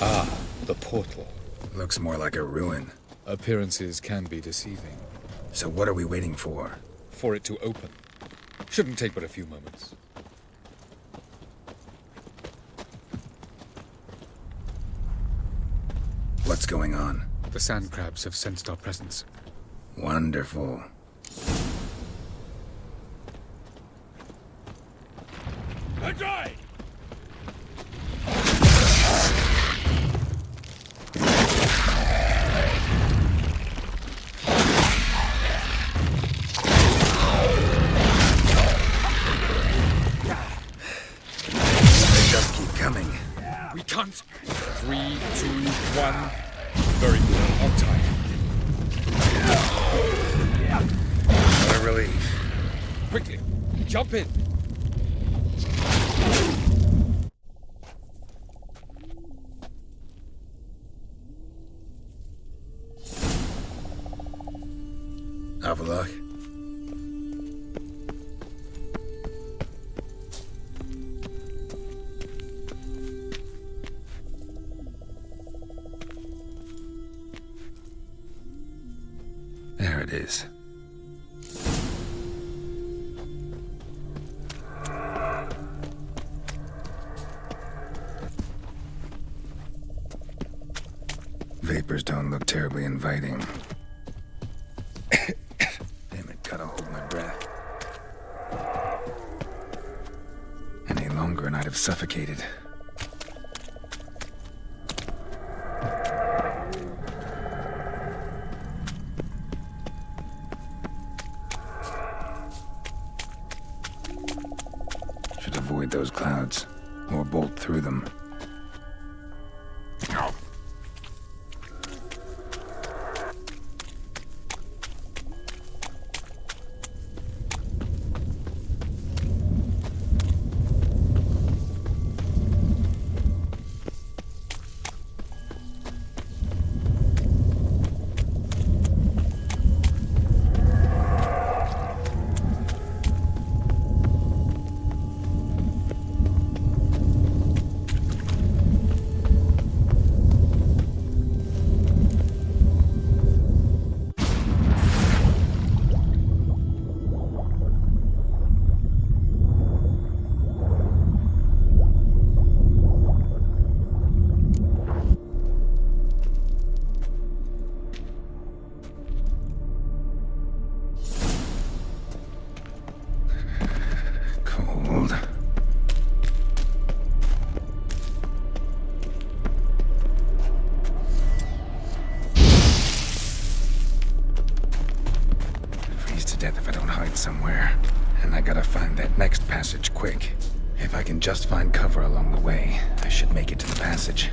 Ah, the portal. looks more like a ruin. Appearances can be deceiving. So what are we waiting for? For it to open. Shouldn't take but a few moments. What's going on? The sand crabs have sensed our presence. Wonderful. Enjoy! They just keep coming. We can't. 3, 2, 1. Very good. On time. What a relief. Quickly, jump in. Have a look. There it is. Vapors don't look terribly inviting. Damn it, gotta hold my breath. Any longer and I'd have suffocated. Should avoid those clouds, or bolt through them. death if I don't hide somewhere. And I gotta find that next passage quick. If I can just find cover along the way, I should make it to the passage.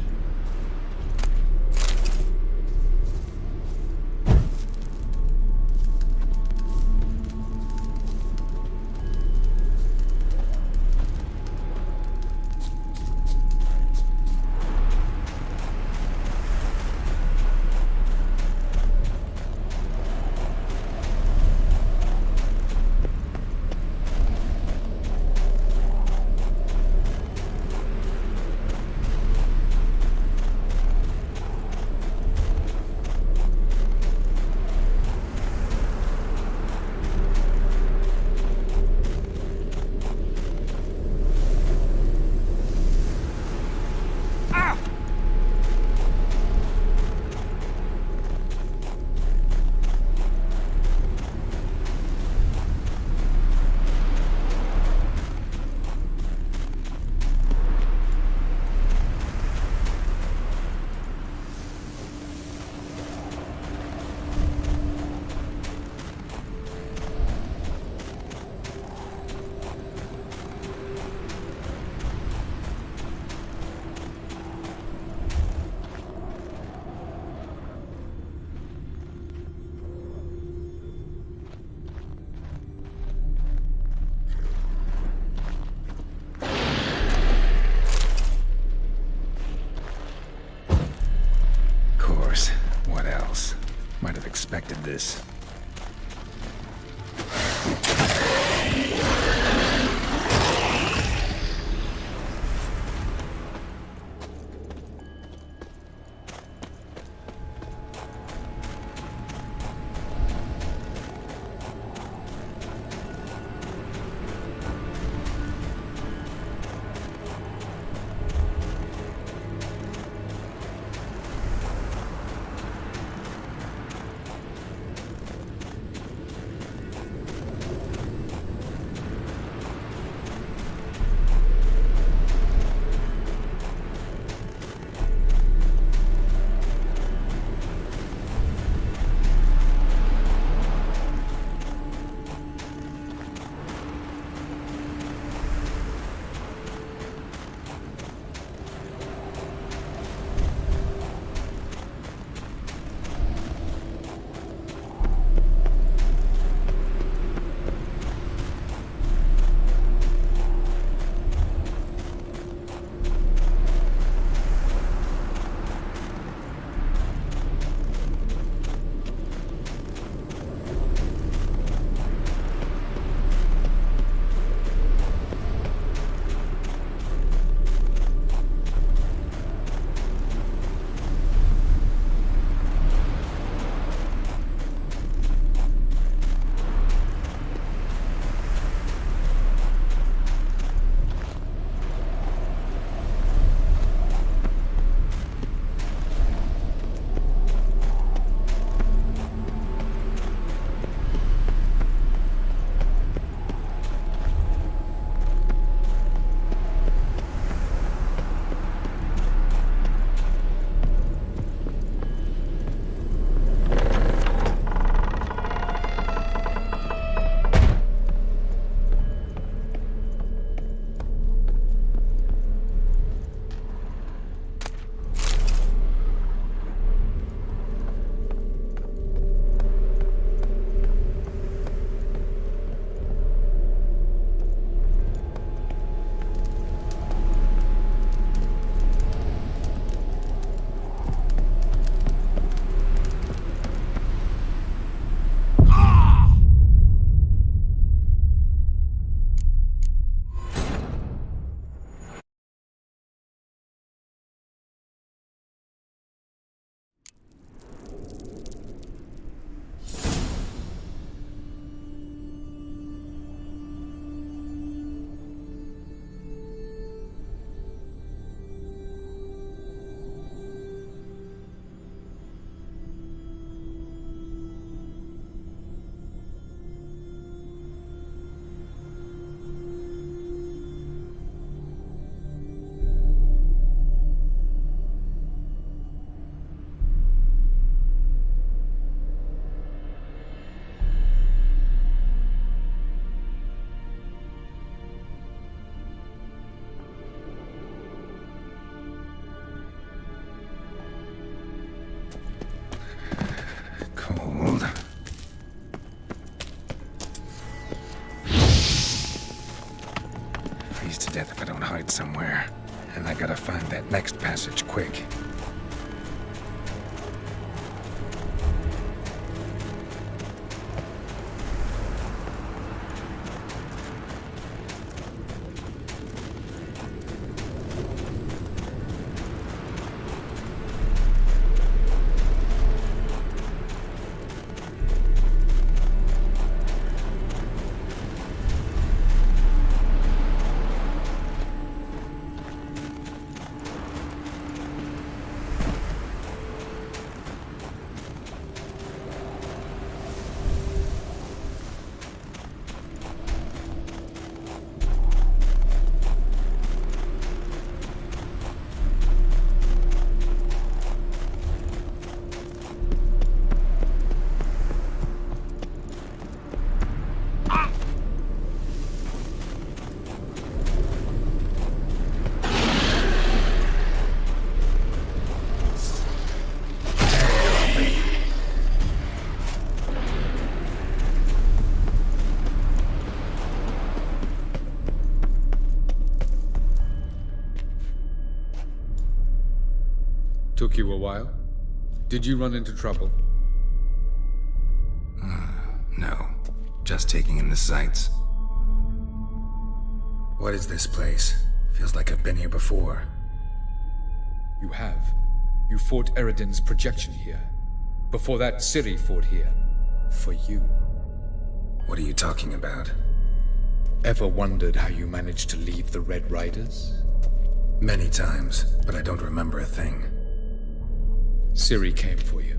What else? Might have expected this. death if I don't hide somewhere. And I gotta find that next passage quick. Took you a while? Did you run into trouble? No. Just taking in the sights. What is this place? Feels like I've been here before. You have. You fought Eredin's projection here. Before that, Ciri fought here. For you. What are you talking about? Ever wondered how you managed to leave the Red Riders? Many times, but I don't remember a thing. Ciri came for you.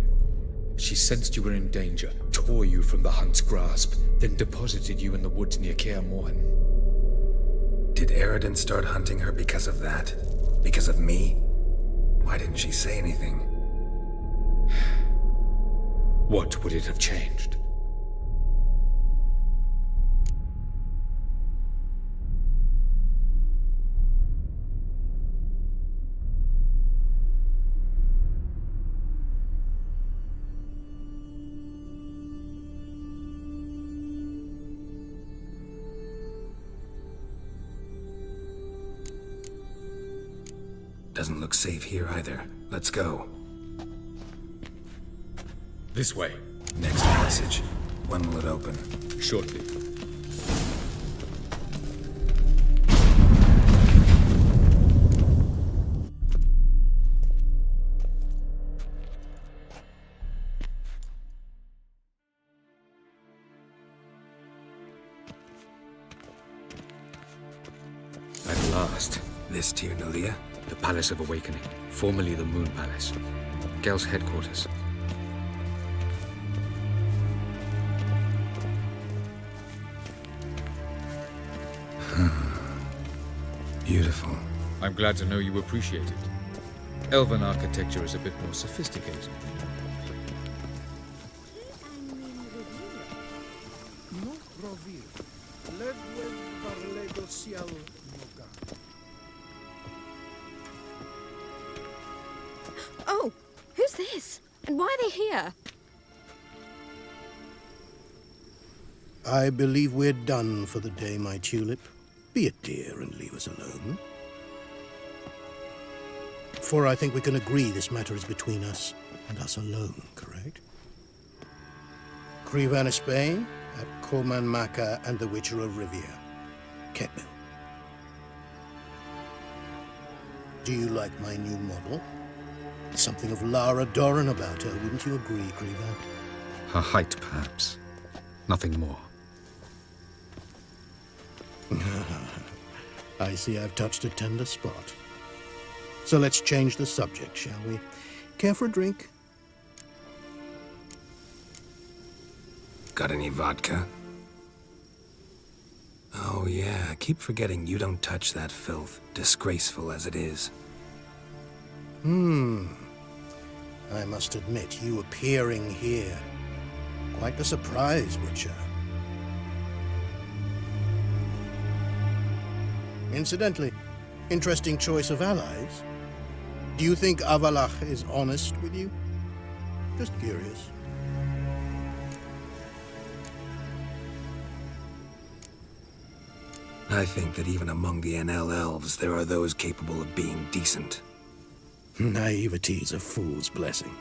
She sensed you were in danger, tore you from the Hunt's grasp, then deposited you in the woods near Kaer Morhen. Did Eredin start hunting her because of that? Because of me? Why didn't she say anything? What would it have changed? Doesn't look safe here either. Let's go. This way. Next passage. When will it open? Shortly. At last. This Tyr The Palace of Awakening, formerly the Moon Palace. Gel's headquarters. Beautiful. I'm glad to know you appreciate it. Elven architecture is a bit more sophisticated. Oh, who's this? And why are they here? I believe we're done for the day, my tulip. Be a dear and leave us alone. For I think we can agree this matter is between us and us alone, correct? Crevan of Spain, at Corman Maca and the Witcher of Rivia. Ketmil. Do you like my new model? Something of Lara Doran about her, wouldn't you agree, Crevan? Her height, perhaps. Nothing more. I see I've touched a tender spot. So let's change the subject, shall we? Care for a drink? Got any vodka? Oh yeah, I keep forgetting you don't touch that filth, disgraceful as it is. I must admit, you appearing here. Quite the surprise, Witcher. Incidentally, interesting choice of allies. Do you think Avalach is honest with you? Just curious. I think that even among the NL elves, there are those capable of being decent. Naivety is a fool's blessing.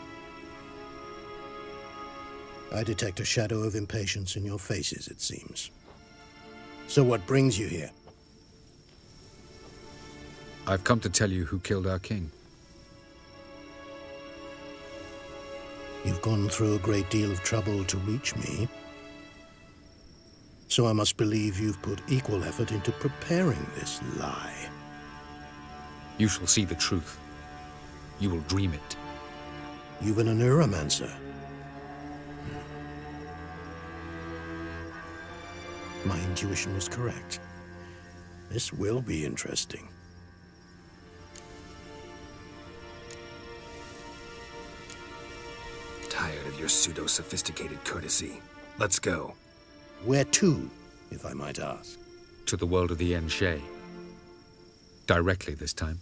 I detect a shadow of impatience in your faces, it seems. So what brings you here? I've come to tell you who killed our king. You've gone through a great deal of trouble to reach me. So I must believe you've put equal effort into preparing this lie. You shall see the truth. You will dream it. You've been a neuromancer. My intuition was correct. This will be interesting. Tired of your pseudo-sophisticated courtesy. Let's go. Where to, if I might ask? To the world of the Enshe. Directly this time.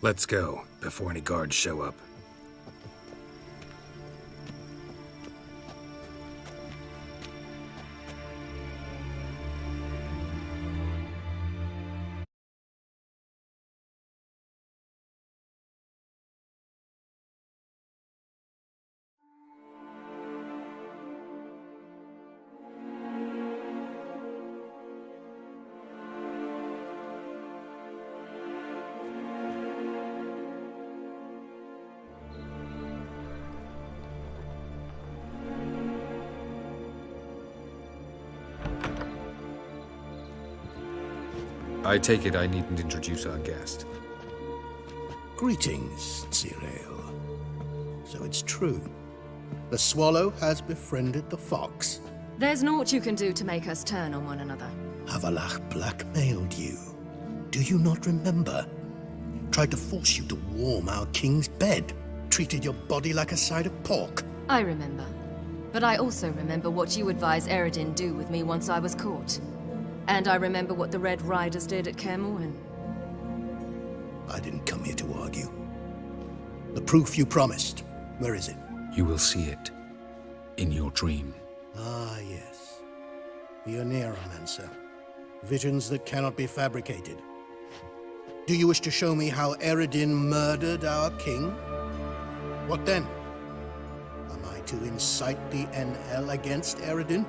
Let's go, before any guards show up. I take it I needn't introduce our guest. Greetings, Cyril. So it's true. The swallow has befriended the fox. There's naught you can do to make us turn on one another. Avalach blackmailed you. Do you not remember? Tried to force you to warm our king's bed. Treated your body like a side of pork. I remember. But I also remember what you advised Eredin do with me once I was caught. And I remember what the Red Riders did at Kaer Morhen. I didn't come here to argue. The proof you promised, where is it? You will see it. In your dream. Ah, yes. The Neuromancer. Visions that cannot be fabricated. Do you wish to show me how Eredin murdered our king? What then? Am I to incite the NL against Eredin?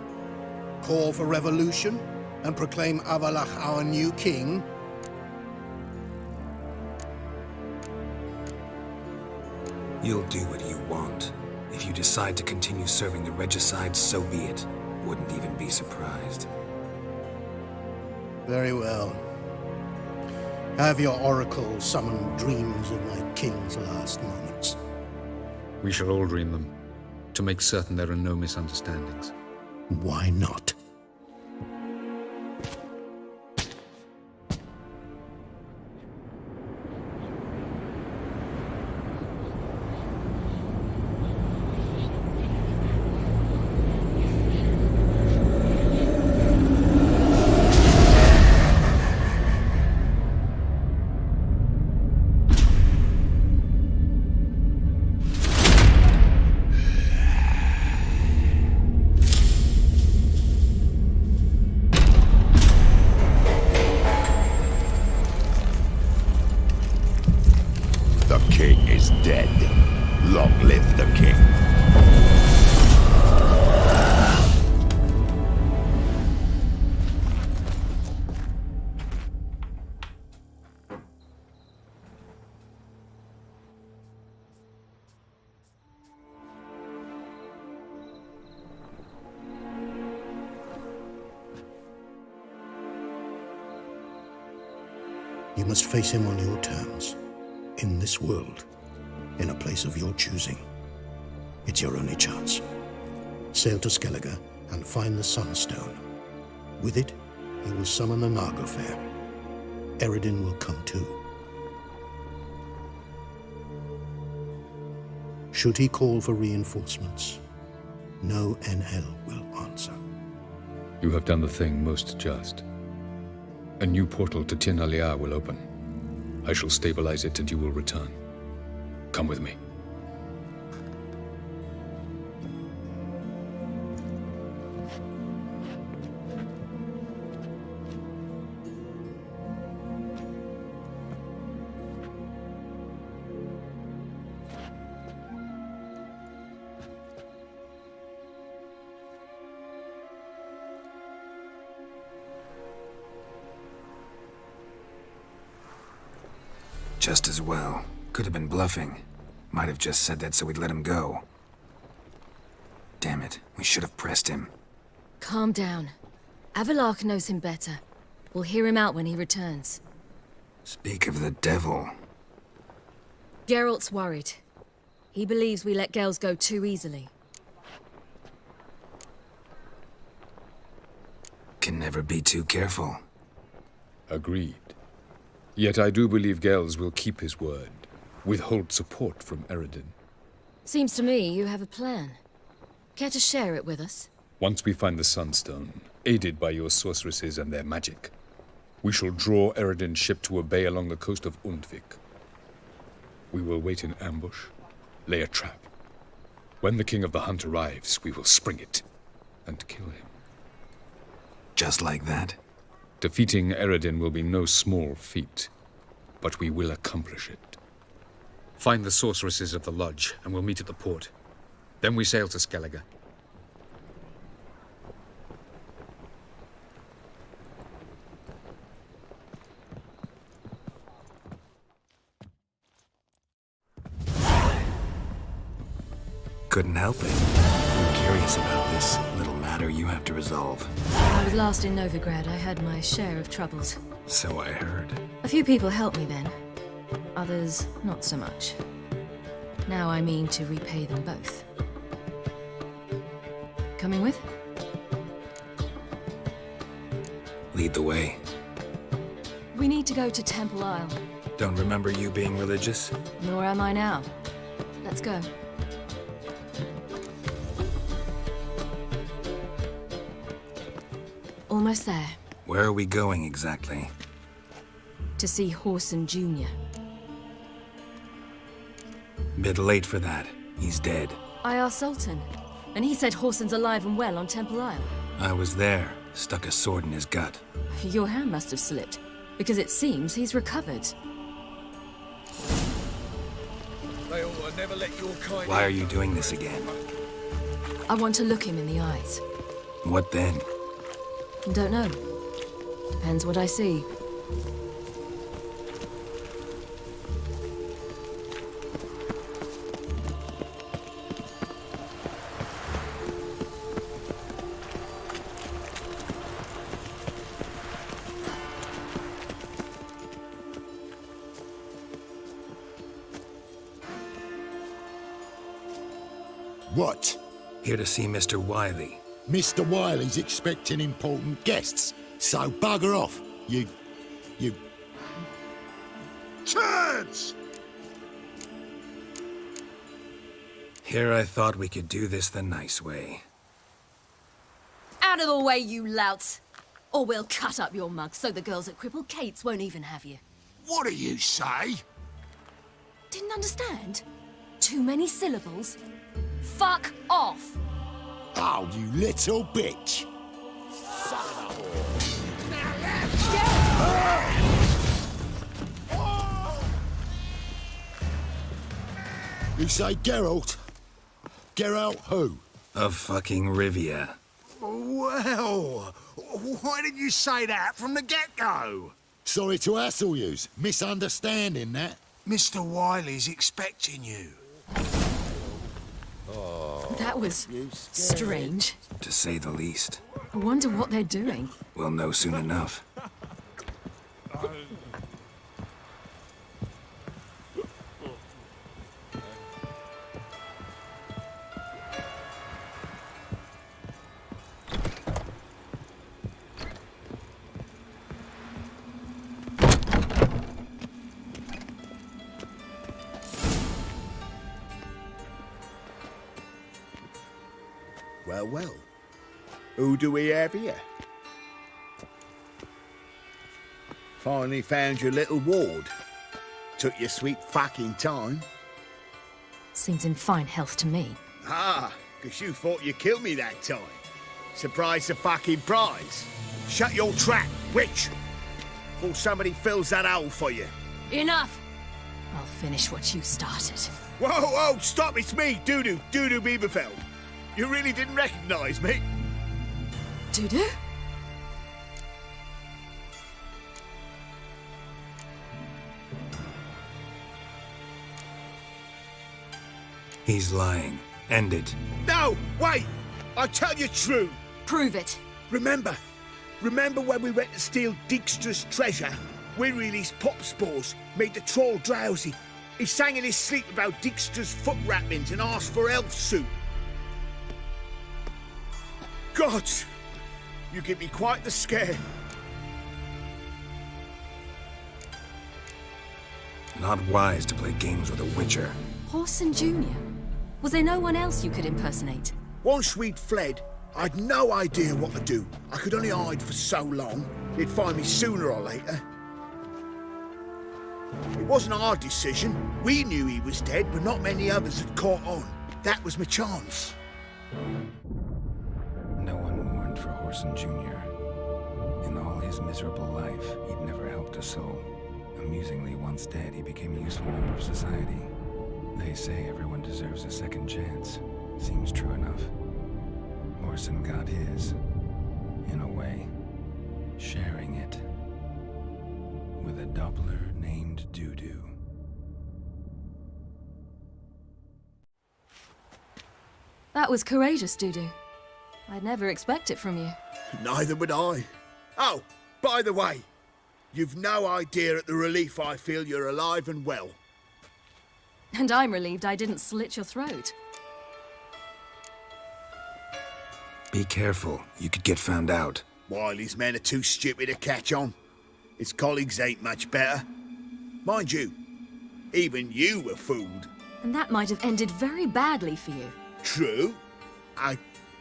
Call for revolution? And proclaim Avalach our new king? You'll do what you want. If you decide to continue serving the regicide, so be it. Wouldn't even be surprised. Very well. Have your oracle summon dreams of my king's last moments. We shall all dream them, to make certain there are no misunderstandings. Why not? You must face him on your terms. In this world. In a place of your choosing. It's your only chance. Sail to Skellige and find the Sunstone. With it, he will summon the Nagelfair. Eredin will come too. Should he call for reinforcements, no NL will answer. You have done the thing most just. A new portal to Tiene will open. I shall stabilize it and you will return. Come with me. Just as well. Could have been bluffing. Might have just said that so we'd let him go. Damn it, we should have pressed him. Calm down. Avalok knows him better. We'll hear him out when he returns. Speak of the devil. Geralt's worried. He believes we let girls go too easily. Can never be too careful. Agreed. Yet I do believe Gels will keep his word, withhold support from Eredin. Seems to me you have a plan. Care to share it with us? Once we find the Sunstone, aided by your sorceresses and their magic, we shall draw Eredin's ship to a bay along the coast of Undvik. We will wait in ambush, lay a trap. When the King of the Hunt arrives, we will spring it and kill him. Just like that? Defeating Eredin will be no small feat, but we will accomplish it. Find the sorceresses of the lodge, and we'll meet at the port. Then we sail to Skellige. Couldn't help it. I'm curious about this little matter you have to resolve. I was last in Novigrad. I had my share of troubles. So I heard. A few people helped me then. Others, not so much. Now I mean to repay them both. Coming with? Lead the way. We need to go to Temple Isle. Don't remember you being religious? Nor am I now. Let's go. Almost there. Where are we going exactly? To see Horson Jr. Bit late for that. He's dead. I asked Sultan, and he said Horson's alive and well on Temple Isle. I was there. Stuck a sword in his gut. Your hand must have slipped, because it seems he's recovered. Why are you doing this again? I want to look him in the eyes. What then? Don't know. Depends what I see. What? Here to see Mr. Wiley. Mr. Wiley's expecting important guests, so bugger off, you... turds! Here I thought we could do this the nice way. Out of the way, you louts! Or we'll cut up your mug so the girls at Cripple Kate's won't even have you. What do you say? Didn't understand? Too many syllables? Fuck off! Oh, you little bitch! You say Geralt? Geralt who? Of fucking Rivia. Well, why didn't you say that from the get-go? Sorry to hassle yous. Misunderstanding that. Mr. Wiley's expecting you. That was strange. To say the least. I wonder what they're doing. We'll know soon enough. Well, well. Who do we have here? Finally found your little ward. Took your sweet fucking time. Seems in fine health to me. Ah, 'cause you thought you killed me that time. Surprise the fucking prize. Shut your trap, witch! Before somebody fills that hole for you. Enough! I'll finish what you started. Whoa, whoa, stop, it's me, Dudu Bieberfeld. You really didn't recognize me? Dudu? He's lying. End it. No, wait! I'll tell you true. Prove it. Remember when we went to steal Dijkstra's treasure? We released pop spores, made the troll drowsy. He sang in his sleep about Dijkstra's foot wrappings and asked for elf soup. Gods, you give me quite the scare. Not wise to play games with a witcher. Horson Jr. Was there no one else you could impersonate? Once we'd fled, I'd no idea what to do. I could only hide for so long. They'd find me sooner or later. It wasn't our decision. We knew he was dead, but not many others had caught on. That was my chance. No one mourned for Horson Jr. In all his miserable life, he'd never helped a soul. Amusingly, once dead, he became a useful member of society. They say everyone deserves a second chance. Seems true enough. Horson got his, in a way, sharing it with a Doppler named Doo-Doo. That was courageous, Dudu. I'd never expect it from you. Neither would I. Oh, by the way, you've no idea at the relief I feel you're alive and well. And I'm relieved I didn't slit your throat. Be careful. You could get found out. Wiley's men are too stupid to catch on. His colleagues ain't much better. Mind you, even you were fooled. And that might have ended very badly for you. True. I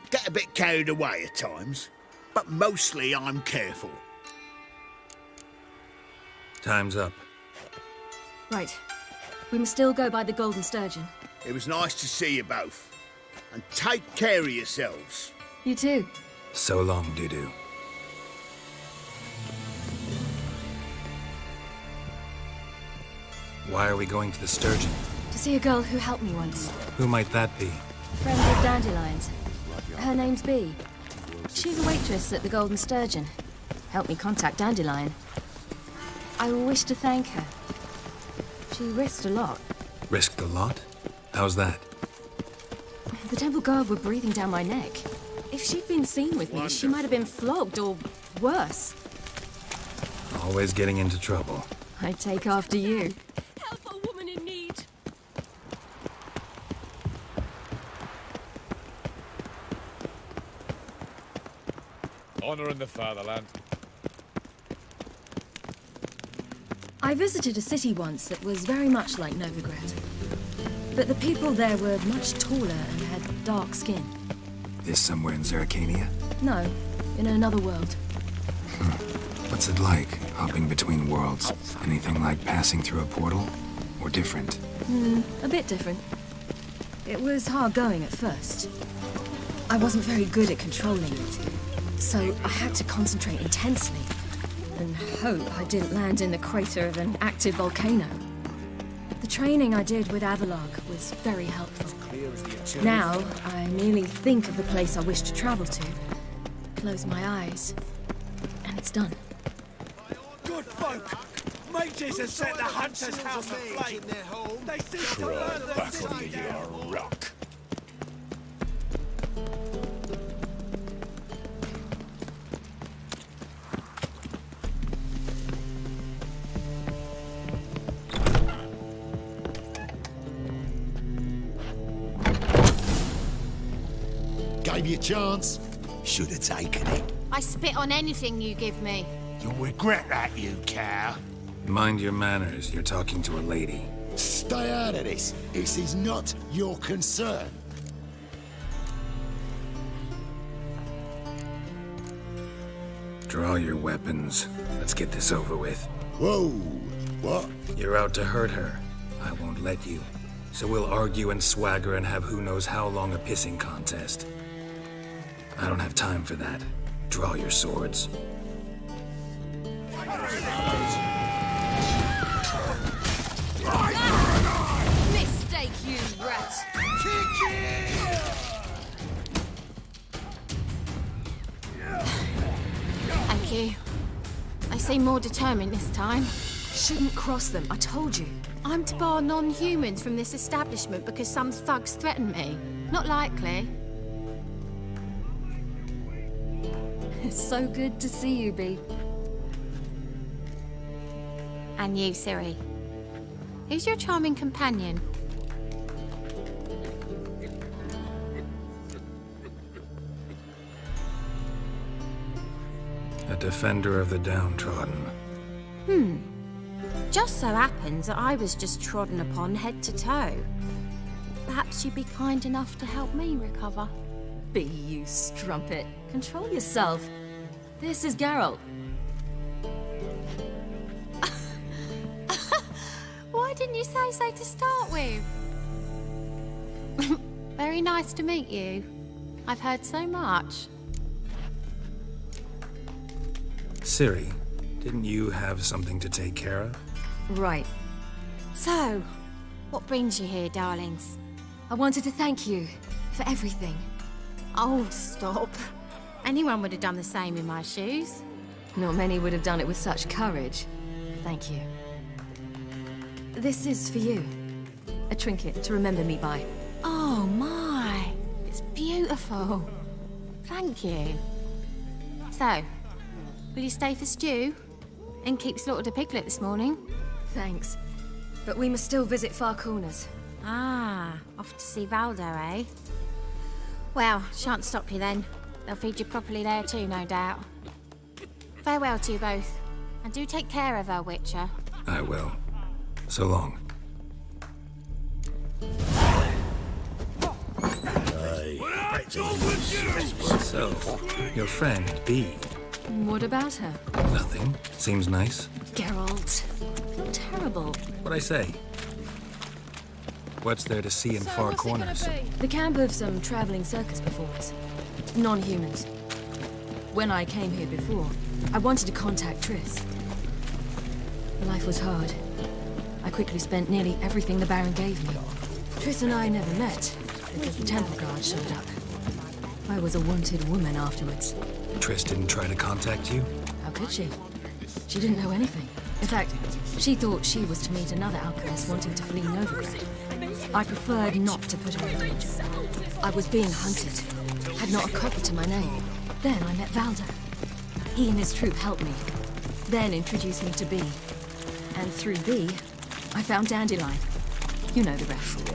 get a bit carried away at times, but mostly I'm careful. Time's up. Right. We must still go by the Golden Sturgeon. It was nice to see you both. And take care of yourselves. You too. So long, Doo-Doo. Why are we going to the Sturgeon? To see a girl who helped me once. Who might that be? Friend of Dandelion's. Her name's Bee. She's a waitress at the Golden Sturgeon. Helped me contact Dandelion. I wish to thank her. She risked a lot. Risked a lot? How's that? The Temple Guard were breathing down my neck. If she'd been seen with me, she might have been flogged or worse. Always getting into trouble. I take after you. Help a woman in need. Honor in the fatherland. I visited a city once that was very much like Novigrad. But the people there were much taller and had dark skin. This somewhere in Zerrikania? No, in another world. What's it like, hopping between worlds? Anything like passing through a portal? Or different? A bit different. It was hard going at first. I wasn't very good at controlling it, so I had to concentrate intensely and hope I didn't land in the crater of an active volcano. The training I did with Avalog was very helpful. Now, I merely think of the place I wish to travel to, close my eyes, and it's done. Good folk! Mages have set the hunter's house aflame! They seem to burn the back city under down. your rock. Gave you a chance. Should have taken it. I spit on anything you give me. You'll regret that, you cow. Mind your manners, you're talking to a lady. Stay out of this. This is not your concern. Draw your weapons. Let's get this over with. Whoa, what? You're out to hurt her. I won't let you. So we'll argue and swagger and have who knows how long a pissing contest. I don't have time for that. Draw your swords. Mistake, you rat! Thank you. I seem more determined this time. Shouldn't cross them, I told you. I'm to bar non-humans from this establishment because some thugs threaten me? Not likely. It's so good to see you, Bee. And you, Ciri. Who's your charming companion? A defender of the downtrodden. Just so happens that I was just trodden upon head to toe. Perhaps you'd be kind enough to help me recover. Bee, you strumpet. Control yourself. This is Geralt. Why didn't you say so to start with? Very nice to meet you. I've heard so much. Ciri, didn't you have something to take care of? Right. So, what brings you here, darlings? I wanted to thank you for everything. Oh, stop. Anyone would have done the same in my shoes. Not many would have done it with such courage. Thank you. This is for you. A trinket to remember me by. Oh my, it's beautiful. Thank you. So, will you stay for stew? And keep slaughtered a piglet this morning? Thanks. But we must still visit Far Corners. Ah, off to see Valdo, eh? Well, shan't stop you then. They'll feed you properly there too, no doubt. Farewell to you both. And do take care of her, Witcher. I will. So long. So, your friend, Bee. What about her? Nothing. Seems nice. Geralt. You're terrible. What'd I say? What's there to see in Far Corners? The camp of some traveling circus performers. Non-humans. When I came here before, I wanted to contact Triss. Life was hard. I quickly spent nearly everything the Baron gave me. Triss and I never met, because the temple guard showed up. I was a wanted woman afterwards. Triss didn't try to contact you? How could she? She didn't know anything. In fact, she thought she was to meet another alchemist wanting to flee Novigrad. I preferred not to put her in danger. I was being hunted. Had not a copper to my name. Then I met Valdo. He and his troop helped me. Then introduced me to Bee. And through Bee, I found Dandelion. You know the rest.